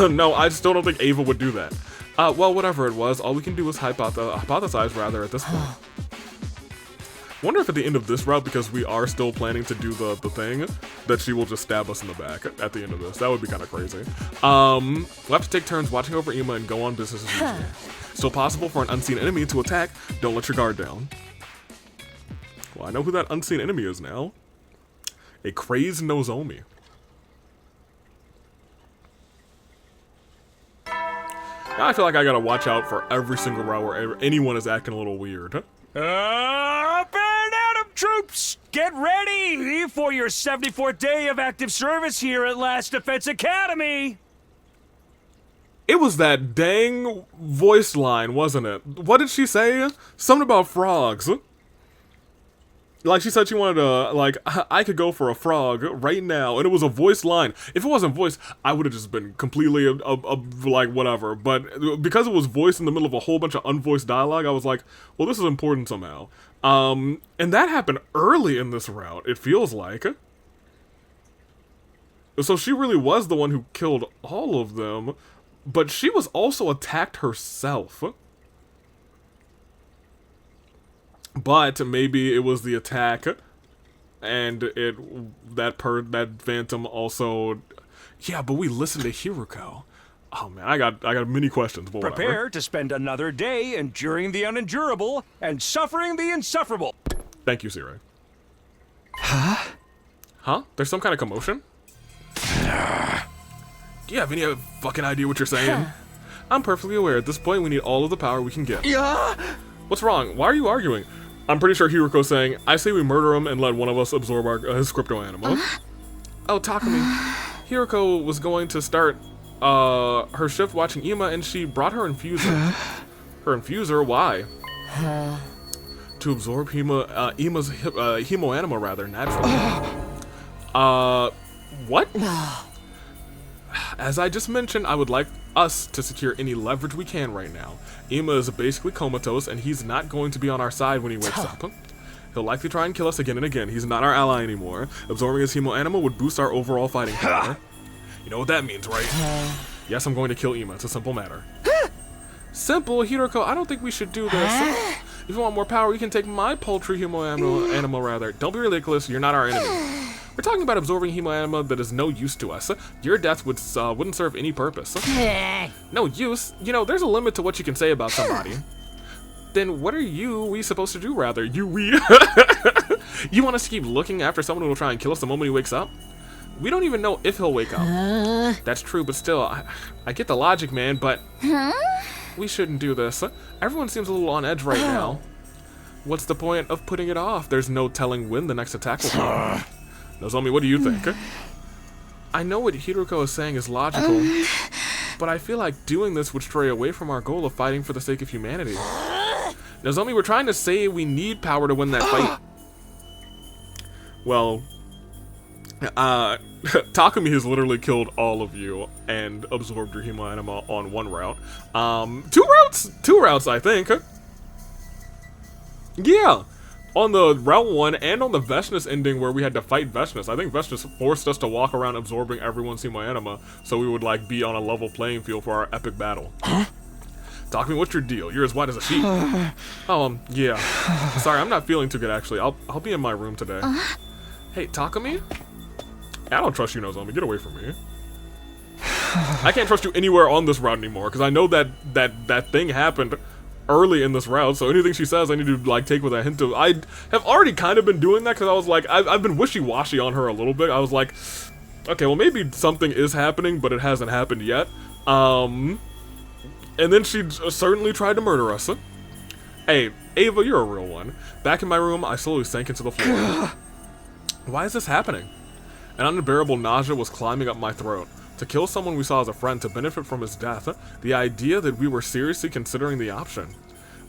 No, I still don't think Ava would do that. Well, whatever it was, all we can do is hypothesize rather at this point. Wonder if at the end of this route, because we are still planning to do the thing, that she will just stab us in the back at the end of this. That would be kind of crazy. We'll have to take turns watching over Ima and go on business as usual. Still possible for an unseen enemy to attack. Don't let your guard down. Well, I know who that unseen enemy is now. A crazed Nozomi. Now I feel like I gotta watch out for every single route where anyone is acting a little weird. Up and at 'em, troops! Get ready for your 74th day of active service here at Last Defense Academy! It was that dang voice line, wasn't it? What did she say? Something about frogs. Like, she said she wanted to, like, I could go for a frog right now, and it was a voice line. If it wasn't voice, I would have just been completely, like, whatever. But because it was voiced in the middle of a whole bunch of unvoiced dialogue, I was like, well, this is important somehow. And that happened early in this route, it feels like. So she really was the one who killed all of them, but she was also attacked herself. But maybe it was the attack, and that phantom also. Yeah, but we listened to Hiruko. Oh man, I got many questions. But Prepare whatever. to spend another day enduring the unendurable and suffering the insufferable. Thank you, Siri. Huh? There's some kind of commotion? Do you have any fucking idea what you're saying? I'm perfectly aware. At this point, we need all of the power we can get. What's wrong? Why are you arguing? I'm pretty sure Hiruko's saying, I say we murder him and let one of us absorb his crypto animal. Oh, Takumi. Hiruko was going to start her shift watching Ima, and she brought her infuser. Her infuser? Why? to absorb Ima's hemo anima rather naturally. What? As I just mentioned, I would like us to secure any leverage we can right now. Ima is basically comatose, and he's not going to be on our side when he wakes up. He'll likely try and kill us again and again. He's not our ally anymore. Absorbing his hemo anima would boost our overall fighting power. You know what that means, right? Yes, I'm going to kill Ima. It's a simple matter. Simple? Hiroko, I don't think we should do this. If you want more power, you can take my paltry hemo anima rather. Don't be ridiculous. You're not our enemy. We're talking about absorbing hemo anima that is no use to us. Your death wouldn't serve any purpose. No use? You know, there's a limit to what you can say about somebody. Then what are we supposed to do, rather? You want us to keep looking after someone who will try and kill us the moment he wakes up? We don't even know if he'll wake up. That's true, but still, I get the logic, man, but we shouldn't do this. Everyone seems a little on edge right now. What's the point of putting it off? There's no telling when the next attack will come. Nozomi, what do you think? I know what Hiroko is saying is logical, but I feel like doing this would stray away from our goal of fighting for the sake of humanity. Nozomi, we're trying to say we need power to win that fight. Well, Takumi has literally killed all of you and absorbed your hemo anima on one route. Two routes, I think. Yeah, on the route 1 and on the Veshness ending where we had to fight Veshness. I think Veshness forced us to walk around absorbing everyone's hemo anima so we would like be on a level playing field for our epic battle. Takumi, what's your deal? You're as white as a sheet. Yeah. Sorry, I'm not feeling too good actually. I'll be in my room today. Hey, Takumi? I don't trust you, Nozomi. Get away from me. I can't trust you anywhere on this route anymore because I know that thing happened early in this route, so anything she says I need to like take with a hint of. I have already kind of been doing that because I was like, I've been wishy-washy on her a little bit. I was like, okay, well maybe something is happening, but it hasn't happened yet. And then she certainly tried to murder us. Hey, Ava, you're a real one. Back in my room, I slowly sank into the floor. Why is this happening? An unbearable nausea was climbing up my throat. To kill someone we saw as a friend to benefit from his death, the idea that we were seriously considering the option.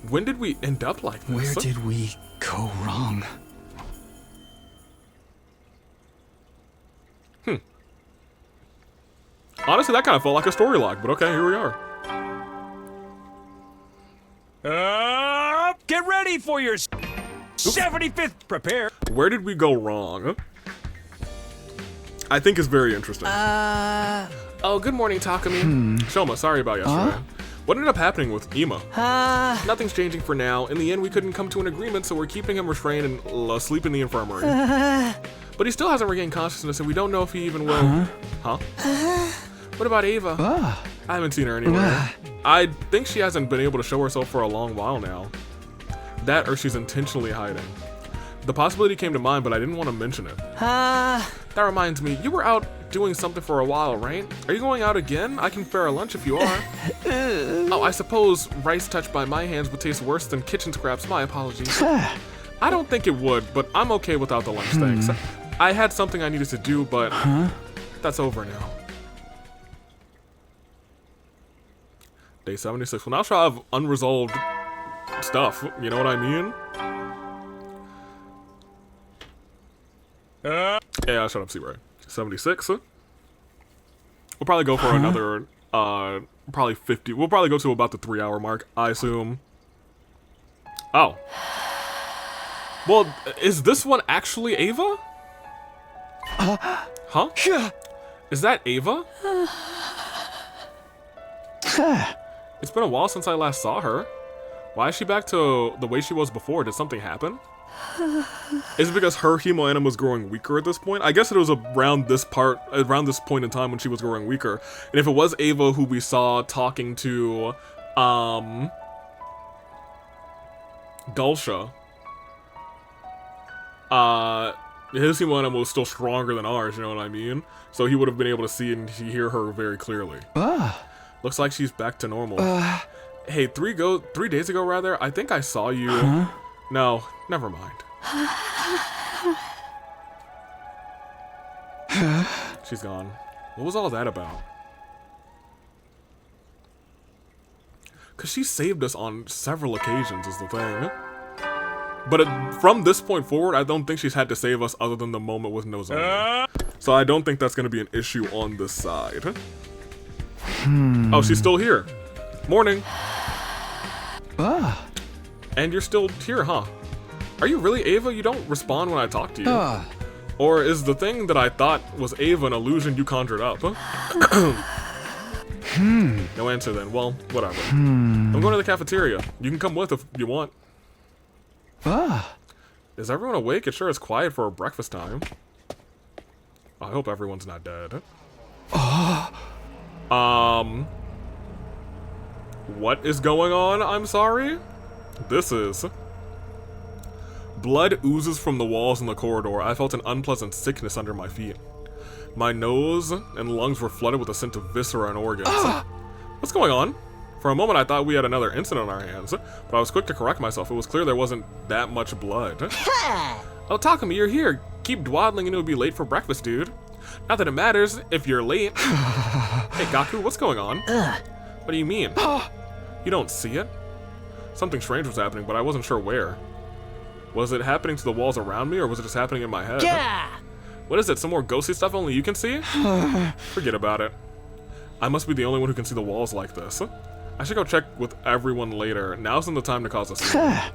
When did we end up like this? Where did we go wrong? Honestly, that kind of felt like a story log, but okay, here we are. Get ready for your 75th. Prepare. Where did we go wrong? I think it's very interesting. Oh, good morning, Takumi. Shoma, sorry about yesterday. What ended up happening with Ima? Nothing's changing for now. In the end, we couldn't come to an agreement, so we're keeping him restrained and asleep in the infirmary. But he still hasn't regained consciousness, and we don't know if he even will. What about Ava? I haven't seen her anywhere. I think she hasn't been able to show herself for a long while now. That or she's intentionally hiding. The possibility came to mind, but I didn't want to mention it. That reminds me, you were out doing something for a while, right? Are you going out again? I can fare a lunch if you are. Oh, I suppose rice touched by my hands would taste worse than kitchen scraps. My apologies. I don't think it would, but I'm okay without the lunch, thanks. I had something I needed to do, but that's over now. Day 76. Well, now she'll have unresolved stuff. You know what I mean? Yeah, shut up, C-Ray. 76. We'll probably go for another, probably 50. We'll probably go to about the 3-hour mark, I assume. Oh. Well, is this one actually Ava? Huh? Is that Ava? It's been a while since I last saw her. Why is she back to the way she was before? Did something happen? Is it because her hemo anima was growing weaker at this point? I guess it was around this point in time when she was growing weaker. And if it was Ava who we saw talking to, Dulcia, his hemo anima was still stronger than ours, you know what I mean? So he would have been able to see and hear her very clearly. Looks like she's back to normal. Hey, 3 days ago, rather, I think I saw you. No, never mind. She's gone. What was all that about? Because she saved us on several occasions is the thing. But from this point forward, I don't think she's had to save us other than the moment with Nozomi. So I don't think that's going to be an issue on this side. Oh, she's still here. Morning. And you're still here, huh? Are you really Ava? You don't respond when I talk to you. Or is the thing that I thought was Ava an illusion you conjured up? No answer then. Well, whatever. I'm going to the cafeteria. You can come with if you want. Is everyone awake? It sure is quiet for breakfast time. I hope everyone's not dead. What is going on? I'm sorry? This is... Blood oozes from the walls in the corridor. I felt an unpleasant sickness under my feet. My nose and lungs were flooded with a scent of viscera and organs. What's going on? For a moment I thought we had another incident on our hands, but I was quick to correct myself. It was clear there wasn't that much blood. Oh, Takumi, you're here. Keep dawdling and it would be late for breakfast, dude. Not that it matters if you're late. Hey, Gaku, what's going on? What do you mean? You don't see it? Something strange was happening, but I wasn't sure where. Was it happening to the walls around me, or was it just happening in my head? Yeah! What is it, some more ghostly stuff only you can see? Forget about it. I must be the only one who can see the walls like this. I should go check with everyone later. Now's not the time to cause a scene. I'm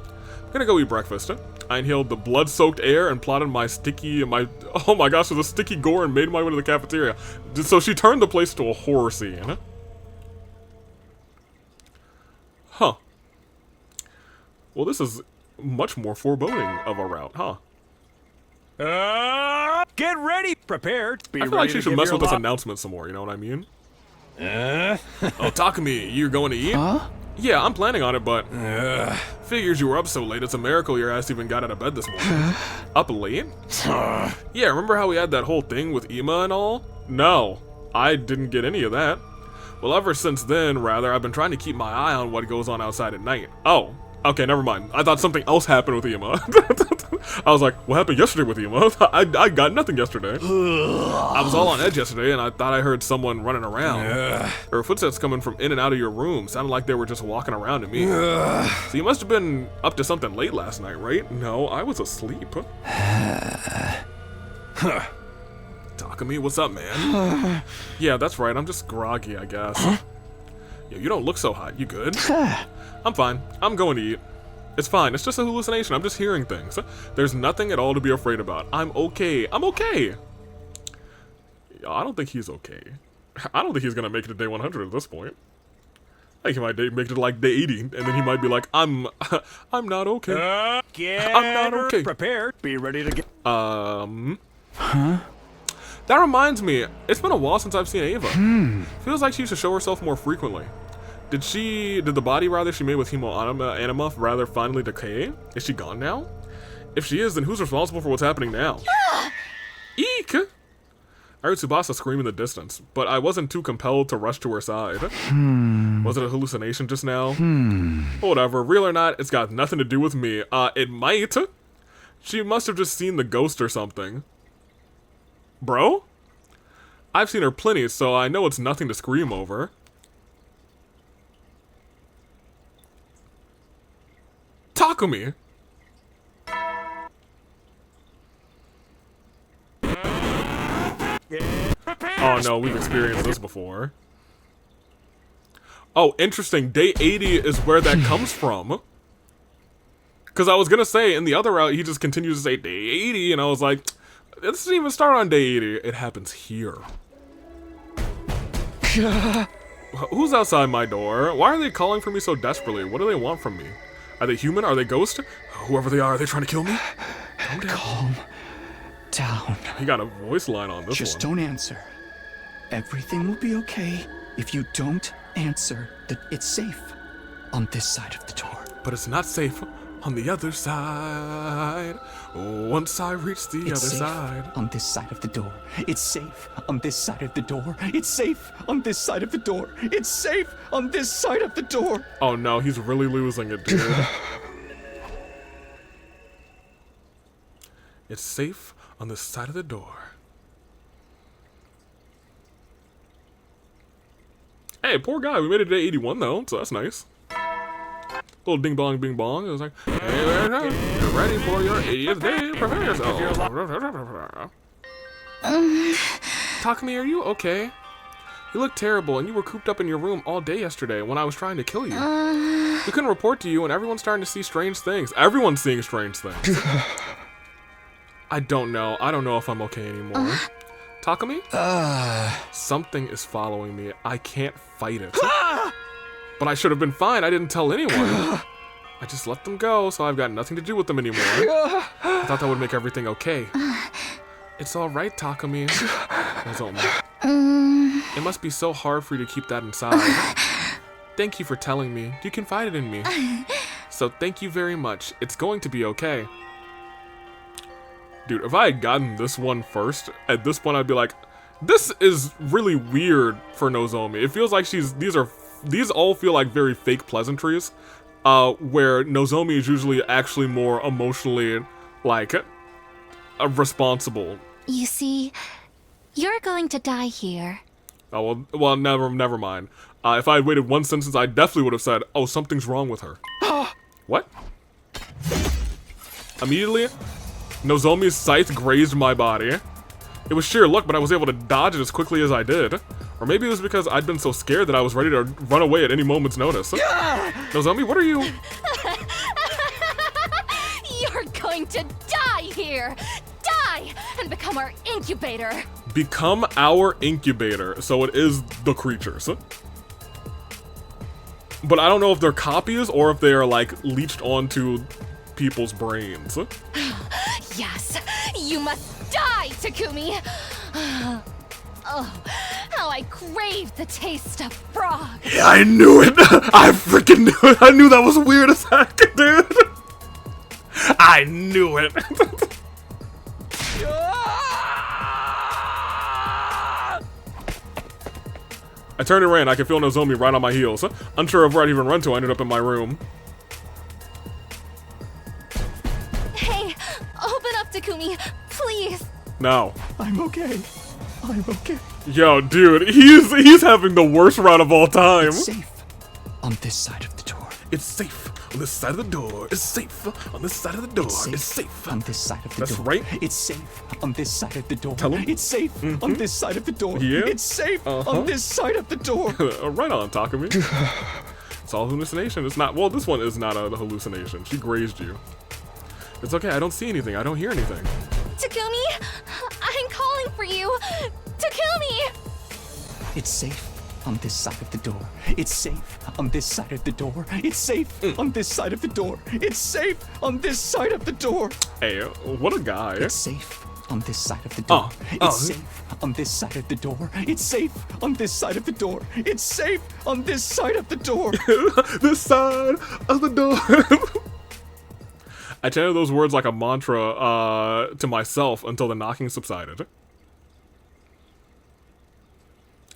gonna go eat breakfast. I inhaled the blood-soaked air and plotted oh my gosh, with a sticky gore and made my way to the cafeteria. So she turned the place to a horror scene. Huh. Well, this is much more foreboding of a route, huh? Get ready, prepared. I feel like she should mess with this announcement some more, you know what I mean? Oh, Takumi, you're going to eat? Huh? Yeah, I'm planning on it, but... Figures you were up so late, it's a miracle your ass even got out of bed this morning. Up late? Yeah, remember how we had that whole thing with Ima and all? No, I didn't get any of that. Well, ever since then, rather, I've been trying to keep my eye on what goes on outside at night. Oh, okay, never mind. I thought something else happened with Ima. I was like, what happened yesterday with Ima? I got nothing yesterday. I was all on edge yesterday, and I thought I heard someone running around. There were footsteps coming from in and out of your room. Sounded like they were just walking around to me. So you must have been up to something late last night, right? No, I was asleep. Takumi, what's up, man? Yeah, that's right. I'm just groggy, I guess. Yo, you don't look so hot. You good? I'm fine. I'm going to eat. It's fine. It's just a hallucination. I'm just hearing things. There's nothing at all to be afraid about. I'm okay. I'm okay. I don't think he's okay. I don't think he's gonna make it to day 100 at this point. I think he might make it to like day 80, and then he might be like, I'm not okay. I'm not okay. Prepared. Be ready to get. Huh? That reminds me. It's been a while since I've seen Ava. Feels like she should show herself more frequently. Did the body she made with anima rather finally decay? Is she gone now? If she is, then who's responsible for what's happening now? Eek! I heard Tsubasa scream in the distance, but I wasn't too compelled to rush to her side. Was it a hallucination just now? Whatever, real or not, it's got nothing to do with me. It might. She must have just seen the ghost or something. Bro? I've seen her plenty, so I know it's nothing to scream over. Takumi! Oh no, we've experienced this before. Oh, interesting. Day 80 is where that comes from. Because I was gonna say, in the other route, he just continues to say day 80, and I was like, it doesn't even start on day 80. It happens here. Who's outside my door? Why are they calling for me so desperately? What do they want from me? Are they human? Are they ghost? Whoever they are they trying to kill me? Calm down. He got a voice line on this Just one. don't answer. Everything will be okay if you don't answer. It's safe on this side of the door. But it's not safe on the other side. Once I reach the other side. On this side of the door. It's safe on this side of the door. It's safe on this side of the door. It's safe on this side of the door. Oh no, he's really losing it, dude. It's safe on this side of the door. Hey, poor guy. We made it to day 81 though, so that's nice. Little ding bong, bing bong. It was like, hey, you're ready for your 80th day. Prepare yourself. Takumi, are you okay? You look terrible, and you were cooped up in your room all day yesterday when I was trying to kill you. We couldn't report to you, and everyone's starting to see strange things. Everyone's seeing strange things. I don't know. I don't know if I'm okay anymore. Takumi? Something is following me. I can't fight it. But I should have been fine. I didn't tell anyone. I just let them go, so I've got nothing to do with them anymore. I thought that would make everything okay. It's all right, Takumi. It must be so hard for you to keep that inside. Thank you for telling me. You confided in me. So thank you very much. It's going to be okay. Dude, if I had gotten this one first, at this point I'd be like, this is really weird for Nozomi. It feels like these all feel like very fake pleasantries, where Nozomi is usually actually more emotionally, like, responsible. You see, you're going to die here. Oh, well, never mind. If I had waited one sentence, I definitely would have said, oh, something's wrong with her. What? Immediately, Nozomi's scythe grazed my body. It was sheer luck, but I was able to dodge it as quickly as I did. Or maybe it was because I'd been so scared that I was ready to run away at any moment's notice. Nozomi, what are you? You're going to die here! Die! And become our incubator! Become our incubator. So it is the creatures. But I don't know if they're copies or if they are, like, leached onto people's brains. Yes! You must die, Takumi! Oh, how I crave the taste of frog! Yeah, I knew it! I freaking knew it! I knew that was weird as heck, dude! I knew it! I turned and ran. I could feel Nozomi right on my heels. Unsure of where I'd even run to, I ended up in my room. Hey, open up, Takumi, please! No. I'm okay. I'm okay. Yo, dude, he's having the worst run of all time. It's safe on this side of the door. It's safe on this side of the door. It's safe on this side of the door. It's safe on this side of the door. That's right. It's safe on this side of the door. Tell him. It's safe on this side of the door. Yeah. It's safe on this side of the door. Right on, Takumi. It's all hallucination. It's not. Well, this one is not a hallucination. She grazed you. It's okay. I don't see anything. I don't hear anything. Takumi, I'm calling for you. Takumi. It's safe on this side of the door. It's safe on this side of the door. It's safe on this side of the door. It's safe on this side of the door. Hey, what a guy. It's safe on this side of the door. It's safe on this side of the door. It's safe on this side of the door. It's safe on this side of the door. This side of the door. I chanted those words like a mantra to myself until the knocking subsided.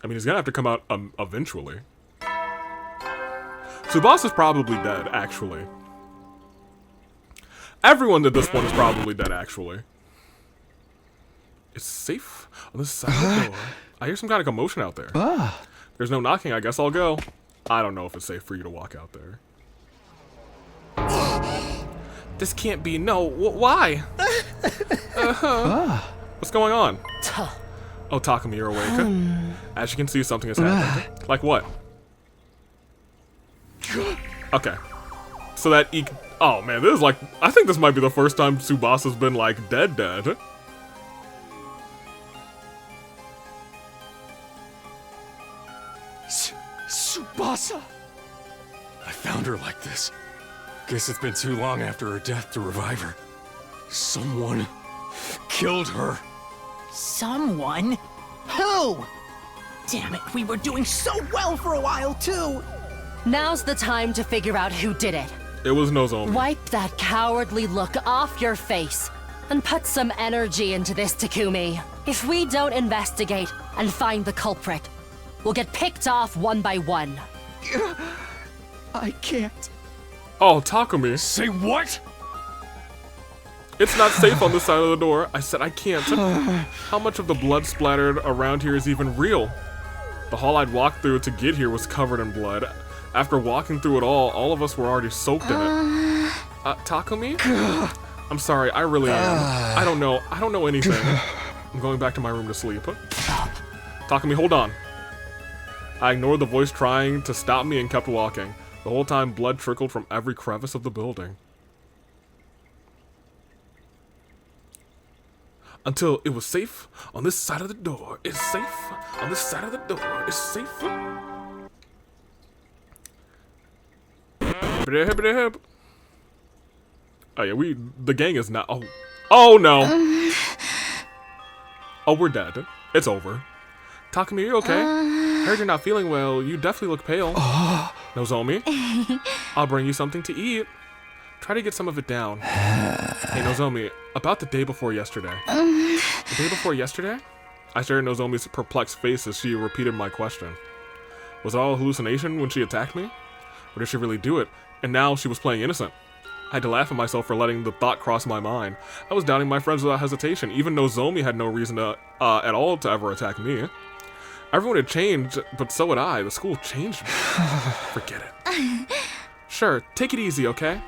I mean, he's gonna have to come out eventually. Tsubasa's probably dead, actually. Everyone at this point is probably dead, actually. It's safe on this side of the door. I hear some kind of commotion out there. There's no knocking, I guess I'll go. I don't know if it's safe for you to walk out there. This can't be. No, why? What's going on? Oh, Takumi, you're awake. As you can see, something has happened. Like what? Okay. So that oh man, this is like, I think this might be the first time Tsubasa's been like dead. Tsubasa! I found her like this. Guess it's been too long after her death to revive her. Someone killed her. Someone? Who? Damn it, we were doing so well for a while, too! Now's the time to figure out who did it. It was Nozomi. Wipe that cowardly look off your face and put some energy into this, Takumi. If we don't investigate and find the culprit, we'll get picked off one by one. I can't. Oh, Takumi. Say what? It's not safe on this side of the door. I said I can't. How much of the blood splattered around here is even real? The hall I'd walked through to get here was covered in blood. After walking through it all of us were already soaked in it. Takumi? I'm sorry, I really am. I don't know anything. I'm going back to my room to sleep. Takumi, hold on. I ignored the voice trying to stop me and kept walking. The whole time, blood trickled from every crevice of the building. Until it was safe on this side of the door. It's safe on this side of the door. It's safe. Oh yeah, the gang is not. Oh no. Oh, we're dead. It's over. Takumi, you okay? Heard you're not feeling well. You definitely look pale. Nozomi, I'll bring you something to eat. Try to get some of it down. Hey, Nozomi, about the day before yesterday. The day before yesterday? I stared at Nozomi's perplexed face as she repeated my question. Was it all a hallucination when she attacked me? Or did she really do it? And now she was playing innocent. I had to laugh at myself for letting the thought cross my mind. I was doubting my friends without hesitation. Even Nozomi had no reason to, at all to ever attack me. Everyone had changed, but so had I. The school changed me. Forget it. Sure, take it easy, okay?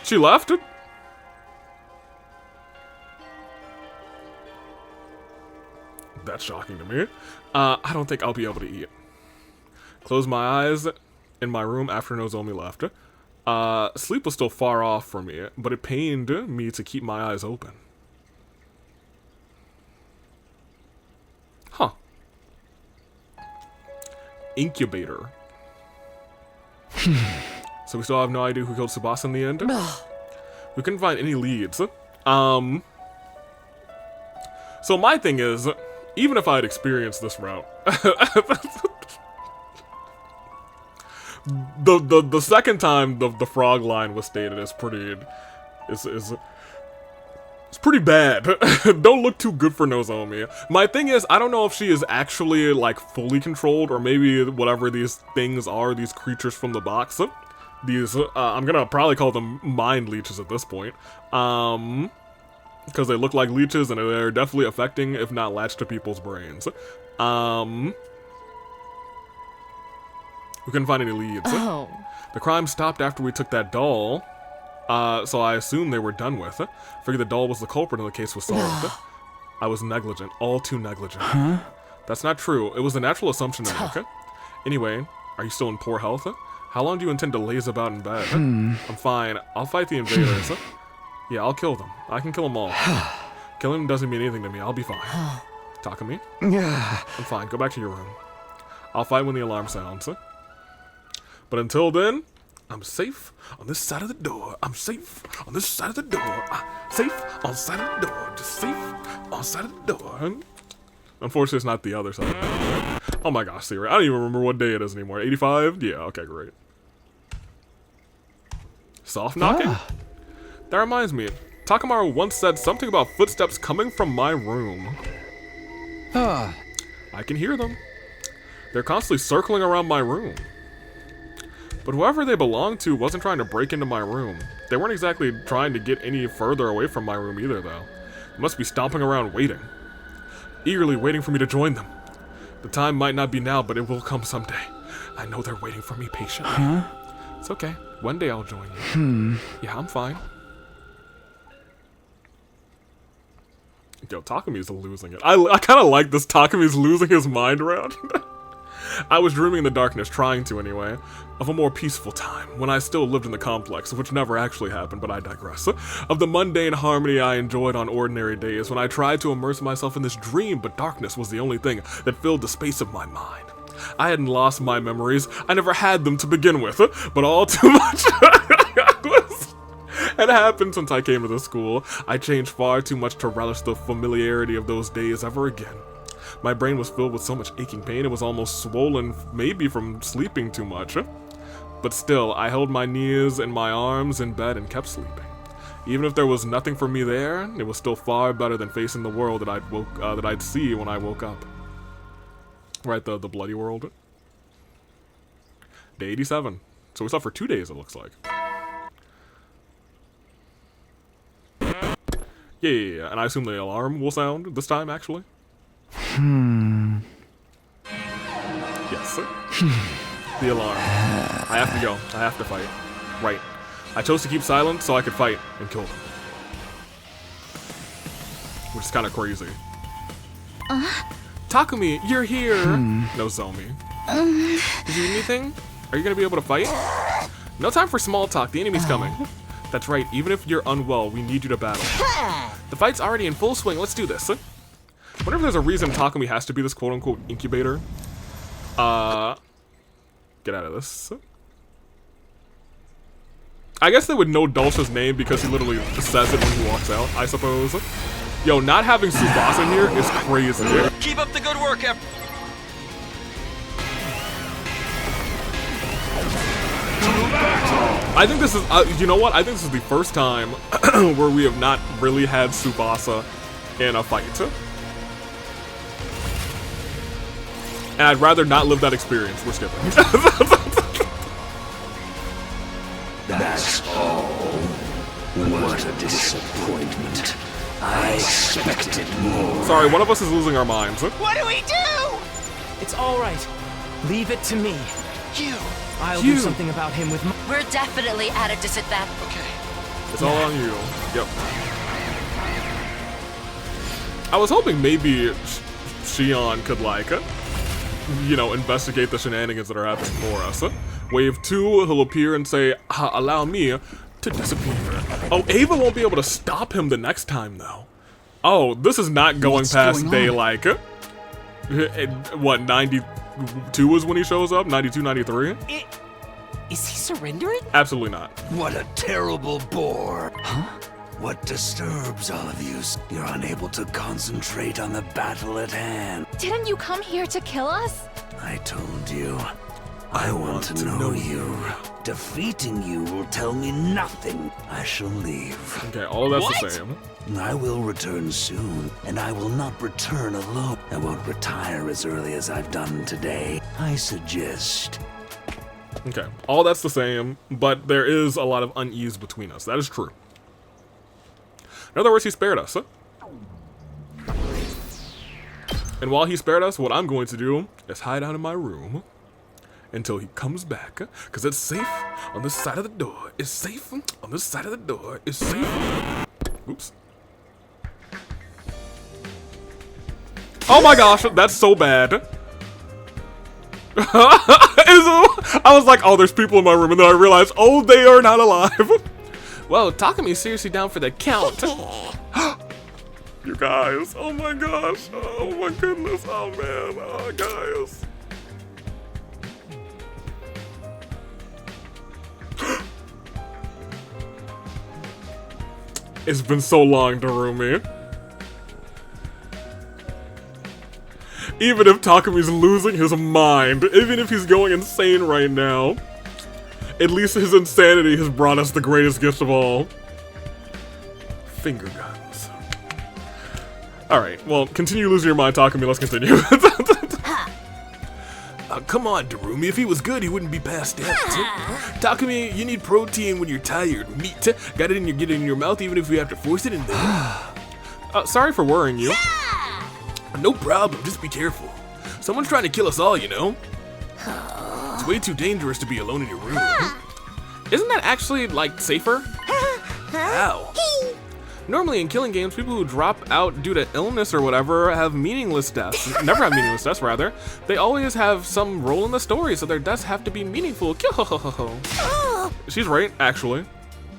She left? That's shocking to me. I don't think I'll be able to eat. Closed my eyes in my room after Nozomi left. Sleep was still far off for me, but it pained me to keep my eyes open. Huh. Incubator. So we still have no idea who killed Tsubasa in the end? We couldn't find any leads. So my thing is, even if I had experienced this route, the second time the frog line was stated is pretty, it's pretty bad. Don't look too good for Nozomi. My thing is, I don't know if she is actually like fully controlled, or maybe whatever these things are, these creatures from the box. These, I'm gonna probably call them mind leeches at this point. Because they look like leeches and they're definitely affecting, if not latched to people's brains. We couldn't find any leads. Oh. The crime stopped after we took that doll. So I assumed they were done with. Figured the doll was the culprit and the case was solved. I was negligent, all too negligent. Huh? That's not true. It was a natural assumption to make. Anyway, are you still in poor health? How long do you intend to laze about in bed? I'm fine. I'll fight the invaders. Yeah, I'll kill them. I can kill them all. Killing them doesn't mean anything to me. I'll be fine. Takumi? Yeah. I'm fine. Go back to your room. I'll fight when the alarm sounds. But until then, I'm safe on this side of the door. I'm safe on this side of the door. Safe on the side of the door. Just safe on the side of the door. Unfortunately, it's not the other side of the door. Oh my gosh, Siri. I don't even remember what day it is anymore. 85? Yeah, okay, great. Soft knocking? That reminds me. Takamaru once said something about footsteps coming from my room. I can hear them. They're constantly circling around my room. But whoever they belonged to wasn't trying to break into my room. They weren't exactly trying to get any further away from my room either, though. They must be stomping around waiting. Eagerly waiting for me to join them. The time might not be now, but it will come someday. I know they're waiting for me patiently. Huh? It's okay. One day I'll join you. Yeah, I'm fine. Yo, Takumi's losing it. I kind of like this Takumi's losing his mind around. I was dreaming in the darkness, trying to anyway, of a more peaceful time, when I still lived in the complex, which never actually happened, but I digress. Of the mundane harmony I enjoyed on ordinary days, when I tried to immerse myself in this dream, but darkness was the only thing that filled the space of my mind. I hadn't lost my memories, I never had them to begin with, but all too much had happened since I came to the school. I changed far too much to relish the familiarity of those days ever again. My brain was filled with so much aching pain, it was almost swollen, maybe from sleeping too much. But still, I held my knees and my arms in bed and kept sleeping. Even if there was nothing for me there, it was still far better than facing the world that I'd see when I woke up. Right, the bloody world. Day 87. So we slept for 2 days, it looks like. Yeah, and I assume the alarm will sound this time, actually. Hmm. Yes, sir. The alarm. I have to go. I have to fight. Right. I chose to keep silent so I could fight and kill them. Which is kind of crazy. Takumi, you're here! No, Zomi. Did you need anything? Are you gonna be able to fight? No time for small talk, the enemy's coming. That's right, even if you're unwell, we need you to battle. The fight's already in full swing, let's do this. Wonder if there's a reason Takumi has to be this quote-unquote incubator. Get out of this. I guess they would know Dulce's name because he literally says it when he walks out, I suppose. Yo, not having Tsubasa here is crazy. Keep up the good work, I think this is, you know what? I think this is the first time where we have not really had Tsubasa in a fight. And I'd rather not live that experience. We're skipping. That's all. What a disappointment. I expected more. Sorry, one of us is losing our minds. What do we do? It's all right. Leave it to me. I'll You. do something about him with my... We're definitely at a disadvantage. Okay. It's all on you. Yep. I was hoping maybe Shion could, like, you know, investigate the shenanigans that are happening for us. Wave 2, he'll appear and say, allow me to disappear. Oh, Ava won't be able to stop him the next time, though. Oh, this is not going past day, like, what, 92 is when he shows up? 92, 93? Is he surrendering? Absolutely not. What a terrible bore. Huh? What disturbs all of you? You're unable to concentrate on the battle at hand. Didn't you come here to kill us? I told you. I want to know you. Defeating you will tell me nothing. I shall leave. Okay, all of that's the same. I will return soon, and I will not return alone. I won't retire as early as I've done today. I suggest... Okay, all that's the same, but there is a lot of unease between us. That is true. In other words, he spared us. And while he spared us, what I'm going to do is hide out in my room until he comes back, because it's safe on this side of the door. It's safe on this side of the door. It's safe. Oops. Oh my gosh, that's so bad. I was like, oh, there's people in my room, and then I realized, oh, they are not alive. Well, Takami's seriously down for the count. You guys, oh my gosh, oh my goodness, oh man, oh guys. It's been so long, Darumi. Even if Takami's losing his mind, even if he's going insane right now, at least his insanity has brought us the greatest gift of all. Finger guns. Alright, well, continue losing your mind, Takami, let's continue. Come on, Darumi, if he was good, he wouldn't be past death. Takami, you need protein when you're tired. Meat. Get it in your mouth, even if we have to force it in there. Sorry for worrying you. No problem, just be careful. Someone's trying to kill us all, you know? It's way too dangerous to be alone in your room. Isn't that actually, like, safer? How? Normally in killing games, people who drop out due to illness or whatever have meaningless deaths. Never have meaningless deaths, rather. They always have some role in the story, so their deaths have to be meaningful. She's right, actually.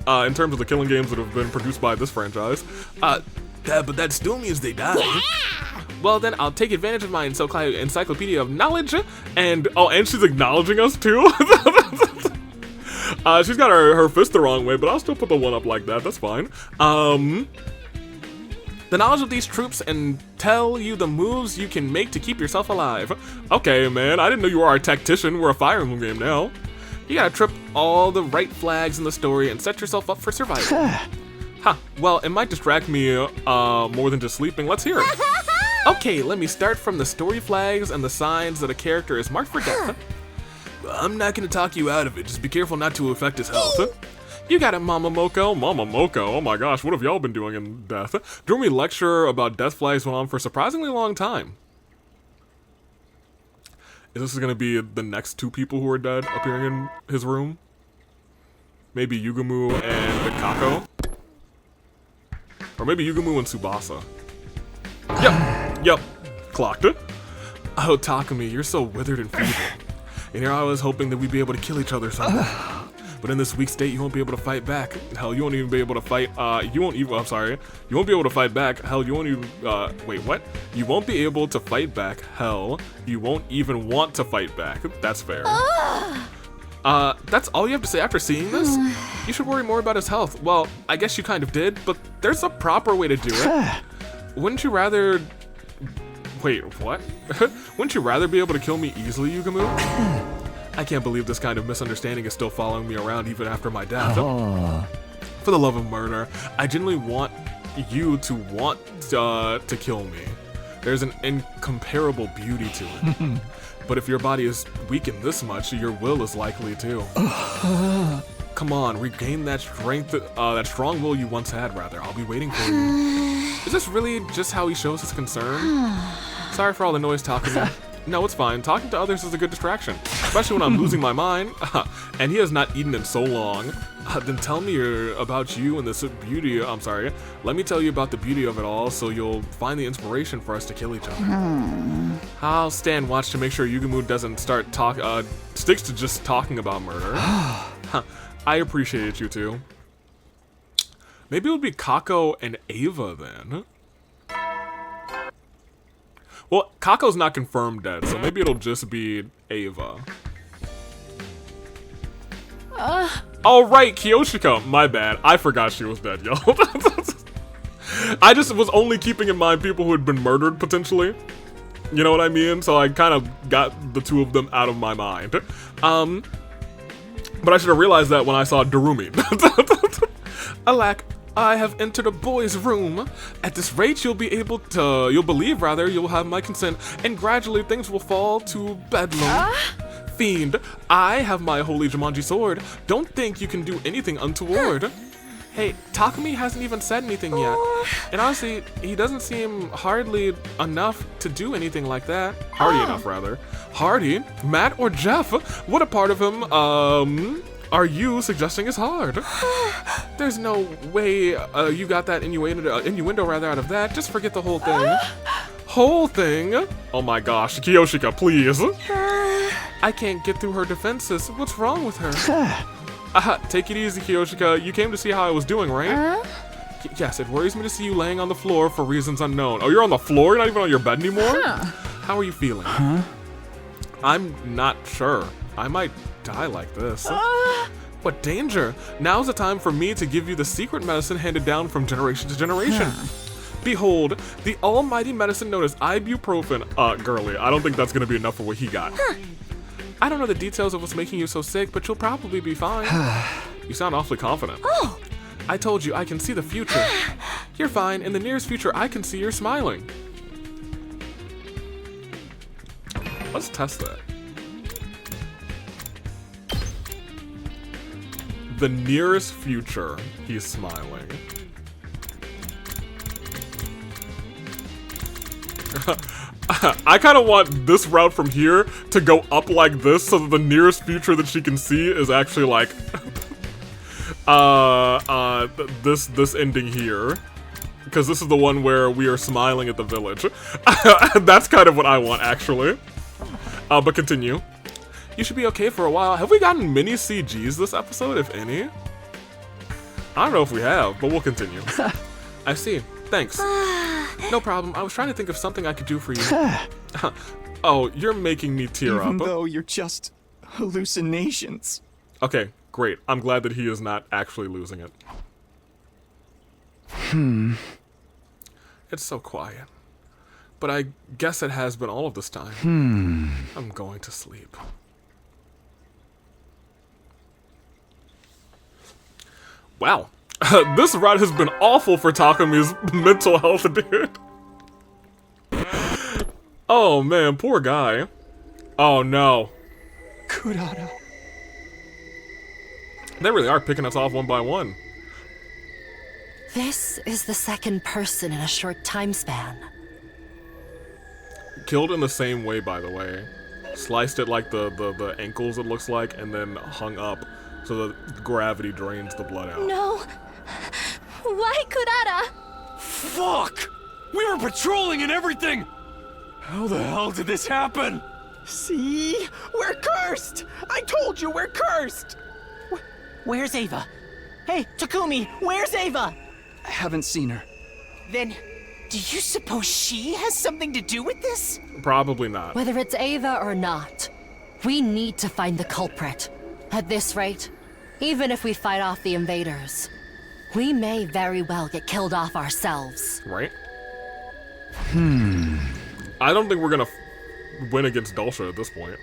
In terms of the killing games that have been produced by this franchise. But that still means they die. Yeah. Well, then I'll take advantage of my encyclopedia of knowledge, and she's acknowledging us too. She's got her fist the wrong way, but I'll still put the one up like that. That's fine. The knowledge of these troops and tell you the moves you can make to keep yourself alive. Okay, man. I didn't know you were our tactician. We're a Fire Emblem game now. You gotta trip all the right flags in the story and set yourself up for survival. Huh, well, it might distract me more than just sleeping. Let's hear it. Okay, let me start from the story flags and the signs that a character is marked for death. I'm not gonna talk you out of it. Just be careful not to affect his health. You got it, Mama Moko. Mama Moko, oh my gosh, what have y'all been doing in death? Darumi lecture about death flags went on for a surprisingly long time. Is this gonna be the next 2 people who are dead appearing in his room? Maybe Yugumu and Kako? Or maybe Yugumu and Tsubasa. Yep, clocked it. Oh, Takumi, you're so withered and feeble. And here I was hoping that we'd be able to kill each other someday. But in this weak state, you won't be able to fight back. Hell, you won't even be able to fight, you won't be able to fight back. Hell, you won't even, wait, what? You won't be able to fight back. Hell, you won't even want to fight back. That's fair. That's all you have to say after seeing this? You should worry more about his health. Well, I guess you kind of did, but there's a proper way to do it. Wouldn't you rather... Wait, what? Wouldn't you rather be able to kill me easily, Yugumu? I can't believe this kind of misunderstanding is still following me around even after my death. For the love of murder, I genuinely want you to want to kill me. There's an incomparable beauty to it. But if your body is weakened this much, your will is likely to. Come on, regain that strength, that strong will you once had, rather. I'll be waiting for you. Is this really just how he shows his concern? Sorry for all the noise talking. No, it's fine. Talking to others is a good distraction, especially when I'm losing my mind. And he has not eaten in so long. Then tell me about you and this beauty. I'm sorry. Let me tell you about the beauty of it all, so you'll find the inspiration for us to kill each other. I'll stand watch to make sure Yugumu doesn't sticks to just talking about murder. I appreciate you two. Maybe it would be Kako and Ava then. Well, Kako's not confirmed dead, so maybe it'll just be Ava. Oh right, Kiyoshika. My bad. I forgot she was dead, yo. I just was only keeping in mind people who had been murdered, potentially. You know what I mean? So I kind of got the 2 of them out of my mind. But I should have realized that when I saw Darumi. Alack, I have entered a boy's room. At this rate, you'll believe you'll have my consent, and gradually things will fall to bedlam. Fiend, I have my holy Jumanji sword. Don't think you can do anything untoward. Hey, Takumi hasn't even said anything yet. And honestly, he doesn't seem hardly enough to do anything like that. Hardy enough, rather. Hardy? Matt or Jeff? What a part of him, are you suggesting is hard? There's no way you got that innuendo rather out of that. Just forget the whole thing. Whole thing? Oh my gosh, Kiyoshika, please. I can't get through her defenses. What's wrong with her? Take it easy, Kiyoshika. You came to see how I was doing, right? Yes, it worries me to see you laying on the floor for reasons unknown. Oh, you're on the floor? You're not even on your bed anymore? How are you feeling? I'm not sure. I might die like this. What danger! Now's the time for me to give you the secret medicine handed down from generation to generation. Behold, the almighty medicine known as ibuprofen. Girly, I don't think that's gonna be enough for what he got. I don't know the details of what's making you so sick, but you'll probably be fine. You sound awfully confident. I told you I can see the future. You're fine. In the nearest future, I can see you're smiling. Let's test that. The nearest future, he's smiling. I kind of want this route from here to go up like this so that the nearest future that she can see is actually like this ending here, because this is the one where we are smiling at the village. That's kind of what I want, actually. But continue. You should be okay for a while. Have we gotten many CGs this episode, if any? I don't know if we have, but we'll continue. I see. Thanks. No problem. I was trying to think of something I could do for you. Oh, you're making me tear up. Even though you're just hallucinations. Okay, great. I'm glad that he is not actually losing it. It's so quiet. But I guess it has been all of this time. I'm going to sleep. Wow. This ride has been awful for Takumi's mental health, dude. Oh man, poor guy. Oh no. Kurara. They really are picking us off one by one. This is the second person in a short time span. Killed in the same way, by the way. Sliced it like the ankles, it looks like, and then hung up so that gravity drains the blood out. No. Why Kurara? Fuck! We were patrolling and everything! How the hell did this happen? See? We're cursed! I told you we're cursed! Where's Ava? Hey, Takumi, where's Ava? I haven't seen her. Then, do you suppose she has something to do with this? Probably not. Whether it's Ava or not, we need to find the culprit. At this rate, even if we fight off the invaders, we may very well get killed off ourselves. Right? I don't think we're gonna win against Dulcia at this point.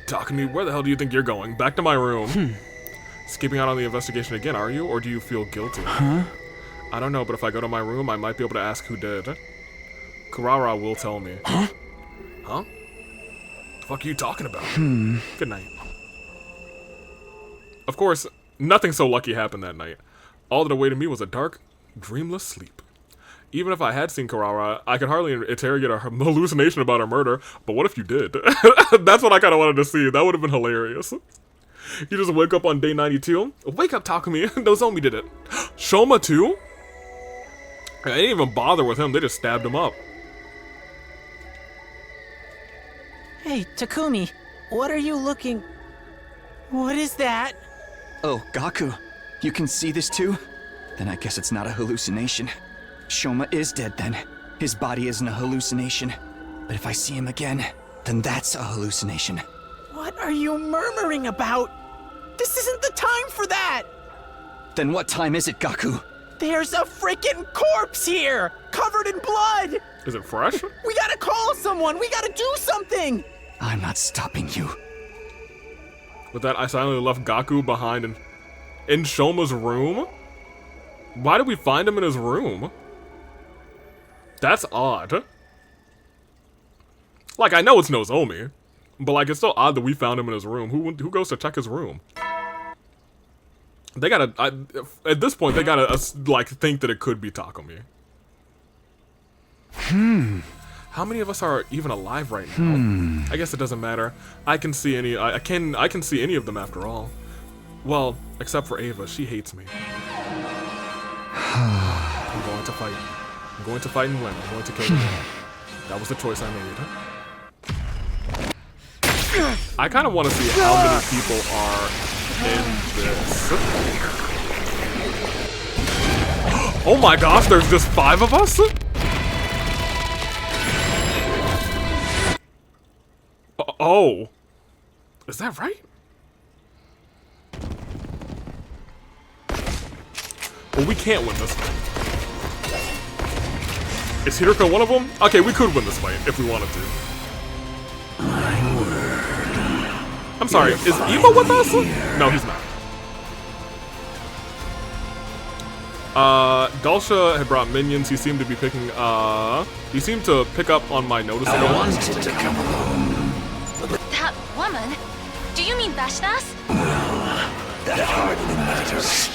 Takumi, where the hell do you think you're going? Back to my room. Skipping out on the investigation again, are you? Or do you feel guilty? Huh? I don't know, but if I go to my room, I might be able to ask who did. Kurara will tell me. Huh? Huh? The fuck are you talking about? Good night. Of course, nothing so lucky happened that night. All that awaited me was a dark, dreamless sleep. Even if I had seen Kurara, I could hardly interrogate a hallucination about her murder, but what if you did? That's what I kind of wanted to see. That would have been hilarious. You just wake up on day 92. Wake up, Takumi. Nozomi did it. Shoma too? I didn't even bother with him. They just stabbed him up. Hey, Takumi, what are you looking... What is that? Oh, Gaku. You can see this too? Then I guess it's not a hallucination. Shoma is dead then. His body isn't a hallucination. But if I see him again, then that's a hallucination. What are you murmuring about? This isn't the time for that! Then what time is it, Gaku? There's a freaking corpse here! Covered in blood! Is it fresh? We gotta call someone! We gotta do something! I'm not stopping you. With that, I silently left Gaku behind in Shoma's room? Why did we find him in his room? That's odd. Like, I know it's Nozomi, but like, it's still odd that we found him in his room. Who goes to check his room? They gotta, at this point, they gotta, like, think that it could be Takumi. How many of us are even alive right now? I guess it doesn't matter. I can see any, I can see any of them after all. Well, except for Ava, she hates me. I'm going to fight. I'm going to fight and win. I'm going to kill them. That was the choice I made. I kind of want to see how many people are in this. Oh my gosh, there's just 5 of us? Oh. Is that right? Well, we can't win this fight. Is Hiroko one of them? Okay, we could win this fight if we wanted to. I'm sorry, is Eva with us? No, he's not. Dulcia had brought minions. He seemed to be picking, he seemed to pick up on my notice. I wanted to come alone. That woman? Do you mean Vashtas? That hardly matters.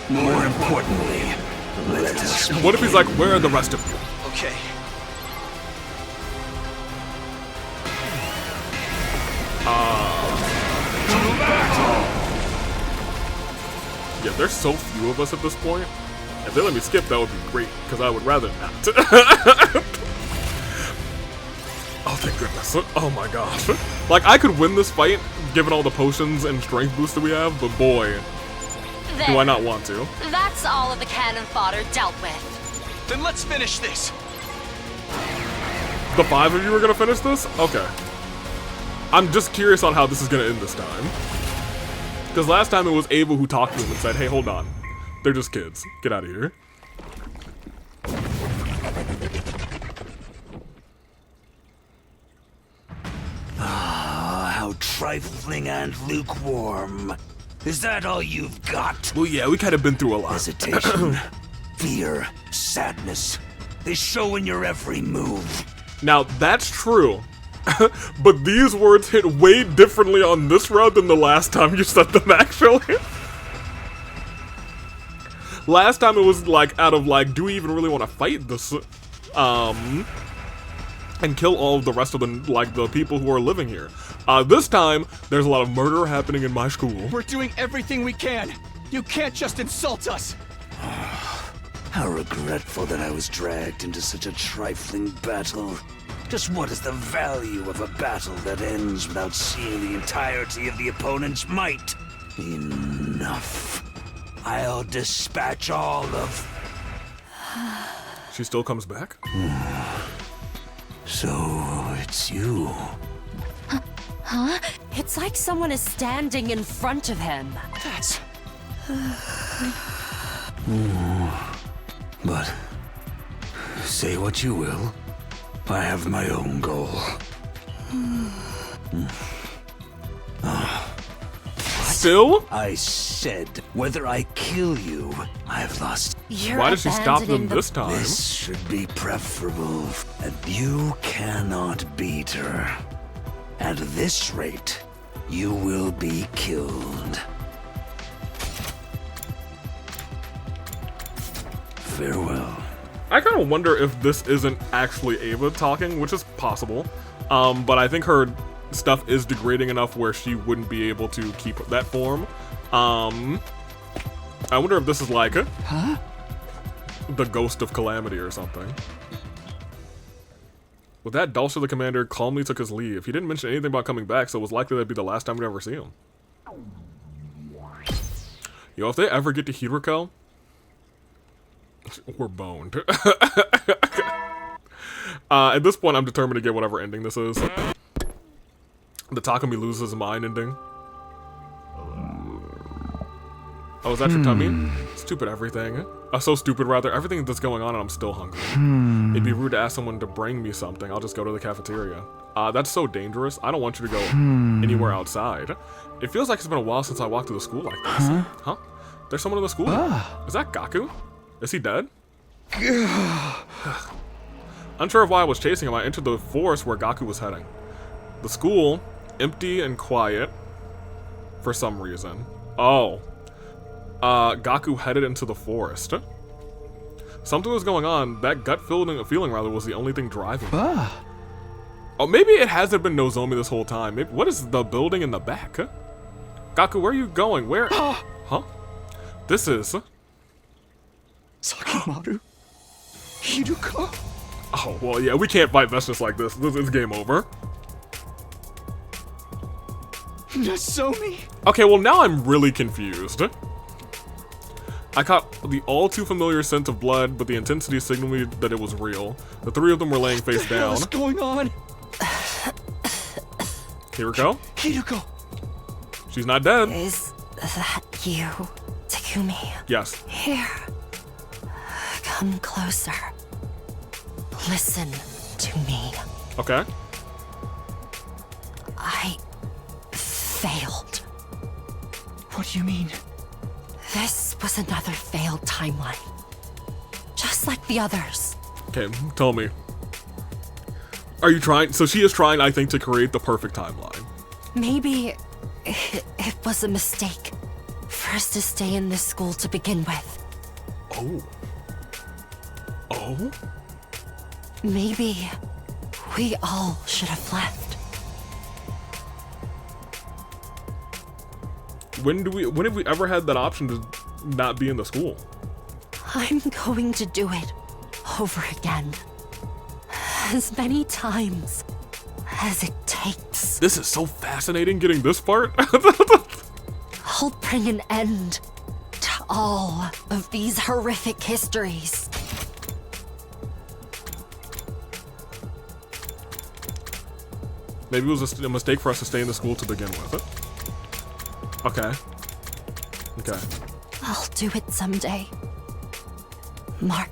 More importantly, let us... What if he's like, where are the rest of you? Okay. Yeah, there's so few of us at this point. If they let me skip, that would be great, because I would rather not. Oh, thank goodness. Oh my gosh. Like, I could win this fight, given all the potions and strength boosts that we have, but boy, do I not want to. That's all of the cannon fodder dealt with. Then let's finish this. The 5 of you are gonna finish this? Okay. I'm just curious on how this is gonna end this time. Because last time it was Ava who talked to him and said, hey, hold on. They're just kids. Get out of here. Ah, how trifling and lukewarm. Is that all you've got? Well, yeah, we kind of been through a lot. Hesitation, fear, sadness. They show in your every move. Now, that's true. But these words hit way differently on this round than the last time you said them, actually. Last time it was like, out of like, do we even really want to fight this? and kill all of the rest of the people who are living here. This time, there's a lot of murder happening in my school. We're doing everything we can. You can't just insult us. How regretful that I was dragged into such a trifling battle. Just what is the value of a battle that ends without seeing the entirety of the opponent's might? Enough. I'll dispatch all of... She still comes back? So, it's you. Huh? It's like someone is standing in front of him. That's... But, say what you will, I have my own goal. Still? I said, whether I kill you, I've lost. Why did she stop them this time? This should be preferable, and you cannot beat her. At this rate, you will be killed. Farewell. I kind of wonder if this isn't actually Ava talking, which is possible. But I think her stuff is degrading enough where she wouldn't be able to keep that form. I wonder if this is like the ghost of Calamity or something. With that, Dulce the commander calmly took his leave. He didn't mention anything about coming back, so it was likely that'd be the last time we'd ever see him. Yo, if they ever get to Hideko, we're boned. At this point, I'm determined to get whatever ending this is. The Takumi loses his mind ending. Oh, is that your tummy? Stupid everything. So stupid, rather. Everything that's going on and I'm still hungry. It'd be rude to ask someone to bring me something. I'll just go to the cafeteria. That's so dangerous. I don't want you to go anywhere outside. It feels like it's been a while since I walked through the school like this. Huh? There's someone in the school? Is that Gaku? Is he dead? Unsure of why I was chasing him, I entered the forest where Gaku was heading. The school, empty and quiet for some reason. Oh. Gaku headed into the forest. Something was going on. That gut feeling rather was the only thing driving me. Oh, maybe it hasn't been Nozomi this whole time. Maybe, what is the building in the back? Gaku, where are you going? Where? Huh? This is... Sakamaru? Hideko? Oh, well, yeah, we can't fight Vestius like this. This is game over. Nozomi? Okay, well, now I'm really confused. I caught the all too familiar scent of blood, but the intensity signaled me that it was real. The three of them were laying face down. What's going on? Hideko? Hideko! She's not dead. Is that you, Takumi? Yes. Here. Come closer. Listen to me. Okay. I failed. What do you mean? This was another failed timeline. Just like the others. Okay, tell me. Are you trying? So she is trying, I think, to create the perfect timeline. Maybe it was a mistake for us to stay in this school to begin with. Oh. Oh? Maybe we all should have left. When have we ever had that option to not be in the school? I'm going to do it over again. As many times as it takes. This is so fascinating getting this part. I'll bring an end to all of these horrific histories. Maybe it was a mistake for us to stay in the school to begin with. Okay. Okay. I'll do it someday. Mark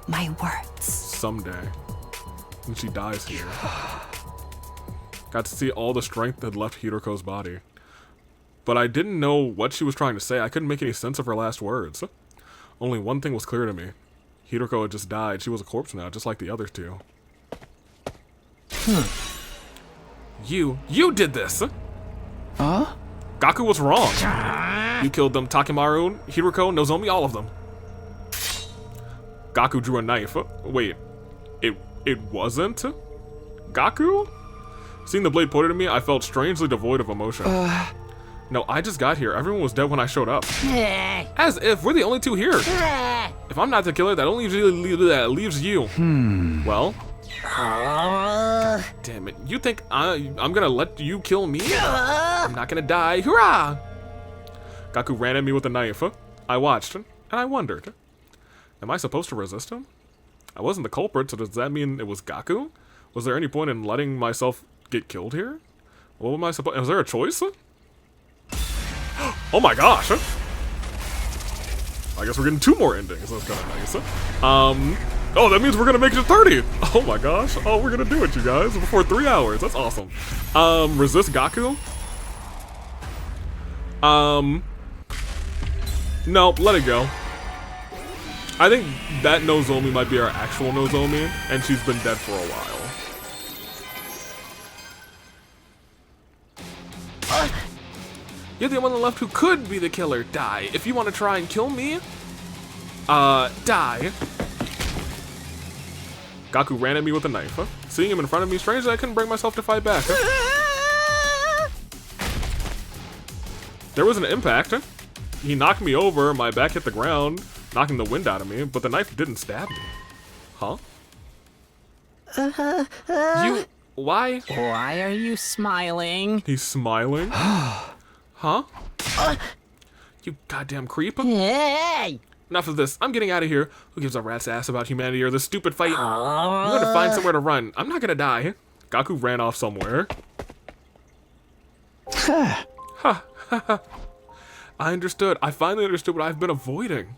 my words. Someday. When she dies here. Got to see all the strength that had left Hideko's body. But I didn't know what she was trying to say. I couldn't make any sense of her last words. Only one thing was clear to me. Hideko had just died. She was a corpse now, just like the other two. You did this! Huh? Gaku was wrong. You killed them. Takimaru, Hideko, Nozomi, all of them. Gaku drew a knife. Wait, it wasn't? Gaku? Seeing the blade pointed at me, I felt strangely devoid of emotion. No, I just got here. Everyone was dead when I showed up. As if we're the only two here. If I'm not the killer, that only leaves you. Well? God damn it. You think I'm gonna let you kill me? I'm not gonna die. Hurrah! Gaku ran at me with a knife. I watched, and I wondered. Am I supposed to resist him? I wasn't the culprit, so does that mean it was Gaku? Was there any point in letting myself get killed here? What am I supposed? Was there a choice? Oh my gosh! I guess we're getting 2 more endings. That's kind of nice. Oh, that means we're gonna make it to 30. Oh my gosh! Oh, we're gonna do it, you guys, before 3 hours. That's awesome. Resist Gaku? No, let it go. I think that Nozomi might be our actual Nozomi, and she's been dead for a while. You're the one left who could be the killer. Die. If you want to try and kill me, die. Gaku ran at me with a knife. Seeing him in front of me, strangely, I couldn't bring myself to fight back. There was an impact. He knocked me over, my back hit the ground, knocking the wind out of me, but the knife didn't stab me. Huh? You... Why? Why are you smiling? He's smiling? Huh? You goddamn creep. Hey! Enough of this. I'm getting out of here. Who gives a rat's ass about humanity or this stupid fight? I'm going to find somewhere to run. I'm not going to die. Gaku ran off somewhere. Ha. I understood. I finally understood what I've been avoiding.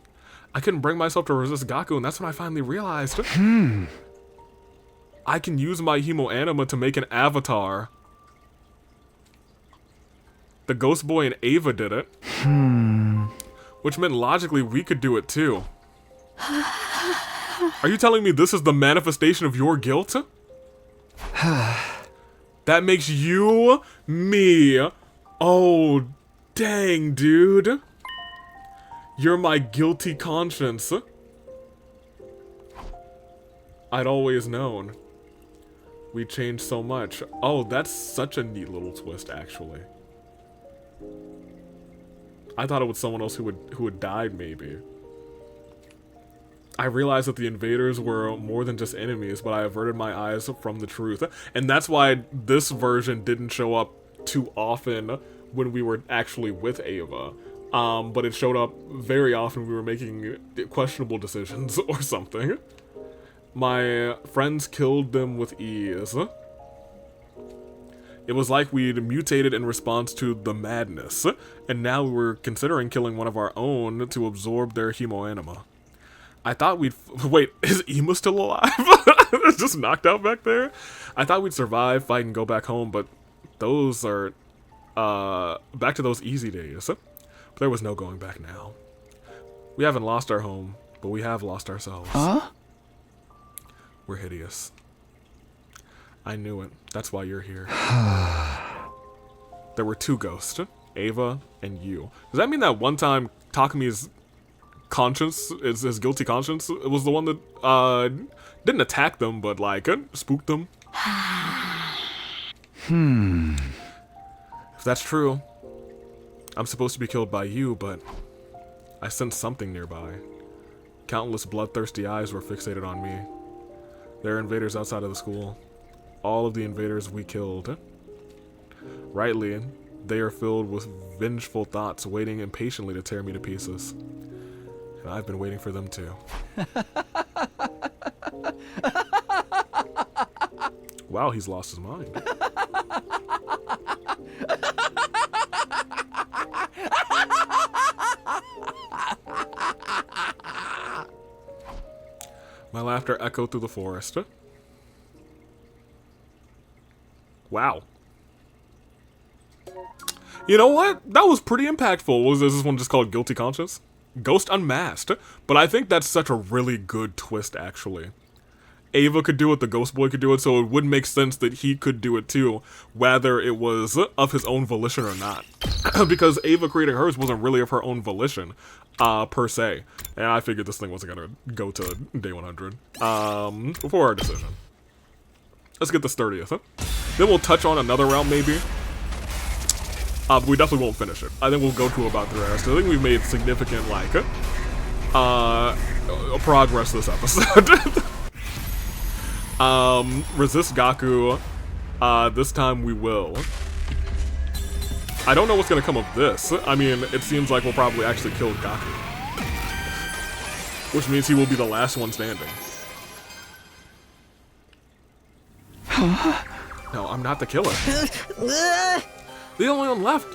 I couldn't bring myself to resist Gaku, and that's when I finally realized. I can use my Hemo Anima to make an avatar. The Ghost Boy and Ava did it. Which meant logically we could do it too. Are you telling me this is the manifestation of your guilt? That makes you me. Oh, dang, dude. You're my guilty conscience. I'd always known. We changed so much. Oh, that's such a neat little twist, actually. I thought it was someone else who had died, maybe. I realized that the invaders were more than just enemies, but I averted my eyes from the truth. And that's why this version didn't show up too often when we were actually with Ava. But it showed up very often when we were making questionable decisions or something. My friends killed them with ease. It was like we'd mutated in response to the madness, and now we were considering killing one of our own to absorb their Hemo Anima. I thought we'd... Wait, is Ema still alive? Just knocked out back there? I thought we'd survive, fight, and go back home, but those are... back to those easy days. But there was no going back now. We haven't lost our home, but we have lost ourselves. Huh? We're hideous. I knew it. That's why you're here. There were 2 ghosts, Ava and you. Does that mean that one time Takumi's conscience, his guilty conscience, it was the one that didn't attack them, but like spooked them? If that's true, I'm supposed to be killed by you, but I sensed something nearby. Countless bloodthirsty eyes were fixated on me. There are invaders outside of the school. All of the invaders we killed. Rightly, they are filled with vengeful thoughts, waiting impatiently to tear me to pieces. And I've been waiting for them too. Wow, he's lost his mind. My laughter echoed through the forest. Wow. You know what? That was pretty impactful. Was this one just called Guilty Conscience? Ghost Unmasked. But I think that's such a really good twist, actually. Ava could do it, the Ghost Boy could do it, so it would make sense that he could do it too, whether it was of his own volition or not. Because Ava creating hers wasn't really of her own volition, per se. And I figured this thing wasn't gonna go to day 100, before our decision. Let's get this 30th. Huh? Then we'll touch on another round maybe. But we definitely won't finish it. I think we'll go to about the rest. I think we've made significant, like, progress this episode. Resist Gaku. This time we will. I don't know what's gonna come of this. I mean, it seems like we'll probably actually kill Gaku. Which means he will be the last one standing. No, I'm not the killer. The only one left.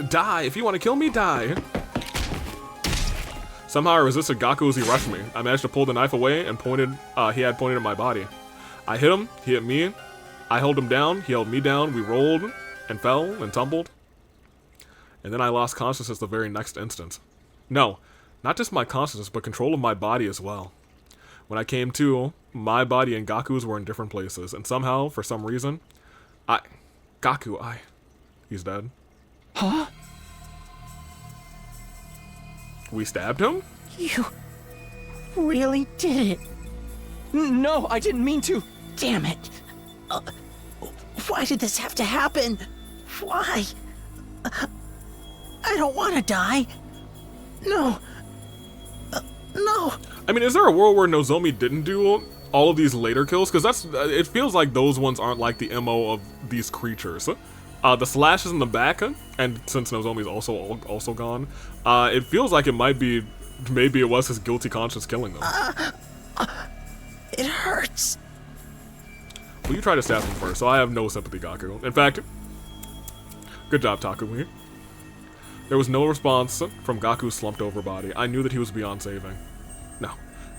Die. If you want to kill me, die. Somehow I resisted Gaku as he rushed me. I managed to pull the knife away and he had pointed at my body. I hit him, he hit me. I held him down, he held me down. We rolled and fell and tumbled. And then I lost consciousness the very next instant. No, not just my consciousness, but control of my body as well. When I came to, my body and Gaku's were in different places. And somehow, for some reason, he's dead. Huh? We stabbed him? You really did it. No, I didn't mean to. Damn it. Why did this have to happen? Why? I don't want to die. No. No. I mean, is there a world where Nozomi didn't do all of these later kills? Because it feels like those ones aren't like the MO of these creatures. The slashes in the back, and since Nozomi's also gone, it feels like it might be, maybe it was his guilty conscience killing them. It hurts. Well, you try to stab him first, so I have no sympathy, Gaku. In fact, good job, Takumi. There was no response from Gaku's slumped over body. I knew that he was beyond saving. No,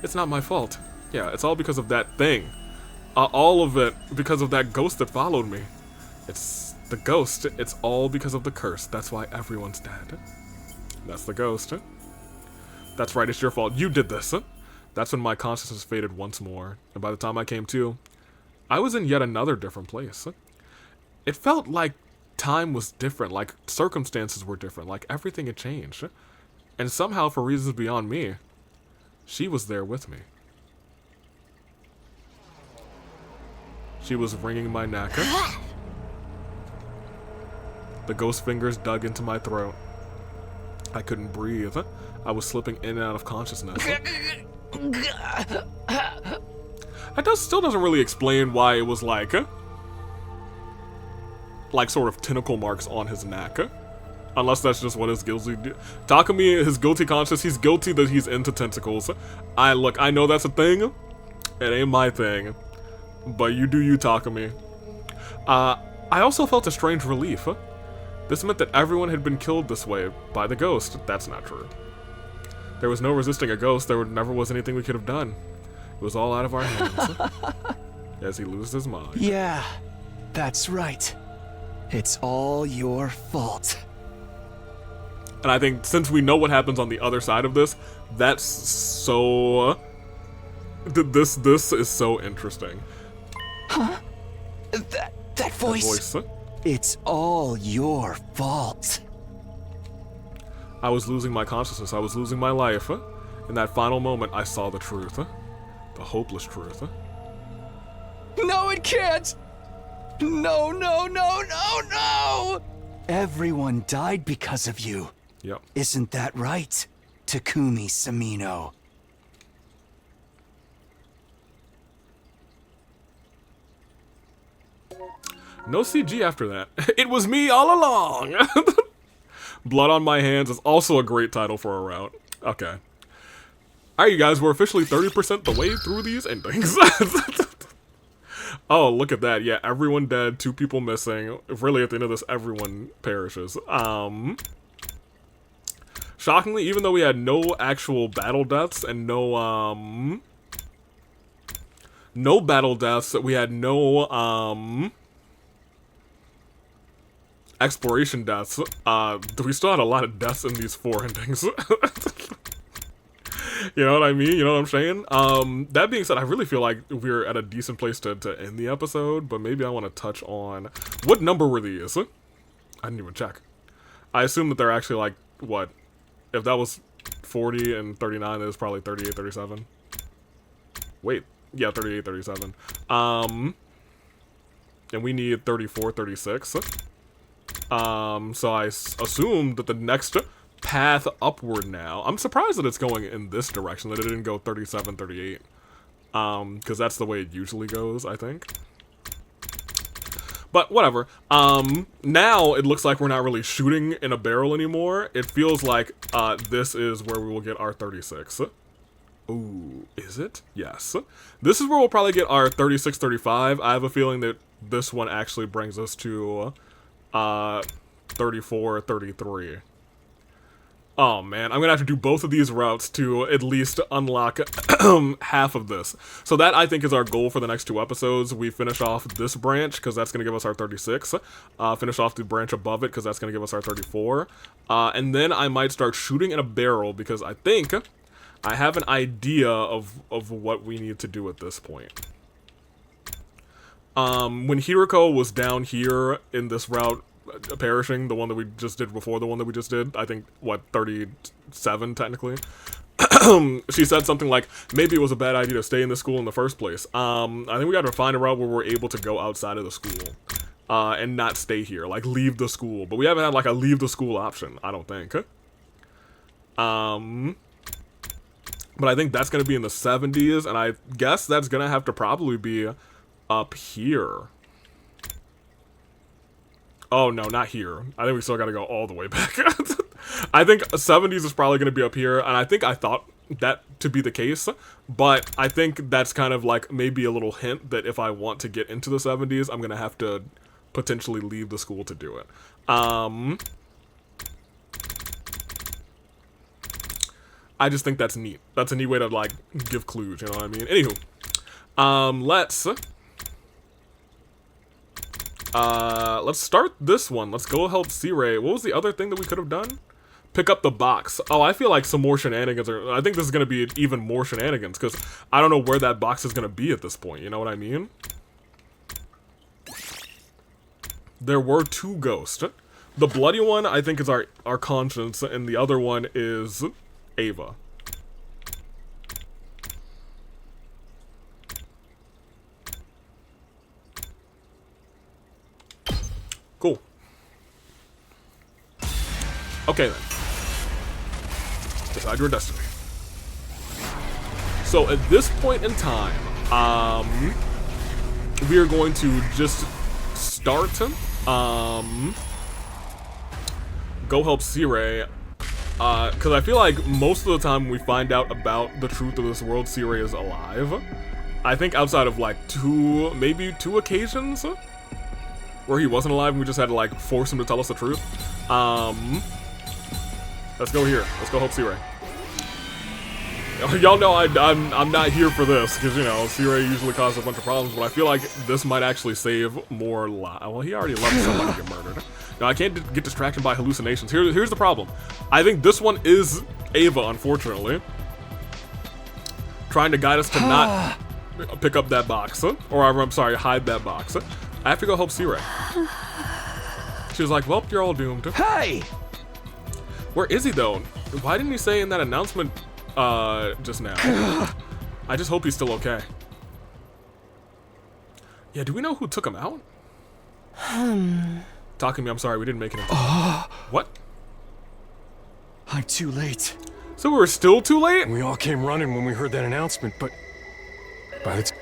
it's not my fault. Yeah, it's all because of that thing. All of it because of that ghost that followed me. It's the ghost. It's all because of the curse. That's why everyone's dead. That's the ghost. That's right, it's your fault. You did this. That's when my consciousness faded once more. And by the time I came to, I was in yet another different place. It felt like time was different, like circumstances were different, like everything had changed. And somehow, for reasons beyond me, she was there with me. She was wringing my neck. The ghost fingers dug into my throat. I couldn't breathe. I was slipping in and out of consciousness. That still doesn't really explain why it was like sort of tentacle marks on his neck. Unless that's just what his guilty Takumi, his guilty conscience, he's guilty that he's into tentacles. I know that's a thing. It ain't my thing. But you do you, Takumi. I also felt a strange relief. This meant that everyone had been killed this way by the ghost. That's not true. There was no resisting a ghost. There never was anything we could have done. It was all out of our hands. As he loses his mind. Yeah, that's right. It's all your fault. And I think since we know what happens on the other side of this, that's so... This is so interesting. Huh? That voice? It's all your fault. I was losing my consciousness. I was losing my life. In that final moment, I saw the truth. The hopeless truth. No, it can't! No, no, no, no, no! Everyone died because of you. Yep. Isn't that right, Takumi Samino? No CG after that. It was me all along! Blood on My Hands is also a great title for a route. Okay. Alright, you guys, we're officially 30% the way through these endings. Oh, look at that. Yeah, everyone dead, 2 people missing. Really, at the end of this, everyone perishes. Shockingly, even though we had no actual battle deaths and no battle deaths, we had no, exploration deaths. We still had a lot of deaths in these 4 endings. You know what I mean? You know what I'm saying? That being said, I really feel like we're at a decent place to end the episode, but maybe I want to touch on... What number were these? I didn't even check. I assume that they're actually like, what? If that was 40 and 39, it was probably 38, 37. Wait. Yeah, 38, 37. and we need 34, 36. So I assume that the next path upward now, I'm surprised that it's going in this direction, that it didn't go 37, 38. Because that's the way it usually goes, I think. But whatever. Now it looks like we're not really shooting in a barrel anymore. It feels like this is where we will get our 36. Ooh, is it? Yes. This is where we'll probably get our 36, 35. I have a feeling that this one actually brings us to 34, 33. Oh man, I'm gonna have to do both of these routes to at least unlock half of this. So that, I think, is our goal for the next 2 episodes. We finish off this branch, because that's gonna give us our 36. Finish off the branch above it, because that's gonna give us our 34. And then I might start shooting in a barrel, because I think I have an idea of what we need to do at this point. When Hiriko was down here in this route, perishing, the one that we just did before the one that we just did, I think, what, 37 technically? She said something like, maybe it was a bad idea to stay in the school in the first place. I think we gotta find a route where we're able to go outside of the school, and not stay here, like leave the school. But we haven't had like a leave the school option, I don't think. But I think that's gonna be in the 70s, and I guess that's gonna have to probably be up here. Oh, no, not here. I think we still gotta go all the way back. I think 70s is probably gonna be up here, and I think I thought that to be the case, but I think that's kind of like maybe a little hint that if I want to get into the 70s, I'm gonna have to potentially leave the school to do it. I just think that's neat. That's a neat way to, like, give clues, you know what I mean? Anywho, let's start this one. Let's go help C-Ray. What was the other thing that we could have done? Pick up the box. Oh, I feel like some more shenanigans are... I think this is going to be even more shenanigans, because I don't know where that box is going to be at this point. You know what I mean? There were 2 ghosts. The bloody one, I think, is our conscience, and the other one is Ava. Cool. Okay then. Decide your destiny. So at this point in time, we are going to just start, go help C-Ray, because I feel like most of the time when we find out about the truth of this world, C-Ray is alive. I think outside of like maybe two occasions where he wasn't alive and we just had to like force him to tell us the truth. Let's go here. Let's go help C-Ray. Y'all know I'm not here for this, because, you know, C-Ray usually causes a bunch of problems, but I feel like this might actually save more lives. Well, he already let somebody get murdered. Now, I can't get distracted by hallucinations. Here's the problem. I think this one is Ava, unfortunately, trying to guide us to not pick up that box. Or, I'm sorry, hide that box. I have to go help C-Ray. She was like, well, you're all doomed. Hey! Where is he, though? Why didn't he say in that announcement just now? I just hope he's still okay. Yeah, do we know who took him out? Talking to me, I'm sorry, we didn't make it in time. What? I'm too late. So we were still too late? We all came running when we heard that announcement, but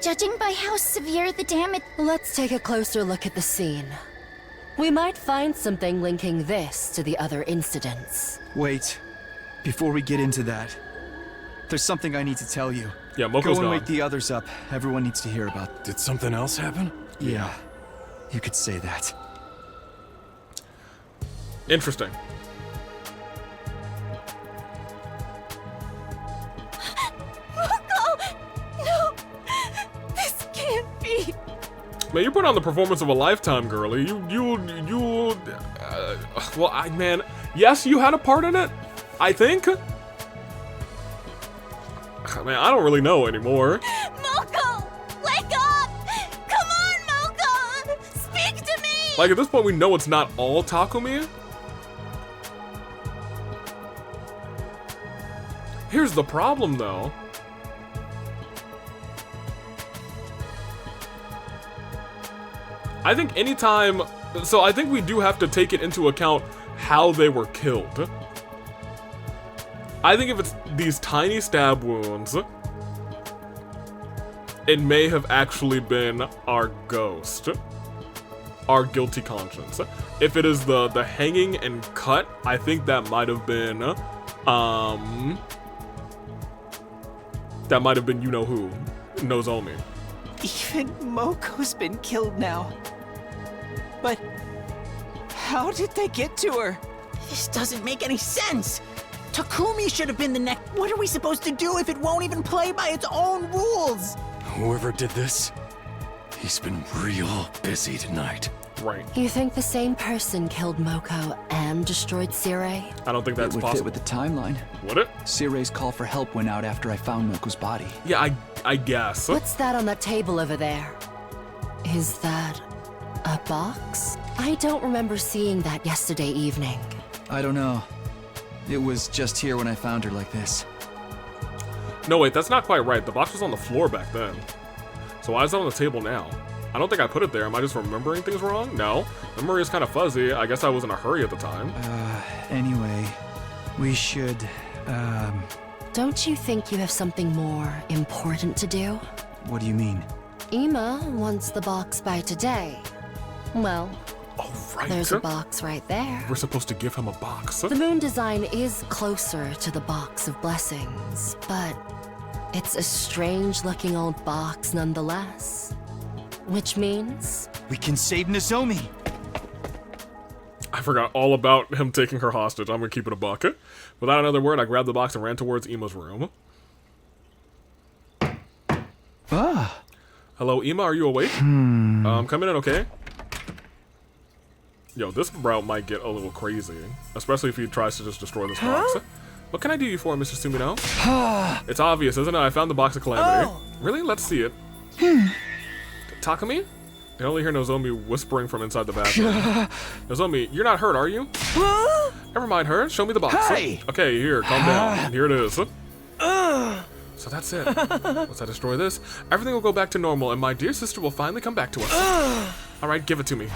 Judging by how severe the damage... Let's take a closer look at the scene. We might find something linking this to the other incidents. Wait. Before we get into that, there's something I need to tell you. Yeah, Moko's Go and gone. wake the others up. Everyone needs to hear about it. Did something else happen? Yeah. You could say that. Interesting. Moko! No! This can't be! Man, you put on the performance of a lifetime, girly. Well, man, yes, you had a part in it, I think. Man, I don't really know anymore. Moko! Wake up! Come on, Moko! Speak to me! Like, at this point, we know it's not all Takumi. Here's the problem, though. I think anytime... So I think we do have to take it into account how they were killed. I think if it's these tiny stab wounds, it may have actually been our ghost. Our guilty conscience. If it is the hanging and cut, I think that might have been, you know who, Nozomi. Even Moko's been killed now. But how did they get to her? This doesn't make any sense. Takumi should have been the next. What are we supposed to do if it won't even play by its own rules? Whoever did this, he's been real busy tonight. Right. You think the same person killed Moko and destroyed Sirei? I don't think that's it would possible. fit with the timeline. Would it? Sirei's call for help went out after I found Moko's body. Yeah, I guess. What's that on that table over there? Is that a box? I don't remember seeing that yesterday evening. I don't know. It was just here when I found her like this. No, wait, that's not quite right. The box was on the floor back then. So why is it on the table now? I don't think I put it there. Am I just remembering things wrong? No. Memory is kind of fuzzy. I guess I was in a hurry at the time. Anyway, we should, Don't you think you have something more important to do? What do you mean? Ima wants the box by today. Well, right. There's a box right there. We're supposed to give him a box. The moon design is closer to the box of blessings, but it's a strange-looking old box nonetheless. Which means... we can save Nozomi! I forgot all about him taking her hostage. I'm gonna keep it a buck. Without another word, I grabbed the box and ran towards Ima's room. Ah! Hello, Ima, are you awake? Come in, okay? Yo, this route might get a little crazy. Especially if he tries to just destroy this box. What can I do you for, Mr. Sumino? It's obvious, isn't it? I found the box of calamity. Really? Let's see it. Takumi? You can only hear Nozomi whispering from inside the bathroom. Nozomi, you're not hurt, are you? Never mind her. Show me the box. Hey! Okay, here, calm down. Here it is. So that's it. Once I destroy this, everything will go back to normal, and my dear sister will finally come back to us. All right, give it to me.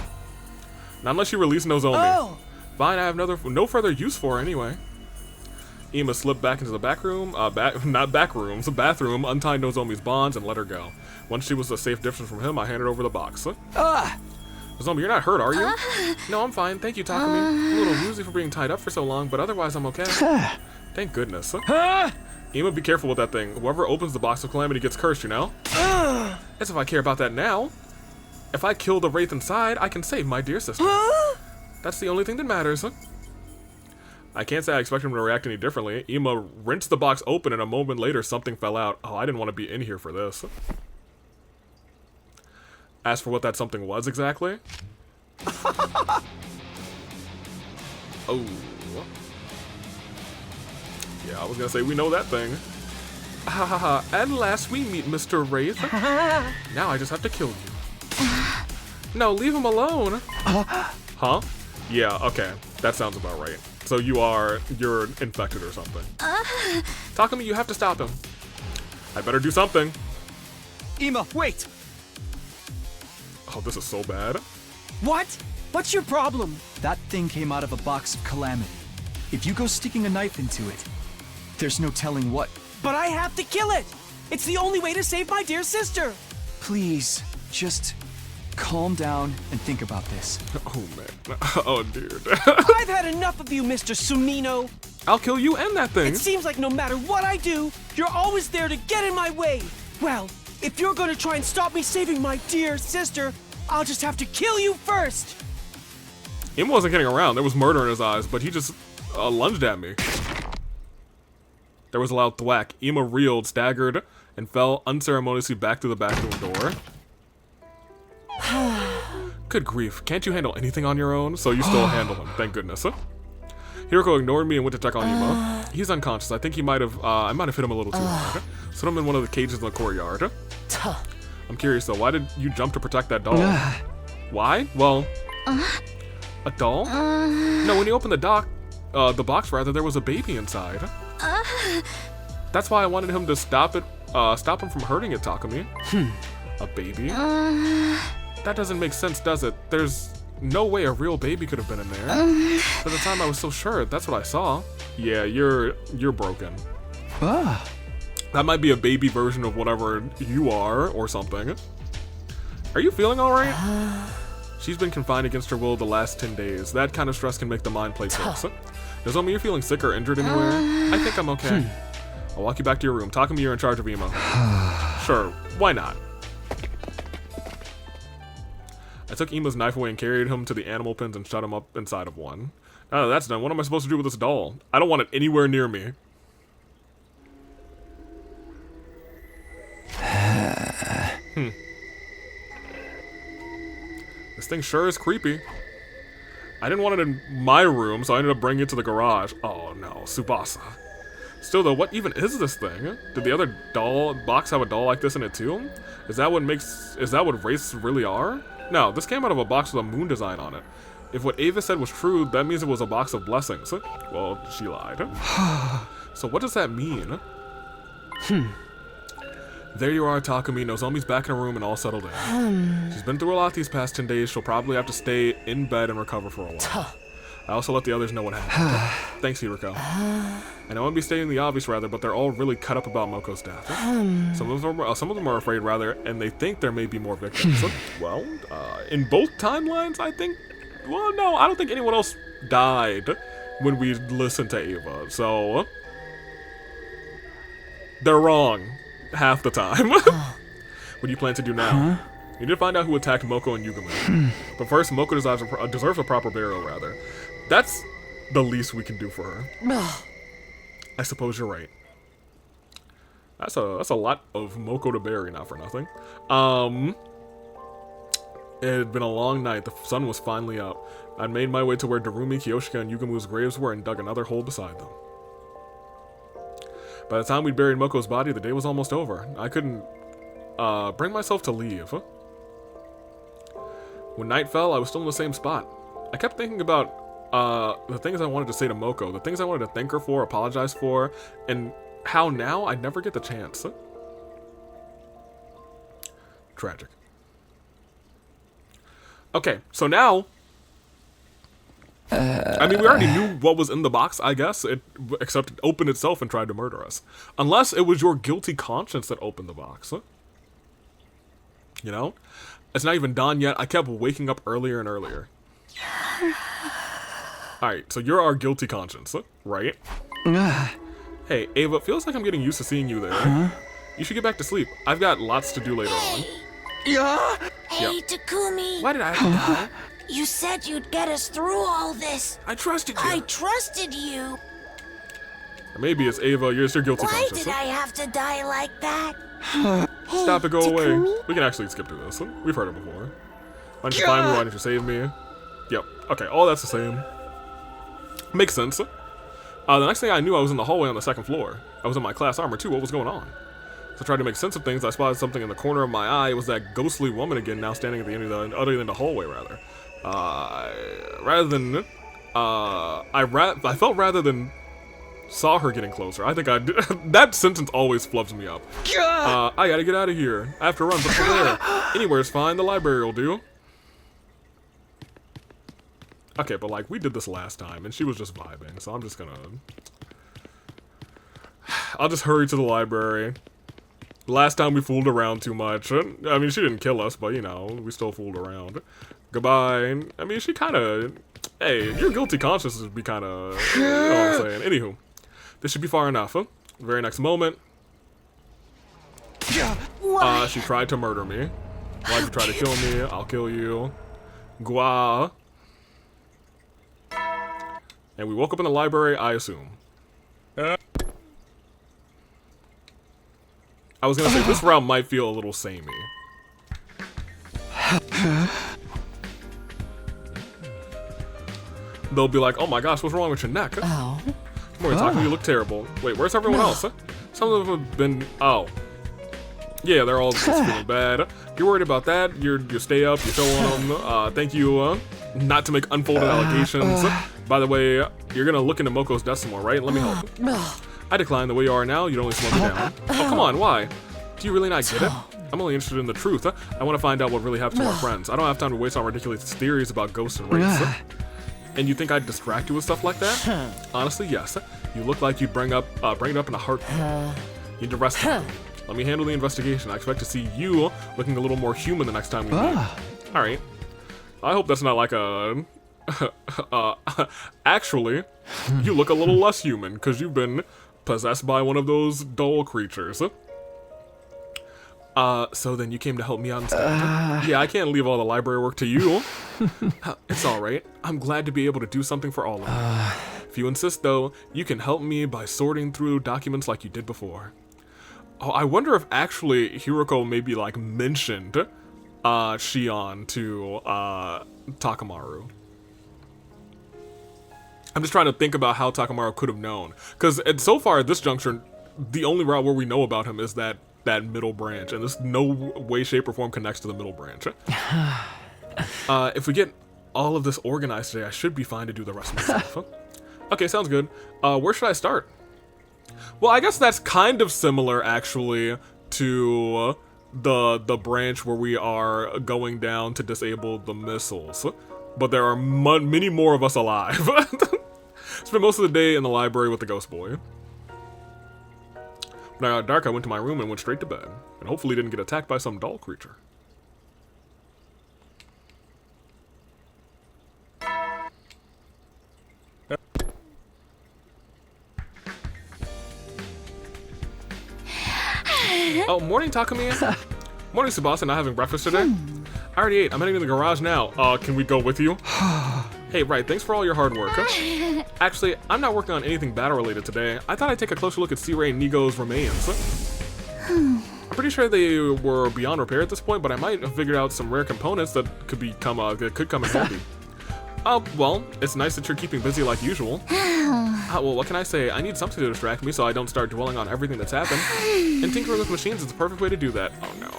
Not unless you release Nozomi. Fine, I have no further use for her anyway. Ima slipped back into the back room, bathroom, untied Nozomi's bonds, and let her go. Once she was a safe distance from him, I handed over the box. Nozomi, you're not hurt, are you? No, I'm fine. Thank you, Takumi. I'm a little woozy for being tied up for so long, but otherwise I'm okay. Thank goodness. Ima, be careful with that thing. Whoever opens the box of calamity gets cursed, you know? As if I care about that now. If I kill the wraith inside, I can save my dear sister. That's the only thing that matters. I can't say I expect him to react any differently. Ima rinsed the box open, and a moment later, something fell out. Oh, I didn't want to be in here for this. As for what that something was exactly... Oh. Yeah, I was gonna say, we know that thing. Ha ha ha, at last we meet, Mr. Wraith. Now I just have to kill you. No, leave him alone. Huh? Yeah, okay. That sounds about right. So you're infected or something. Takumi, you have to stop him. I better do something. Ima, wait! Oh, this is so bad. What? What's your problem? That thing came out of a box of calamity. If you go sticking a knife into it, there's no telling what. But I have to kill it! It's the only way to save my dear sister! Please, just calm down and think about this. Oh, man. Oh, dude. I've had enough of you, Mr. Sumino. I'll kill you and that thing. It seems like no matter what I do, you're always there to get in my way. Well, if you're gonna try and stop me saving my dear sister, I'll just have to kill you first. Ima wasn't kidding around. There was murder in his eyes, but he just lunged at me. There was a loud thwack. Ima reeled, staggered, and fell unceremoniously back through the bathroom door. Good grief, can't you handle anything on your own? So you still handle him, thank goodness. Hiroko ignored me and went to check on Ima. He's unconscious. I think he might have, I might have hit him a little too hard. Set him in one of the cages in the courtyard. I'm curious though, why did you jump to protect that doll? Why? Well, a doll? No, when you opened the box rather, there was a baby inside. That's why I wanted him to stop him from hurting it, Takumi. A baby? That doesn't make sense, does it? There's no way a real baby could have been in there. At the time I was so sure, that's what I saw. Yeah, you're broken. That might be a baby version of whatever you are, or something. Are you feeling alright? She's been confined against her will the last 10 days. That kind of stress can make the mind play tricks. Nozomi, you're feeling sick or injured anywhere? I think I'm okay. I'll walk you back to your room. Takumi, you're in charge of Emo. Sure, why not? I took Emo's knife away and carried him to the animal pens and shut him up inside of one. Now that that's done, what am I supposed to do with this doll? I don't want it anywhere near me. This thing sure is creepy. I didn't want it in my room, so I ended up bringing it to the garage. Oh no, Tsubasa. Still though, what even is this thing? Did the other doll box have a doll like this in it too? Is that what wraiths really are? No, this came out of a box with a moon design on it. If what Ava said was true, that means it was a box of blessings. Well, she lied. So what does that mean? There you are, Takumi. Nozomi's back in her room and all settled in. She's been through a lot these past 10 days. She'll probably have to stay in bed and recover for a while. I also let the others know what happened. Thanks, Hiriko. And I won't be stating the obvious, rather, but they're all really cut up about Moko's death. Some of them are afraid, rather, and they think there may be more victims. Well, in both timelines, I think... Well, no, I don't think anyone else died when we listened to Ava, so... They're wrong. Half the time. What do you plan to do now? You need to find out who attacked Moko and Yugumo. But first, Moko deserves a proper burial, rather. That's the least we can do for her. I suppose you're right. That's a lot of Moko to bury, not for nothing. It had been a long night. The sun was finally up. I'd made my way to where Darumi, Kiyoshika, and Yugumo's graves were and dug another hole beside them. By the time we'd buried Moko's body, the day was almost over. I couldn't bring myself to leave. When night fell, I was still in the same spot. I kept thinking about the things I wanted to say to Moko, the things I wanted to thank her for, apologize for, and how now I'd never get the chance. Tragic. Okay, so now... I mean, we already knew what was in the box, I guess, except it opened itself and tried to murder us. Unless it was your guilty conscience that opened the box. You know? It's not even done yet. I kept waking up earlier and earlier. Alright, so you're our guilty conscience, right? Hey, Ava, it feels like I'm getting used to seeing you there. You should get back to sleep. I've got lots to do later on. Hey, Takumi. Why did I have to die? You said you'd get us through all this. I trusted you. I trusted you. Or maybe it's Ava, you're your guilty conscience. Why did I have to die like that? Stop it, go Takumi? away. We can actually skip through this. We've heard it before. Why didn't you find me? Why didn't you save me? Yep. Okay, all that's the same. Makes sense. The next thing I knew, I was in the hallway on the second floor. I was in my class armor too. What was going on? So I tried to make sense of things. I spotted something in the corner of my eye. It was that ghostly woman again, now standing at the end of the other end of the hallway, rather. I felt rather than saw her getting closer. I think that sentence always flubs me up. I gotta get out of here. I have to run, but from where? Anywhere's fine. The library will do. Okay, but like, we did this last time, and she was just vibing, so I'm just gonna... I'll just hurry to the library. Last time we fooled around too much. I mean, she didn't kill us, but, you know, we still fooled around. Goodbye. I mean, she kinda... Hey, your guilty conscience would be kinda... You know what I'm saying? Anywho, this should be far enough, huh? Very next moment... she tried to murder me. Why'd you try to kill me? I'll kill you. Gua. And we woke up in the library, I assume. I was gonna say, this round might feel a little samey. They'll be like, oh my gosh, what's wrong with your neck? Oh. More talking, you look terrible. Wait, where's everyone else? Some of them have been, oh. Yeah, they're all just feeling bad. You're worried about that, you stay up, you show on them. Thank you, not to make unfolded allegations. By the way, you're gonna look into Moko's death some more, right? Let me help. I decline. The way you are now, you'd only slow me down. Oh, come on, why? Do you really not get it? I'm only interested in the truth. I want to find out what really happened to our friends. I don't have time to waste on ridiculous theories about ghosts and wraiths. And you think I'd distract you with stuff like that? Honestly, yes. You look like you'd bring it up in a heartbeat. You need to rest. Let me handle the investigation. I expect to see you looking a little more human the next time we meet. All right. I hope that's not like a... actually, you look a little less human because you've been possessed by one of those dull creatures. So then you came to help me out instead? Yeah, I can't leave all the library work to you. It's alright. I'm glad to be able to do something for all of you. If you insist, though, you can help me by sorting through documents like you did before. Oh, I wonder if actually Hiroko maybe like mentioned Shion to Takamaru. I'm just trying to think about how Takamaru could have known. Because so far at this juncture, the only route where we know about him is that middle branch. And this no way, shape, or form connects to the middle branch. If we get all of this organized today, I should be fine to do the rest myself. Okay, sounds good. Where should I start? Well, I guess that's kind of similar, actually, to the branch where we are going down to disable the missiles. But there are many more of us alive. Spent most of the day in the library with the ghost boy. When I got dark, I went to my room and went straight to bed. And hopefully didn't get attacked by some doll creature. Oh, morning, Takumi. Morning, Tsubasa. Not having breakfast today? I already ate. I'm heading to the garage now. Can we go with you? Hey, right. Thanks for all your hard work. Actually, I'm not working on anything battle-related today. I thought I'd take a closer look at C-Ray and Nigo's remains. I'm pretty sure they were beyond repair at this point, but I might have figured out some rare components that could come in handy. Well, it's nice that you're keeping busy like usual. Well, what can I say? I need something to distract me so I don't start dwelling on everything that's happened. And tinkering with machines is the perfect way to do that. Oh no.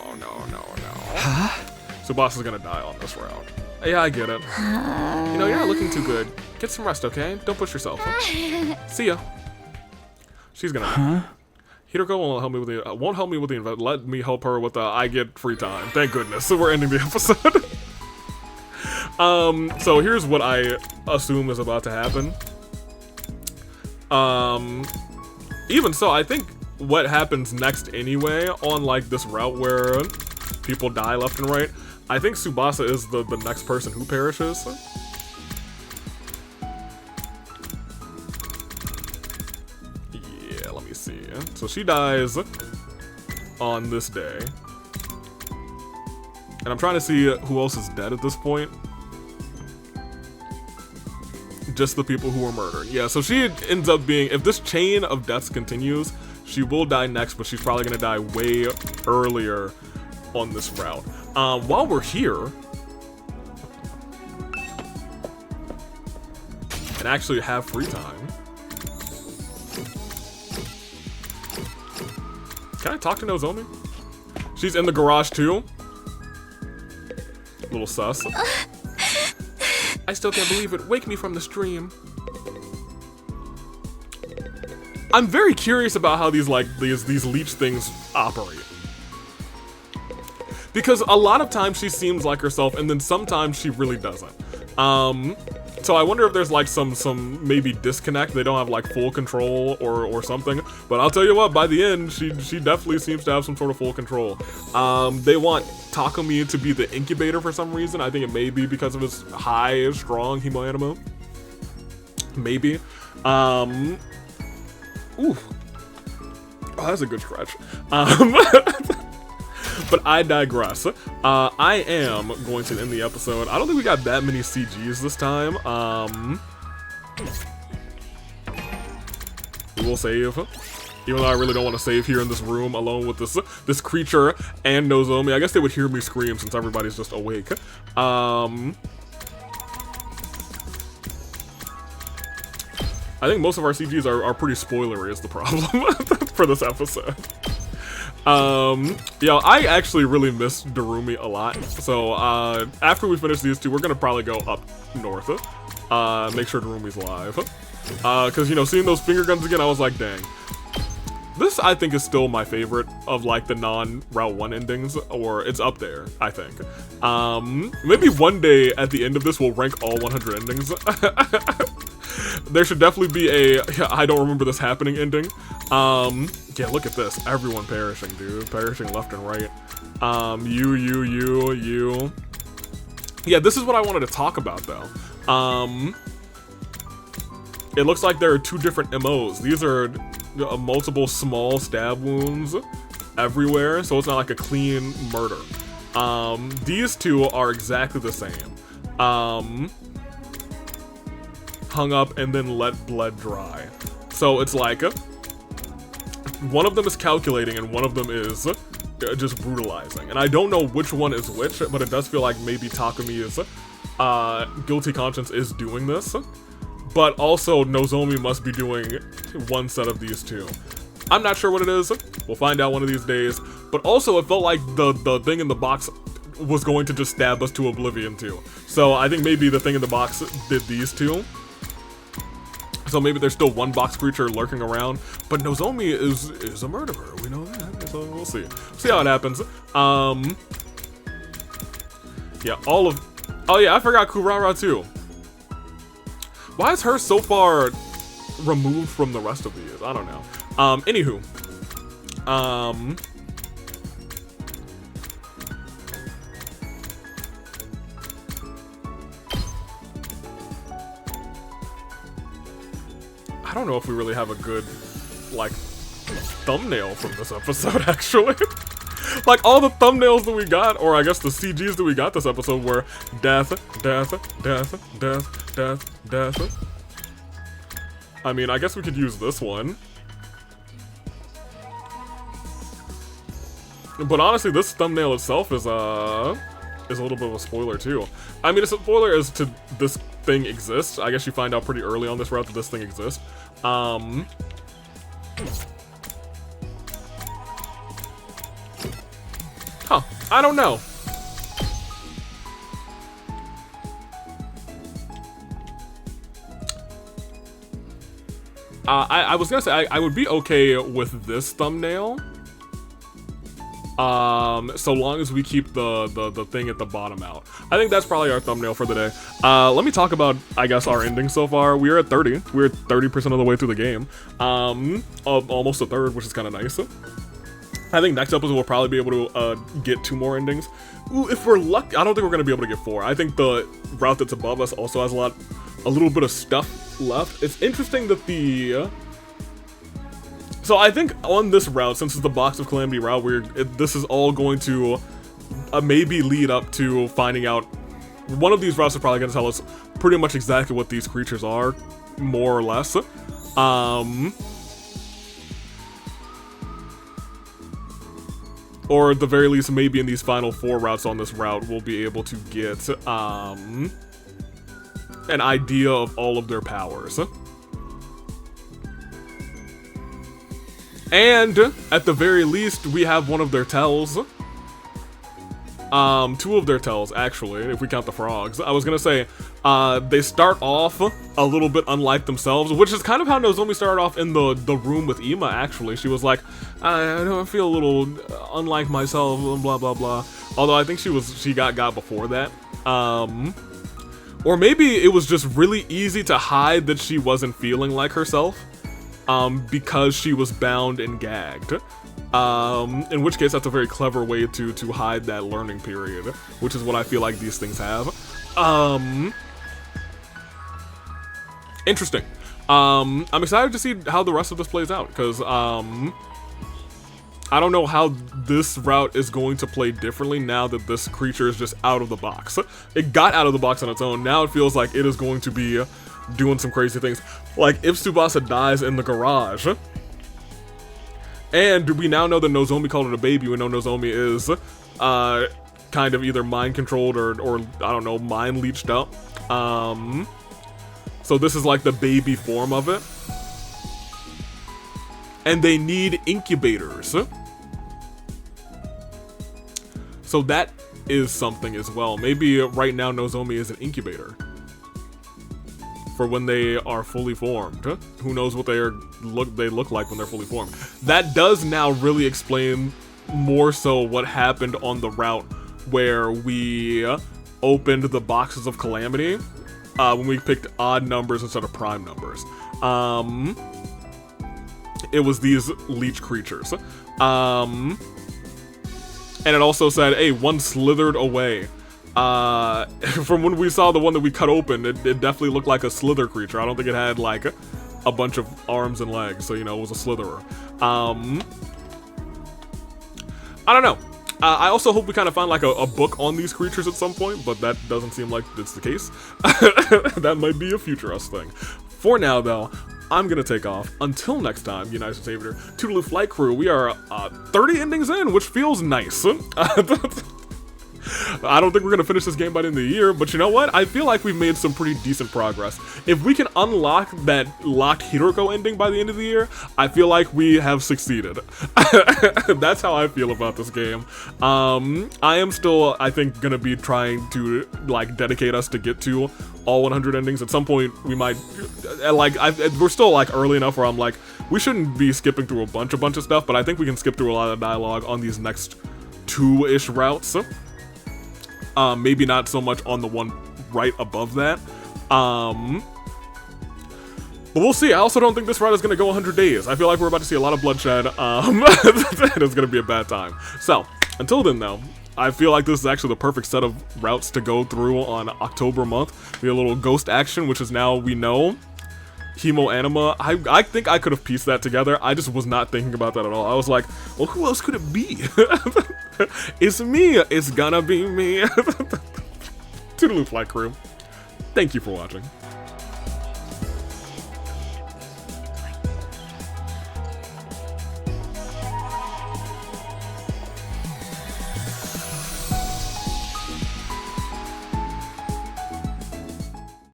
Tsubasa's gonna die on this round. Yeah, I get it. You know, you're not looking too good. Get some rest, okay? Don't push yourself. See ya. She's gonna... Hiroko won't help me with the let me help her with the I get free time. Thank goodness. So we're ending the episode. So here's what I assume is about to happen. Even so, I think what happens next anyway on like this route where people die left and right, I think Tsubasa is the next person who perishes. Yeah, let me see. So she dies on this day. And I'm trying to see who else is dead at this point. Just the people who were murdered. Yeah, so she ends up being, if this chain of deaths continues, she will die next, but she's probably gonna die way earlier on this route. While we're here, and actually have free time, can I talk to Nozomi? She's in the garage too. Little sus. I still can't believe it. Wake me from this dream. I'm very curious about how these leech things operate. Because a lot of times she seems like herself, and then sometimes she really doesn't. So I wonder if there's like some maybe disconnect. They don't have like full control or something. But I'll tell you what, by the end, she definitely seems to have some sort of full control. They want Takumi to be the incubator for some reason. I think it may be because of his high, strong hemoanima. Maybe. Ooh. Oh, that's a good scratch. But I digress. I am going to end the episode. I don't think we got that many CGs this time. We will save. Even though I really don't want to save here in this room alone with this creature and Nozomi. I guess they would hear me scream since everybody's just awake. I think most of our CGs are pretty spoilery is the problem for this episode. Yeah, I actually really miss Darumi a lot. So, after we finish these two, we're gonna probably go up north. Make sure Darumi's alive. Cause, you know, seeing those finger guns again, I was like, dang. This, I think, is still my favorite of, like, the non-Route 1 endings, or it's up there, I think. Maybe one day at the end of this, we'll rank all 100 endings. There should definitely be a I don't remember this happening ending. Yeah, look at this. Everyone perishing, dude. Perishing left and right. You. Yeah, this is what I wanted to talk about, though. It looks like there are 2 different MOs. These are multiple small stab wounds everywhere, so it's not like a clean murder. These 2 are exactly the same. Hung up and then let blood dry. So it's like one of them is calculating and one of them is just brutalizing. And I don't know which one is which, but it does feel like maybe Takumi's guilty conscience is doing this. But also Nozomi must be doing one set of these 2. I'm not sure what it is. We'll find out one of these days. But also it felt like the thing in the box was going to just stab us to oblivion too. So I think maybe the thing in the box did these 2. So maybe there's still one box creature lurking around, but Nozomi is a murderer. We know that, so we'll see. See how it happens. Yeah, oh yeah, I forgot Kurara too. Why is her so far removed from the rest of these? I don't know. Anywho. I don't know if we really have a good, like, thumbnail from this episode, actually. Like, all the thumbnails that we got, or I guess the CGs that we got this episode were death. I mean, I guess we could use this one. But honestly, this thumbnail itself is a little bit of a spoiler, too. I mean, it's a spoiler as to this thing exists. I guess you find out pretty early on this route that this thing exists. Huh, I don't know. I was gonna say, I would be okay with this thumbnail. So long as we keep the thing at the bottom out. I think that's probably our thumbnail for the day. Let me talk about, I guess, our ending so far. We're at 30. We're 30% of the way through the game. Almost a third, which is kind of nice. I think next episode we'll probably be able to get 2 more endings. Ooh, if we're lucky, I don't think we're gonna be able to get 4. I think the route that's above us also has a little bit of stuff left. It's interesting that so I think on this route, since it's the Box of Calamity route, this is all going to maybe lead up to finding out. One of these routes is probably going to tell us pretty much exactly what these creatures are, more or less. Or at the very least, maybe in these final 4 routes on this route, we'll be able to get an idea of all of their powers. And, at the very least, we have one of their tells. 2 of their tells, actually, if we count the frogs. I was gonna say, they start off a little bit unlike themselves, which is kind of how Nozomi started off in the room with Ima, actually. She was like, I don't feel a little unlike myself, blah, blah, blah. Although I think she got before that. Or maybe it was just really easy to hide that she wasn't feeling like herself. Because she was bound and gagged. In which case, that's a very clever way to hide that learning period, which is what I feel like these things have. Interesting. I'm excited to see how the rest of this plays out, because I don't know how this route is going to play differently now that this creature is just out of the box. It got out of the box on its own. Now it feels like it is going to be doing some crazy things. Like if Tsubasa dies in the garage. And we now know that Nozomi called it a baby. We know Nozomi is kind of either mind controlled or I don't know, mind leeched up. So this is like the baby form of it. And they need incubators. So that is something as well. Maybe right now Nozomi is an incubator for when they are fully formed. Who knows what they look like when they're fully formed. That does now really explain more so what happened on the route where we opened the boxes of Calamity when we picked odd numbers instead of prime numbers. It was these leech creatures. And it also said, hey, one slithered away. From when we saw the one that we cut open, it definitely looked like a slither creature. I don't think it had like a bunch of arms and legs, so you know, it was a slitherer. I don't know. I also hope we kind of find like a book on these creatures at some point, but that doesn't seem like it's the case. That might be a future us thing. For now, though, I'm gonna take off. Until next time, United States Aviator, Toodaloo Flight Crew, we are 30 endings in, which feels nice. I don't think we're gonna finish this game by the end of the year, but you know what? I feel like we've made some pretty decent progress. If we can unlock that locked Hiroko ending by the end of the year, I feel like we have succeeded. That's how I feel about this game. I am still, I think, gonna be trying to like dedicate us to get to all 100 endings. At some point, we might, like, we're still like early enough where I'm like, we shouldn't be skipping through a bunch of stuff, but I think we can skip through a lot of dialogue on these next 2-ish routes. Maybe not so much on the one right above that. But we'll see. I also don't think this route is going to go 100 days. I feel like we're about to see a lot of bloodshed. It's going to be a bad time. So, until then, though, I feel like this is actually the perfect set of routes to go through on October month. We have a little ghost action, which is now we know. Hemo Anima. I think I could have pieced that together. I just was not thinking about that at all. I was like, well, who else could it be? It's me. It's gonna be me. Toodaloo Flight Crew. Thank you for watching.